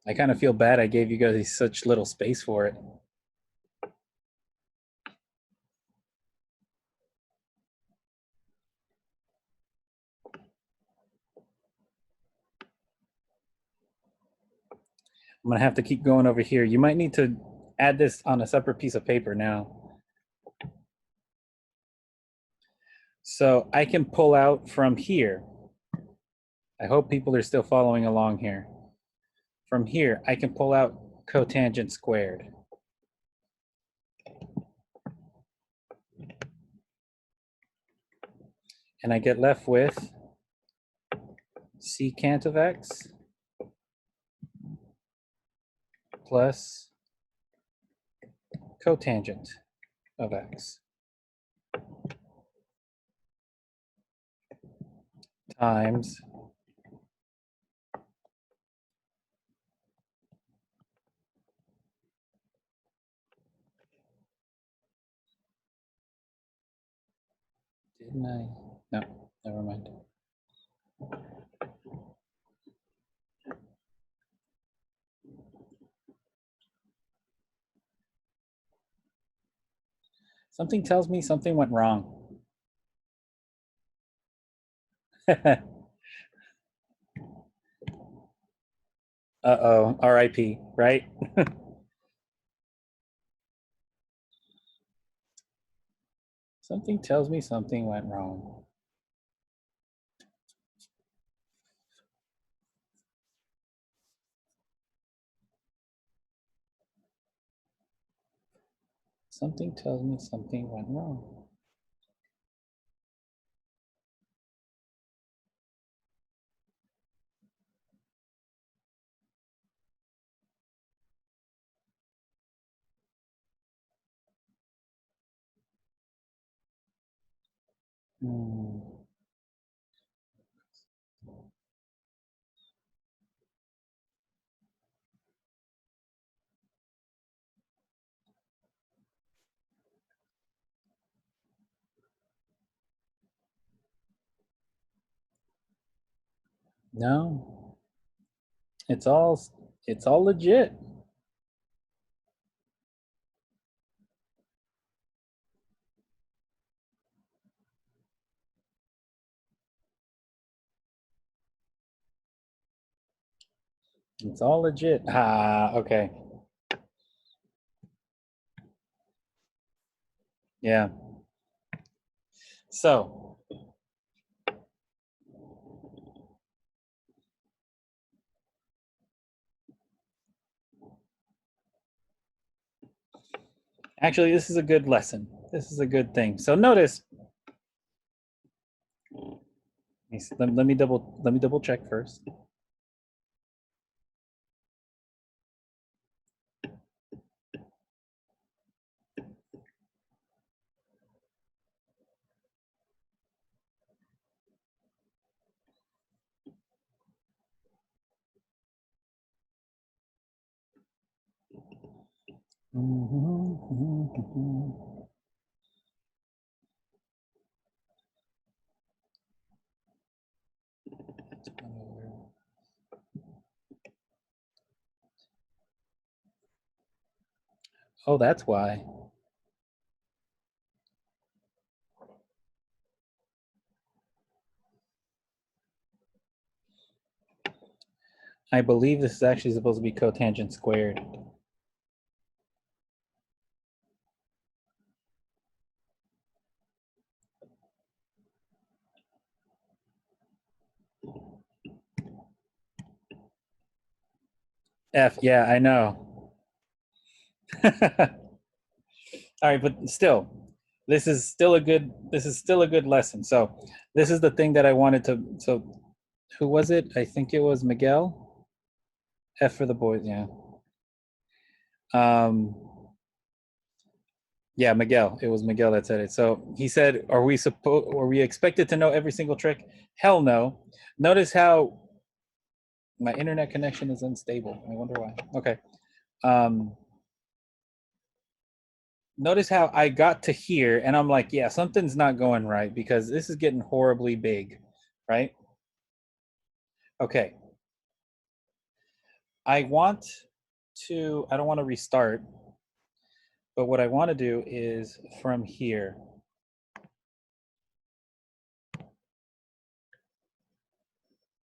I kind of feel bad I gave you guys such little space for it. I'm gonna have to keep going over here. You might need to add this on a separate piece of paper now. So I can pull out from here. I hope people are still following along here. From here, I can pull out cotangent squared. And I get left with secant of x plus cotangent of x times didn't I? No, never mind. Something tells me something went wrong. Uh-oh, RIP, right? Something tells me something went wrong. Something tells me something went wrong. No, it's all legit. It's all legit. Ah, okay. Yeah. So, actually, this is a good lesson. This is a good thing. So notice, let me double check first. Oh, that's why. I believe this is actually supposed to be cotangent squared. F, yeah, I know. All right, but still, this is still a good lesson. So this is the thing that I wanted to. So who was it? I think it was Miguel. F for the boys, yeah. Yeah, Miguel. It was Miguel that said it. So he said, "Are we expected to know every single trick? Hell no." Notice how my internet connection is unstable. I wonder why. Okay. Notice how I got to here and I'm like, yeah, something's not going right because this is getting horribly big, right? Okay. I don't want to restart, but what I want to do is from here.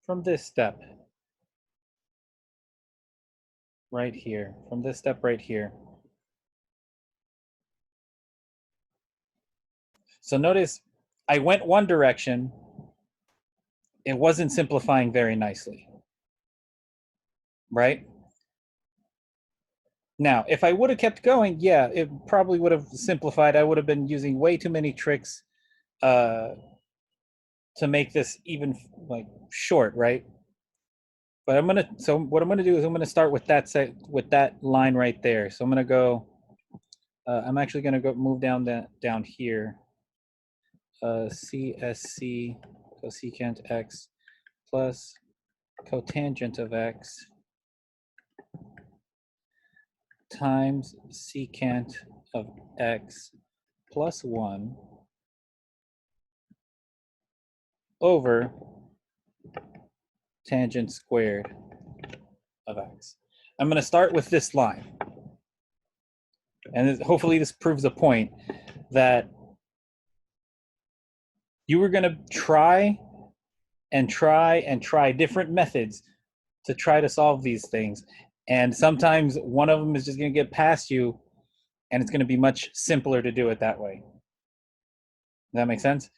From this step right here, from this step right here. So notice I went one direction. It wasn't simplifying very nicely, right? Now, if I would have kept going, yeah, it probably would have simplified. I would have been using way too many tricks to make this even like short, right? But so what I'm gonna do is I'm gonna start with that line right there. So I'm gonna go, I'm actually gonna go move down here. CSC cosecant x plus cotangent of x times secant of x plus 1 over tangent squared of x. I'm going to start with this line. And hopefully this proves a point that you were going to try different methods to try to solve these things. And sometimes one of them is just going to get past you, and it's going to be much simpler to do it that way. Does that make sense?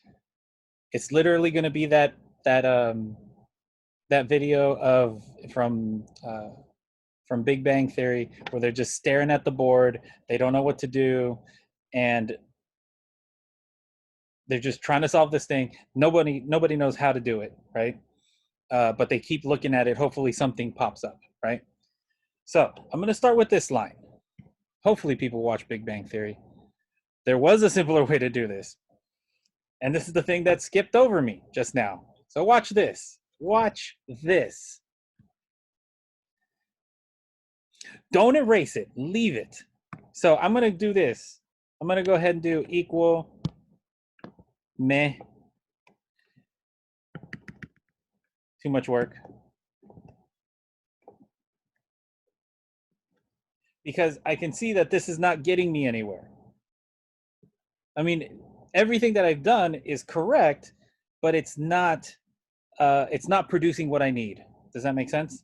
It's literally going to be that video from Big Bang Theory where they're just staring at the board, they don't know what to do, and they're just trying to solve this thing. Nobody knows how to do it, right? But they keep looking at it. Hopefully something pops up, right? So I'm going to start with this line. Hopefully people watch Big Bang Theory. There was a simpler way to do this. And this is the thing that skipped over me just now. So watch this. Watch this. Don't erase it. Leave it. So I'm going to do this. I'm going to go ahead and do equal meh. Too much work. Because I can see that this is not getting me anywhere. I mean, everything that I've done is correct, but it's not producing what I need. Does that make sense?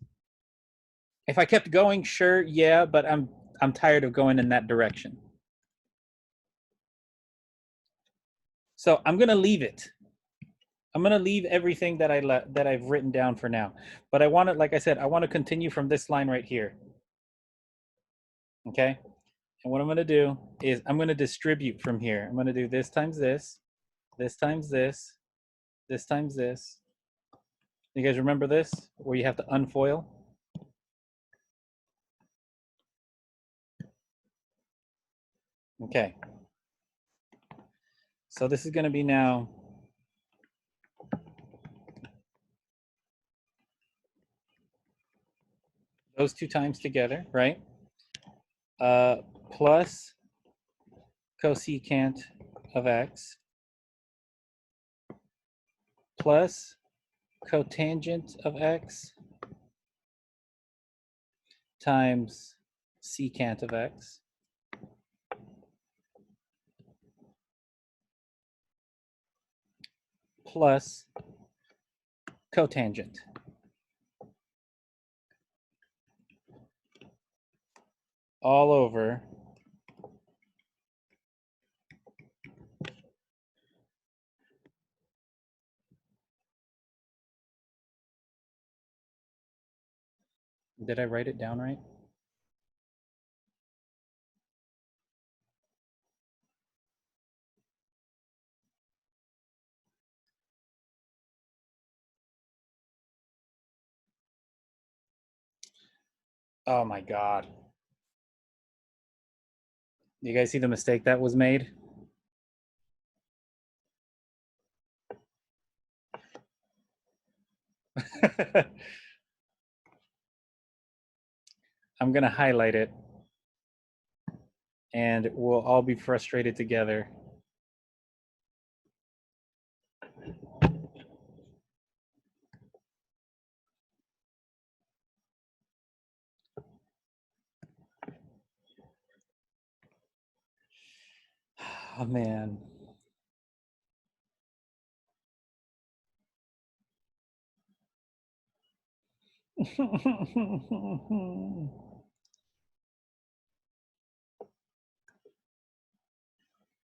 If I kept going, sure, yeah, but I'm tired of going in that direction. So I'm gonna leave it. I'm gonna leave everything that I've written down for now. But I want to, like I said, I want to continue from this line right here. Okay. And what I'm gonna do is I'm gonna distribute from here. I'm gonna do this times this, this times this, this times this. You guys remember this, where you have to unfoil? Okay. So this is going to be now those two times together, right? Plus cosecant of x plus cotangent of x times secant of x plus cotangent. All over Did I write it down right? Oh my God. You guys see the mistake that was made? I'm gonna highlight it and we'll all be frustrated together. Oh man.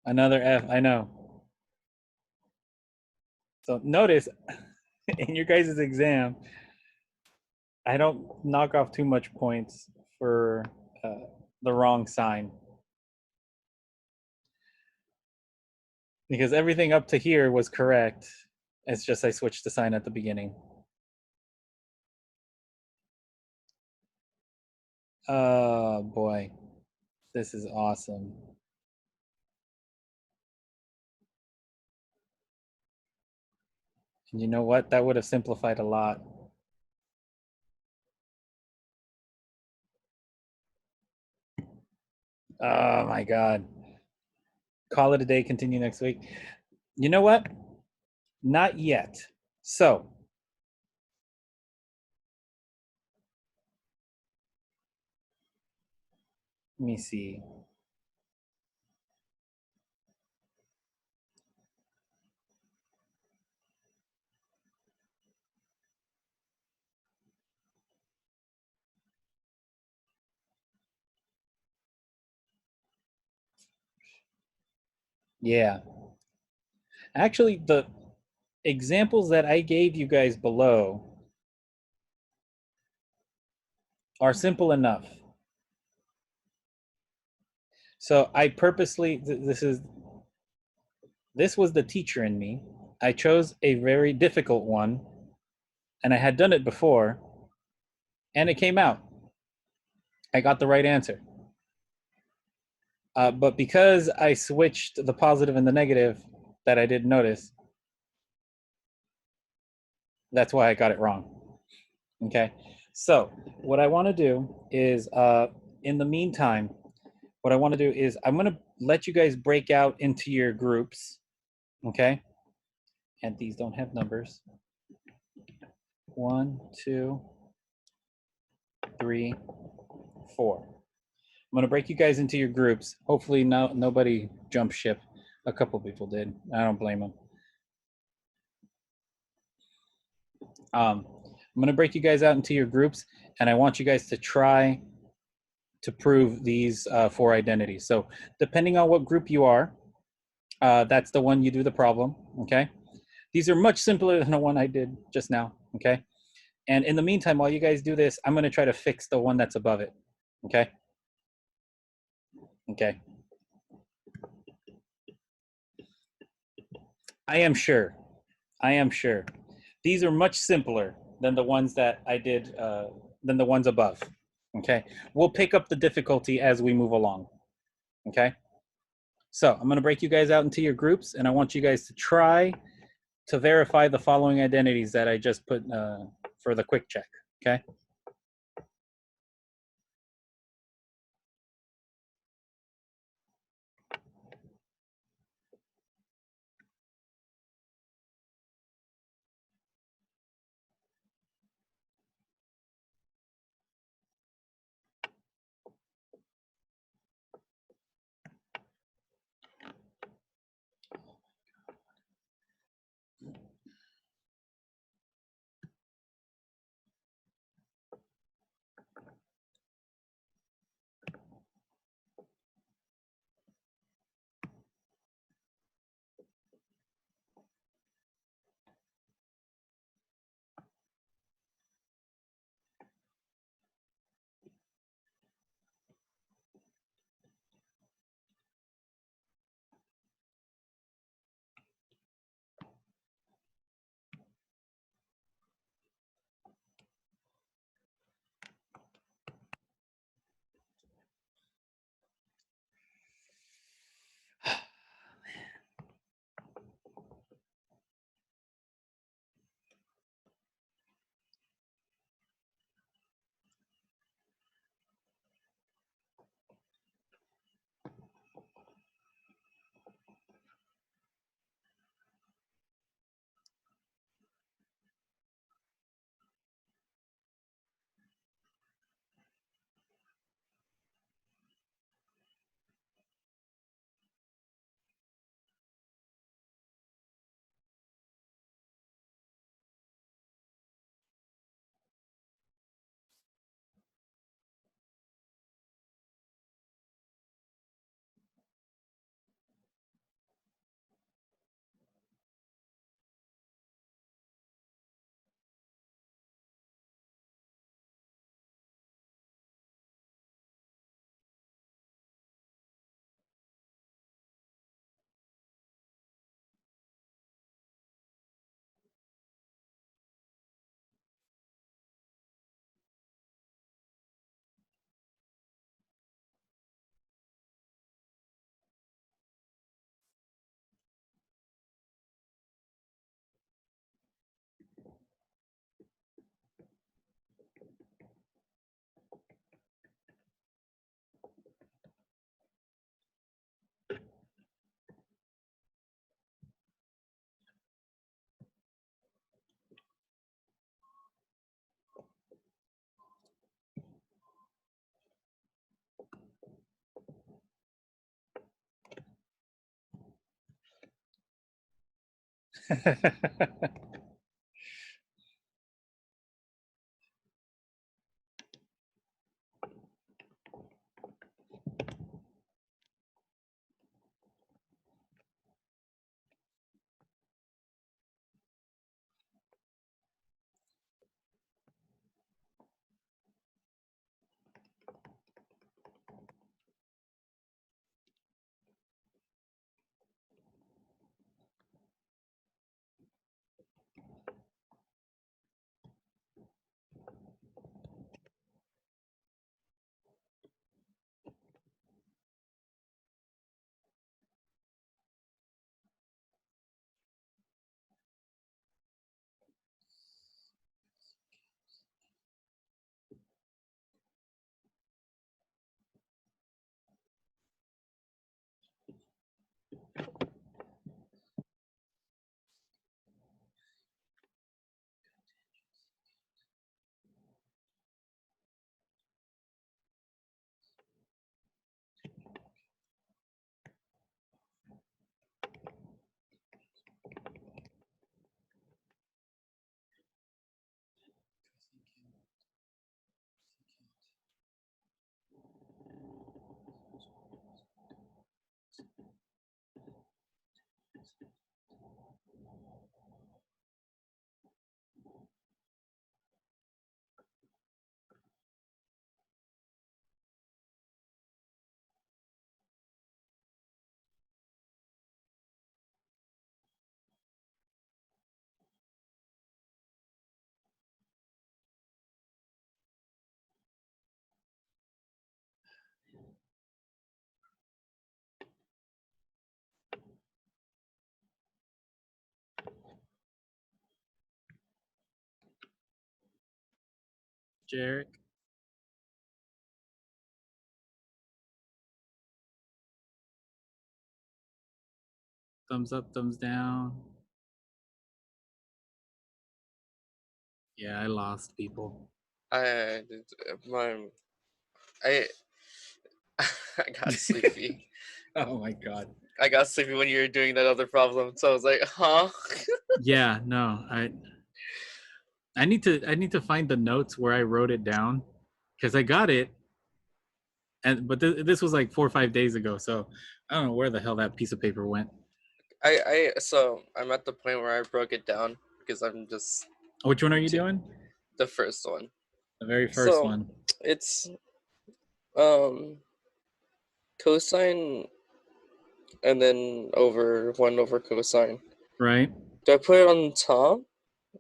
Another F, I know. So notice in your guys' exam, I don't knock off too much points for the wrong sign. Because everything up to here was correct. It's just I switched the sign at the beginning. Oh boy, this is awesome. And you know what? That would have simplified a lot. Oh my God. Call it a day, continue next week. You know what? Not yet. So, let me see. Yeah. Actually, the examples that I gave you guys below are simple enough. So I purposely, this was the teacher in me. I chose a very difficult one, and I had done it before, and it came out. I got the right answer. But because I switched the positive and the negative that I didn't notice, that's why I got it wrong. Okay. So what I want to do is, in the meantime, what I want to do is I'm going to let you guys break out into your groups. Okay. And these don't have numbers. 1, 2, 3, 4. I'm going to break you guys into your groups. Hopefully nobody jumped ship. A couple people did. I don't blame them. I'm going to break you guys out into your groups, and I want you guys to try to prove these 4 identities. So depending on what group you are, that's the one you do the problem, okay? These are much simpler than the one I did just now, okay? And in the meantime, while you guys do this, I'm going to try to fix the one that's above it, okay? Okay. I am sure. These are much simpler than the ones that I did, than the ones above, okay? We'll pick up the difficulty as we move along, okay? So I'm going to break you guys out into your groups, and I want you guys to try to verify the following identities that I just put for the quick check, okay? Jarek. Thumbs up, thumbs down. Yeah, I lost people. I I got sleepy. Oh my god. I got sleepy when you were doing that other problem, so I was like, huh? Yeah, no, I need to find the notes where I wrote it down because I got it, but this was like 4 or 5 days ago, so I don't know where the hell that piece of paper went. So I'm at the point where I broke it down because I'm just Which one are you doing? the first one. The very first one. It's cosine and then over 1 over cosine. Right. Do I put it on top?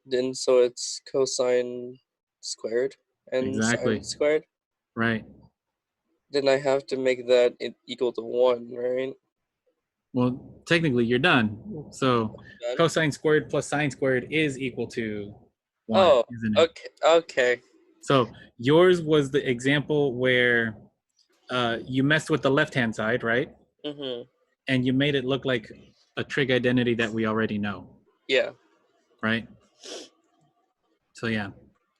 Then so it's cosine squared and Exactly. sine squared. Right. Then I have to make that equal to 1, right? Well, technically you're done. So Done? cosine squared plus sine squared is equal to 1, Oh, isn't it? okay. So yours was the example where you messed with the left-hand side, right? Mm-hmm. And you made it look like a trig identity that we already know. Yeah. Right? So yeah.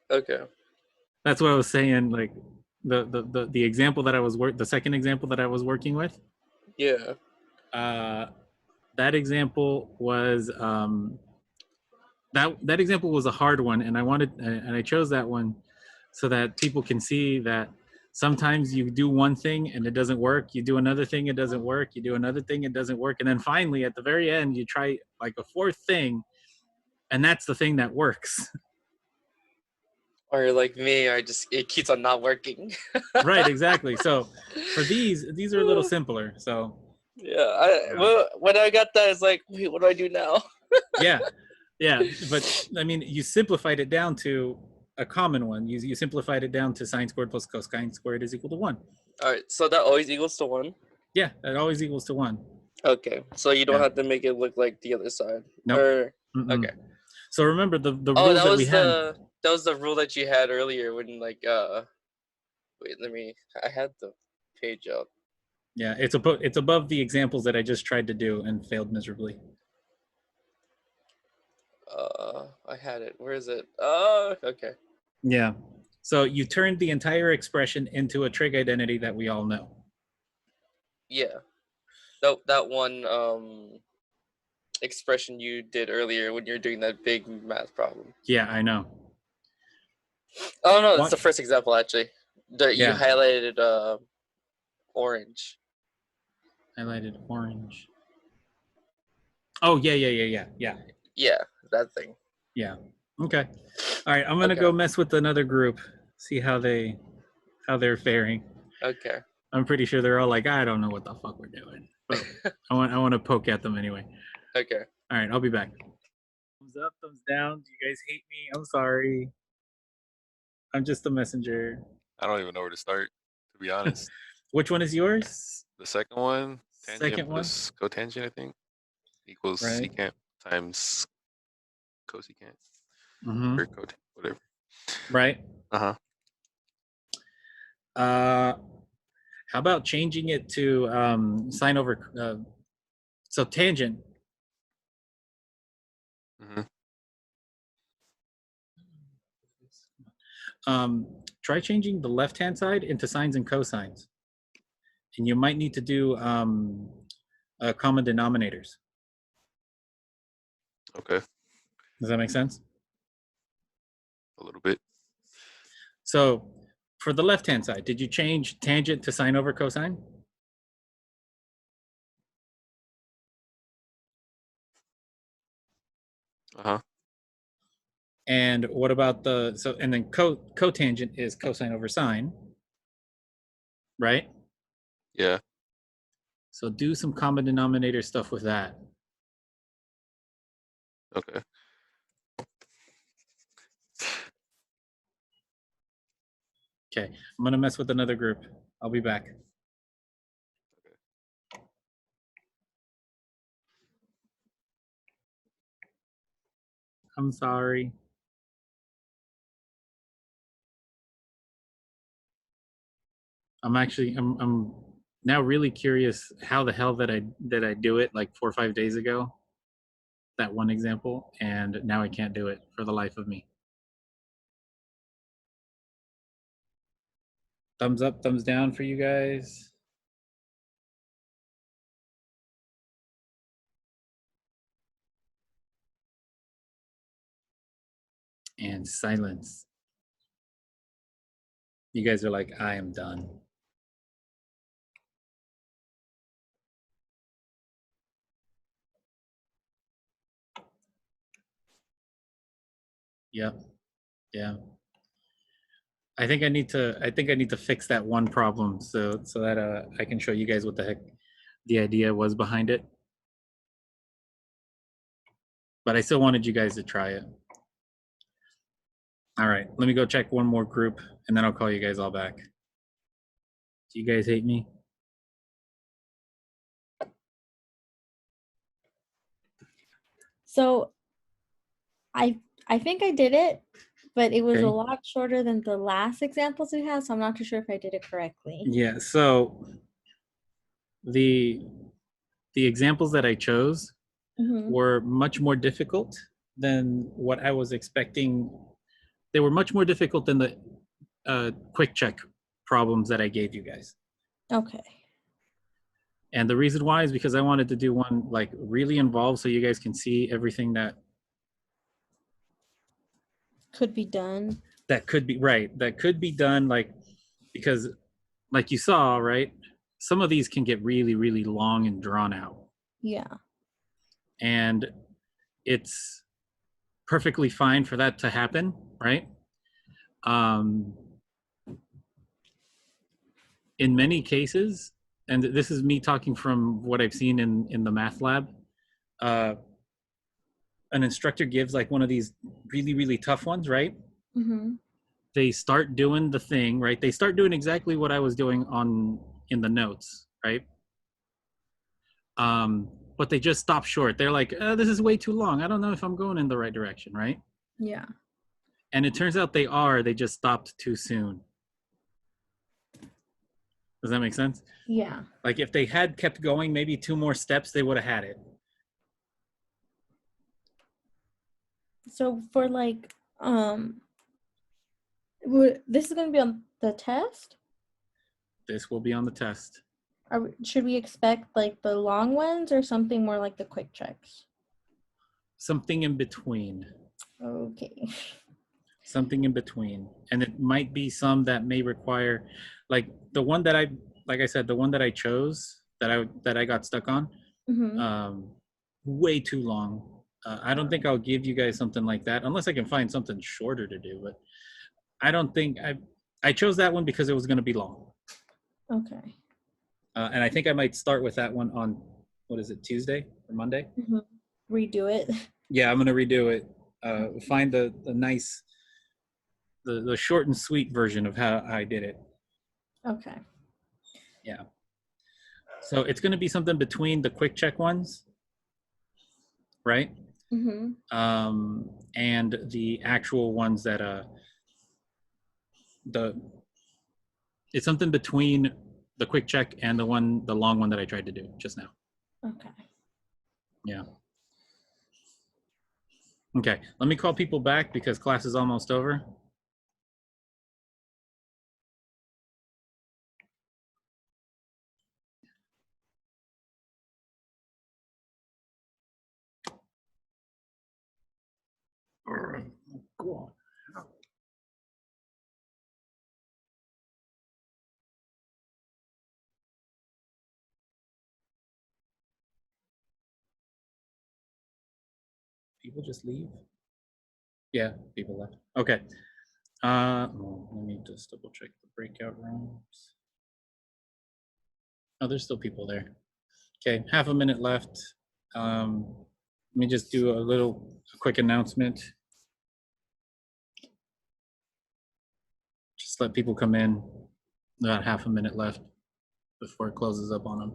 Okay. That's what I was saying, like the example that I was the second example that I was working with. Yeah. That example was that example was a hard one, and I chose that one so that people can see that sometimes you do one thing and it doesn't work, you do another thing, it doesn't work, you do another thing, it doesn't work, and then finally at the very end you try like a fourth thing, and that's the thing that works. Or like me, it keeps on not working. Right, exactly. So for these are a little simpler. So yeah. Well, when I got that, it's like, wait, what do I do now? yeah, but I mean, you simplified it down to a common one. You simplified it down to sine squared plus cosine squared is equal to 1. All right, so that always equals to 1. Yeah, that always equals to 1. Okay, so you don't Yeah. have to make it look like the other side. Nope. Or Mm-mm. okay. So remember the Oh, rules that that was we had. that was the rule that you had earlier when like wait, I had the page up. Yeah, it's above the examples that I just tried to do and failed miserably. I had it. Where is it? Okay. Yeah. So you turned the entire expression into a trig identity that we all know. Yeah. That one expression you did earlier when you're doing that big math problem. Yeah, I know. Oh no, that's What? the first example actually. You Yeah. highlighted orange. Highlighted orange. Oh, yeah. Yeah, that thing. Yeah. Okay. All right. I'm gonna Okay. go mess with another group. See how they're faring. Okay. I'm pretty sure they're all like, I don't know what the fuck we're doing, but I want to poke at them anyway. Okay. All right. I'll be back. Thumbs up, thumbs down. Do you guys hate me? I'm sorry. I'm just a messenger. I don't even know where to start, to be honest. Which one is yours? The second one, tangent Second one? plus cotangent, I think, equals Right. secant times cosecant Mm-hmm. or cot, whatever. Right. Uh-huh. How about changing it to sine over? So tangent. Mm-hmm. Try changing the left-hand side into sines and cosines, and you might need to do common denominators. Okay, Does that make sense? a little bit. So for the left-hand side, did you change tangent to sine over cosine? Uh-huh. And what about and then cotangent is cosine over sine, right? Yeah. So do some common denominator stuff with that. Okay. Okay, I'm gonna mess with another group. I'll be back. I'm sorry. I'm now really curious how the hell that I do it like 4 or 5 days ago. That one example, and now I can't do it for the life of me. Thumbs up, thumbs down for you guys. And silence. You guys are like, I am done. Yep. Yeah. I think I need to fix that one problem so that I can show you guys what the heck the idea was behind it. But I still wanted you guys to try it. All right, let me go check one more group and then I'll call you guys all back. Do you guys hate me? So I think I did it, but it was Okay. a lot shorter than the last examples we had, so I'm not too sure if I did it correctly. Yeah, so the examples that I chose were much more difficult than what I was expecting. They were much more difficult than the quick check problems that I gave you guys. Okay. And the reason why is because I wanted to do one like really involved so you guys can see everything that Could be done. that could be right. That could be done, like, because like you saw, right? Some of these can get really, really long and drawn out. Yeah. And it's perfectly fine for that to happen, right? In many cases, and this is me talking from what I've seen in the math lab, an instructor gives like one of these really, really tough ones, right? Mm-hmm. They start doing the thing, right? They start doing exactly what I was doing in the notes, right? But they just stop short. They're like, this is way too long. I don't know if I'm going in the right direction, right? Yeah. And it turns out they just stopped too soon. Does that make sense? Yeah. Like if they had kept going maybe 2 more steps, they would have had it. So for like, this is going to be on the test? This will be on the test. Should we expect like the long ones or something more like the quick checks? something in between. Okay. Something in between, and it might be some that may require, like the one that like I said, the one that I chose that I got stuck on, way too long. I don't think I'll give you guys something like that unless I can find something shorter to do. But I don't think I chose that one because it was going to be long. Okay. And I think I might start with that one on, what is it, Tuesday or Monday? Redo it. Yeah, I'm gonna redo it. Find the nice, the short and sweet version of how I did it. Okay. Yeah. So it's gonna be something between the quick check ones, right? And the actual ones that it's something between the quick check and the long one that I tried to do just now. Okay. Yeah. Okay, let me call people back because class is almost over. All right, go on. People just leave? Yeah, people left. Okay. Well, let me just double check the breakout rooms. Oh, there's still people there. Okay, half a minute left. Let me just do a quick announcement. Just let people come in. About half a minute left before it closes up on them.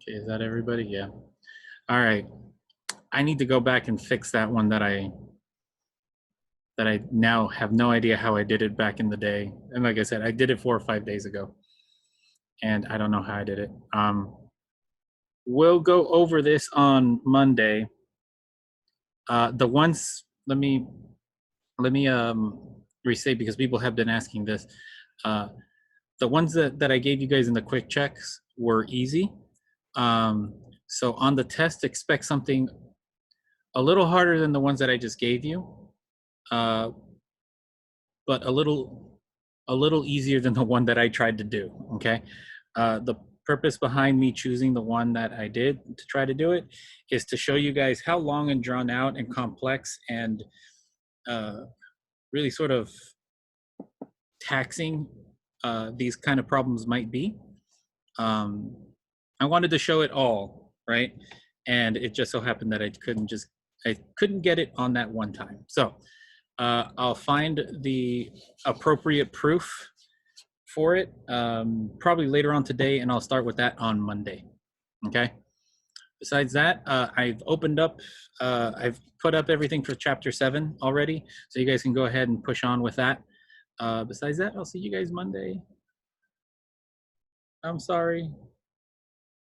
Okay, is that everybody? Yeah. All right. I need to go back and fix that one that I now have no idea how I did it back in the day. And like I said, I did it 4 or 5 days ago, and I don't know how I did it. We'll go over this on Monday. The ones, let me restate because people have been asking this. The ones that I gave you guys in the quick checks were easy. So on the test, expect something a little harder than the ones that I just gave you, but a little easier than the one that I tried to do. Okay. The purpose behind me choosing the one that I did to try to do it is to show you guys how long and drawn out and complex and really sort of taxing these kind of problems might be. I wanted to show it all, right? And it just so happened that I couldn't get it on that one time. So I'll find the appropriate proof for it probably later on today, and I'll start with that on Monday. Okay. Besides that, I've opened up, I've put up everything for chapter 7 already, so you guys can go ahead and push on with that. Besides that, I'll see you guys Monday. I'm sorry.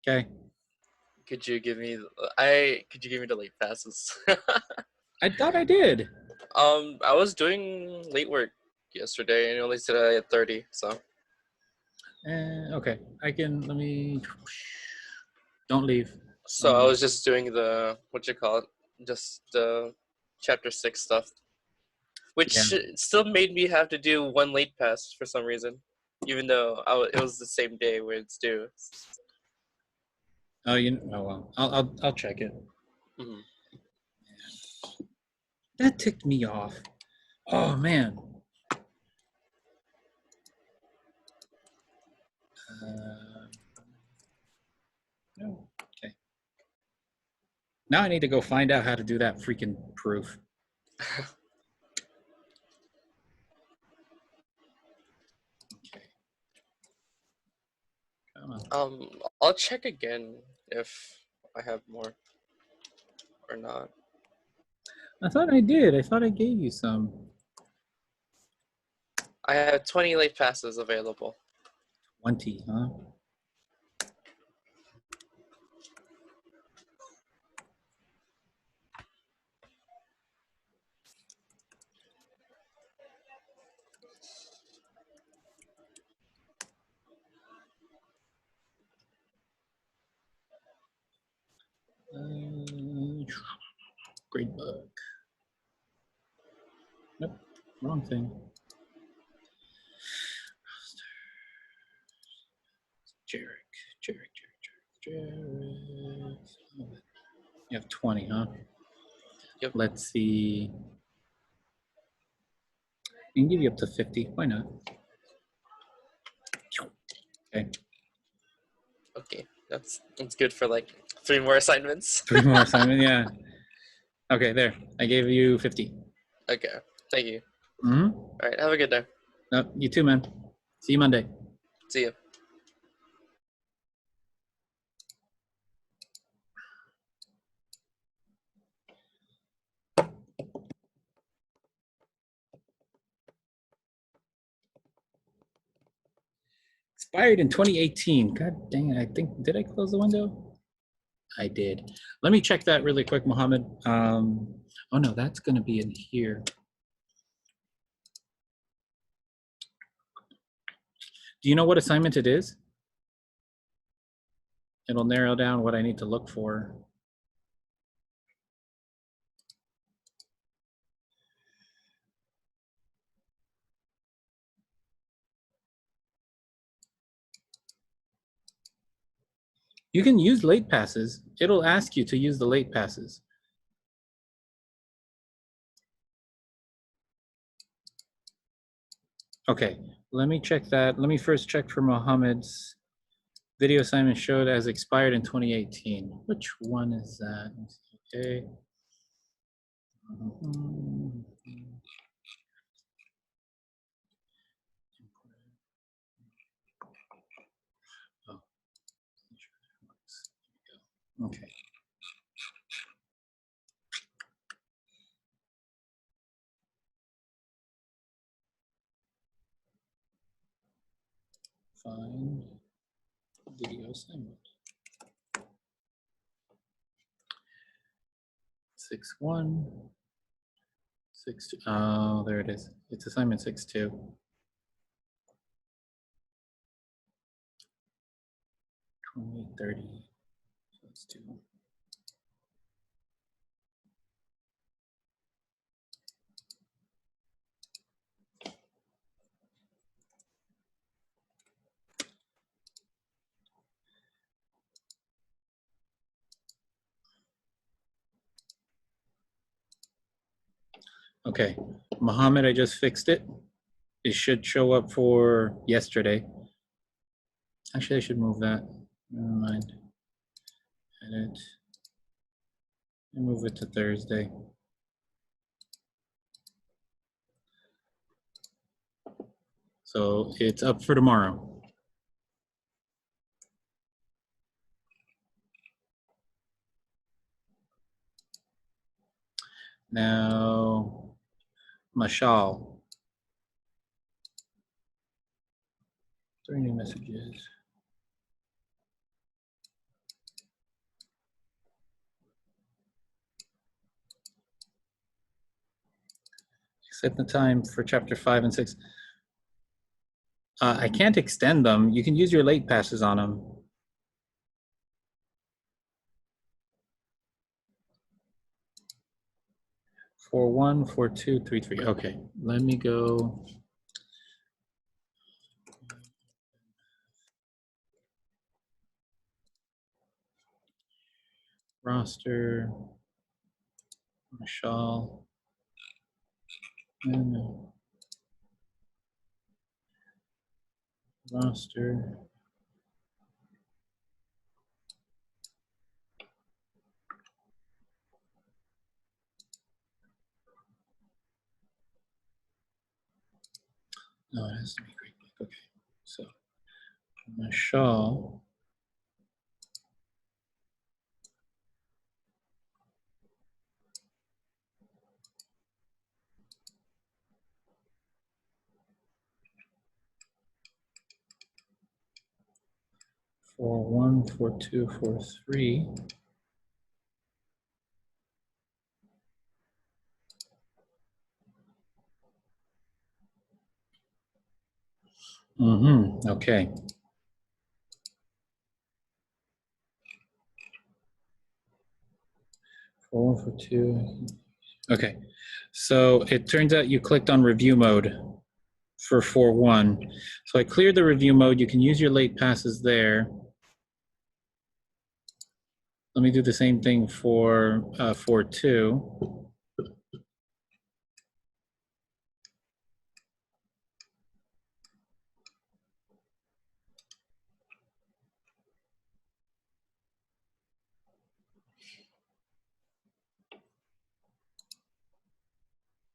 Okay. Could you give me the late passes? I thought I did. I was doing late work yesterday and it only said I had 30, so. Okay, let me, don't leave. So I was just doing the, just the chapter 6 stuff. Which still made me have to do one late pass for some reason. Even though it was the same day where it's due. Oh, well, I'll check it. Mm-hmm. That ticked me off. Oh man. No. Okay. Now I need to go find out how to do that freaking proof. Okay. Come on. I'll check again if I have more or not. I thought I did. I thought I gave you some. I have 20 late passes available. 20, huh? Grade book. Nope, wrong thing. Jarek. You have 20, huh? Yep. Let's see. We can give you up to 50. Why not? Okay. Okay, that's good for like 3 more assignments. 3 more assignment, yeah. Okay, there. I gave you 50. Okay, thank you. Mm-hmm. All right, have a good day. You too, man. See you Monday. See you. Expired in 2018. God dang it. I think, did I close the window? I did. Let me check that really quick, Mohammed. Oh no, that's going to be in here. Do you know what assignment it is? It'll narrow down what I need to look for. You can use late passes. It'll ask you to use the late passes. Okay, let me check that. Let me first check for Mohammed's video assignment showed as expired in 2018. Which one is that? Okay. Oh. Okay. Find video assignment. 6-1, 6-2. Oh, there it is. It's assignment 6-2. $28.30. So let's do. Okay, Mohammed, I just fixed it. It should show up for yesterday. Actually, I should move that. Never mind. Edit. And move it to Thursday. So it's up for tomorrow. Now, Mashal. 3 new messages. Set the time for chapter 5 and 6. I can't extend them. You can use your late passes on them. 4-1, 4-2, 3-3. Okay, let me go. Roster. Mashal. Roster. No, it has to be Greek. Okay, so Mashal. For 1, 4-2, 4-3. Okay. 4 for 2. Okay, so it turns out you clicked on review mode for 4-1. So I cleared the review mode. You can use your late passes there. Let me do the same thing for 4-2.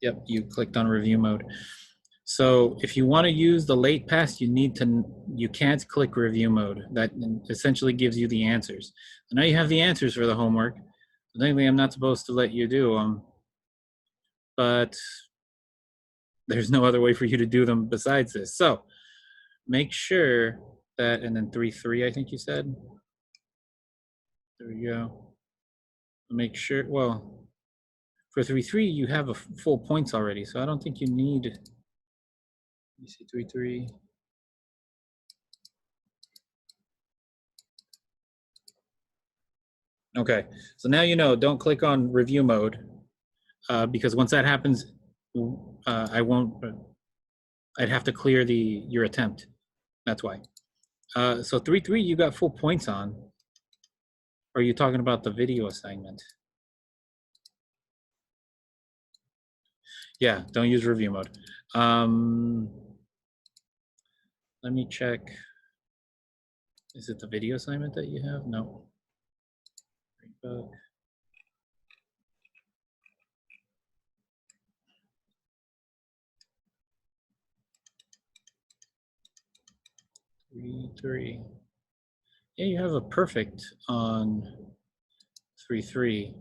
Yep, you clicked on review mode. So if you want to use the late pass, you can't click review mode. That essentially gives you the answers. So now you have the answers for the homework. Technically, I'm not supposed to let you do them, but there's no other way for you to do them besides this. So make sure that, and then 3-3, I think you said. There we go. Make sure, well, for 3-3, you have a full points already, so I don't think you need, let me see, 3-3. Okay, so now you know, don't click on review mode, because once that happens, I'd have to clear your attempt. That's why. So 3-3, you got full points on. Or are you talking about the video assignment? Yeah, don't use review mode. Let me check. Is it the video assignment that you have? No. 3-3. Yeah, you have a perfect on 3-3.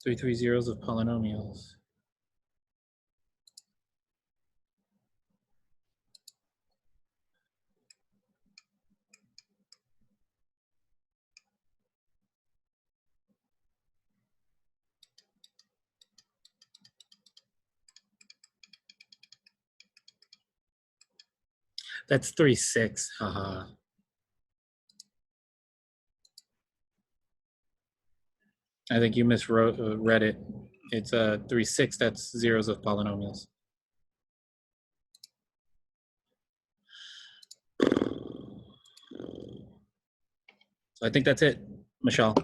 3-3 zeros of polynomials. That's 3-6. Haha. I think you misread it. It's 3-6. That's zeros of polynomials. So I think that's it, Michelle.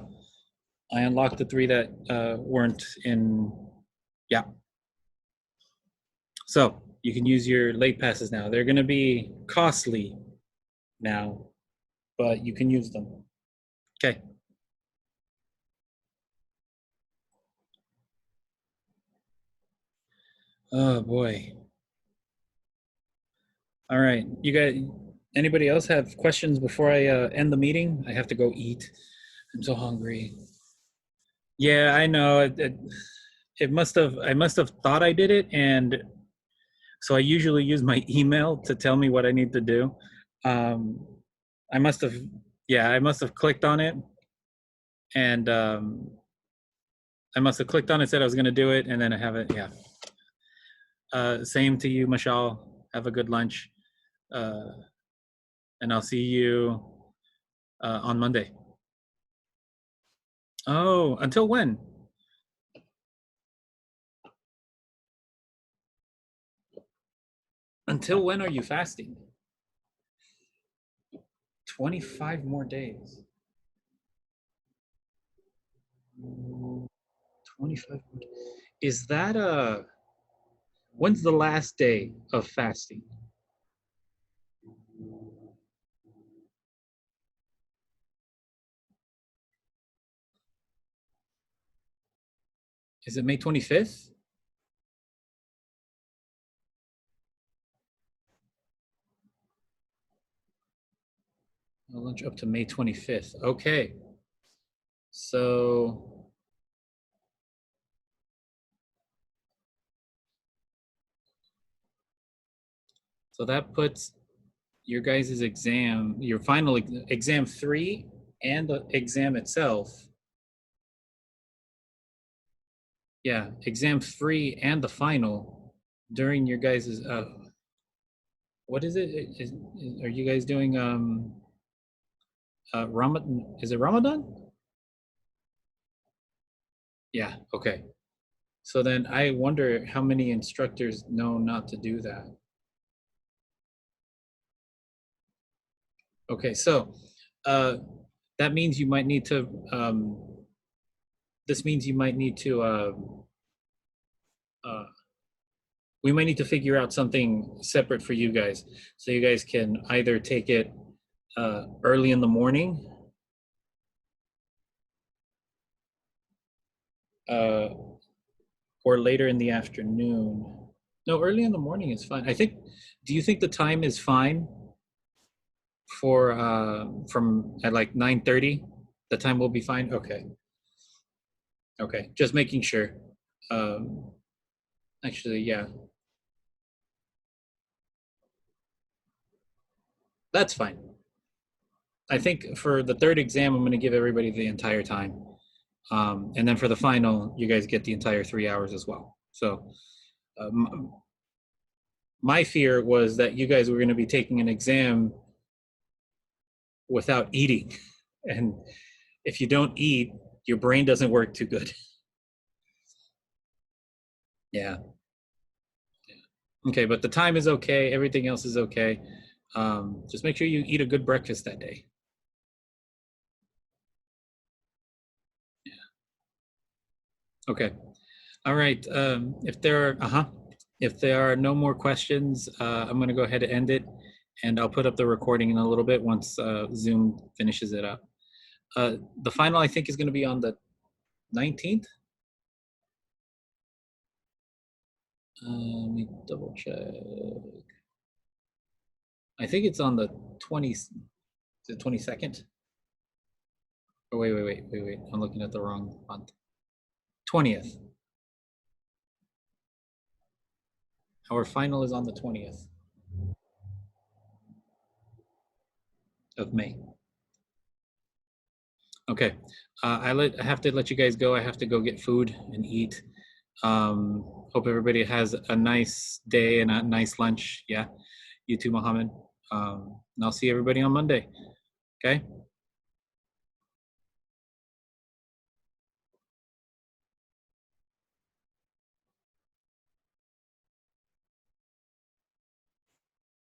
I unlocked the 3 that weren't in. Yeah. So you can use your late passes now. They're going to be costly now, but you can use them. Okay. Oh boy. All right, you guys. Anybody else have questions before I end the meeting? I have to go eat. I'm so hungry. Yeah, I know. It must have. I must have thought I did it, and so I usually use my email to tell me what I need to do. I must have. Yeah, I must have clicked on it, and I must have clicked on it, said I was going to do it, and then I haven't. Yeah. Same to you, Michelle. Have a good lunch, and I'll see you on Monday. Oh, until when? Until when are you fasting? 25 more days. 25 more days. Is that when's the last day of fasting? Is it May 25th? Lunch up to May 25th. Okay. So that puts your guys' exam, your final exam 3 and the exam itself. Yeah, exam 3 and the final during your guys' what is it? Are you guys doing Ramadan. Is it Ramadan? Yeah. Okay. So then I wonder how many instructors know not to do that. Okay, so that means you might need to. This means you might need to. We might need to figure out something separate for you guys, so you guys can either take it early in the morning, or later in the afternoon. No, early in the morning is fine. I think. Do you think the time is fine for from at like 9:30? The time will be fine. Okay. Okay, just making sure. Actually, yeah, that's fine. I think for the third exam, I'm going to give everybody the entire time. And then for the final, you guys get the entire 3 hours as well. So my fear was that you guys were going to be taking an exam without eating. And if you don't eat, your brain doesn't work too good. Yeah. Okay, but the time is okay. Everything else is okay. Just make sure you eat a good breakfast that day. Yeah. Okay. All right. If there are no more questions, I'm going to go ahead and end it, and I'll put up the recording in a little bit once Zoom finishes it up. The final, I think, is going to be on the 19th. Let me double check. I think it's on the 22nd. Oh, wait. I'm looking at the wrong month. 20th. Our final is on the 20th of May. Okay, I have to let you guys go. I have to go get food and eat. Hope everybody has a nice day and a nice lunch. Yeah, you too, Mohammed. And I'll see everybody on Monday. Okay.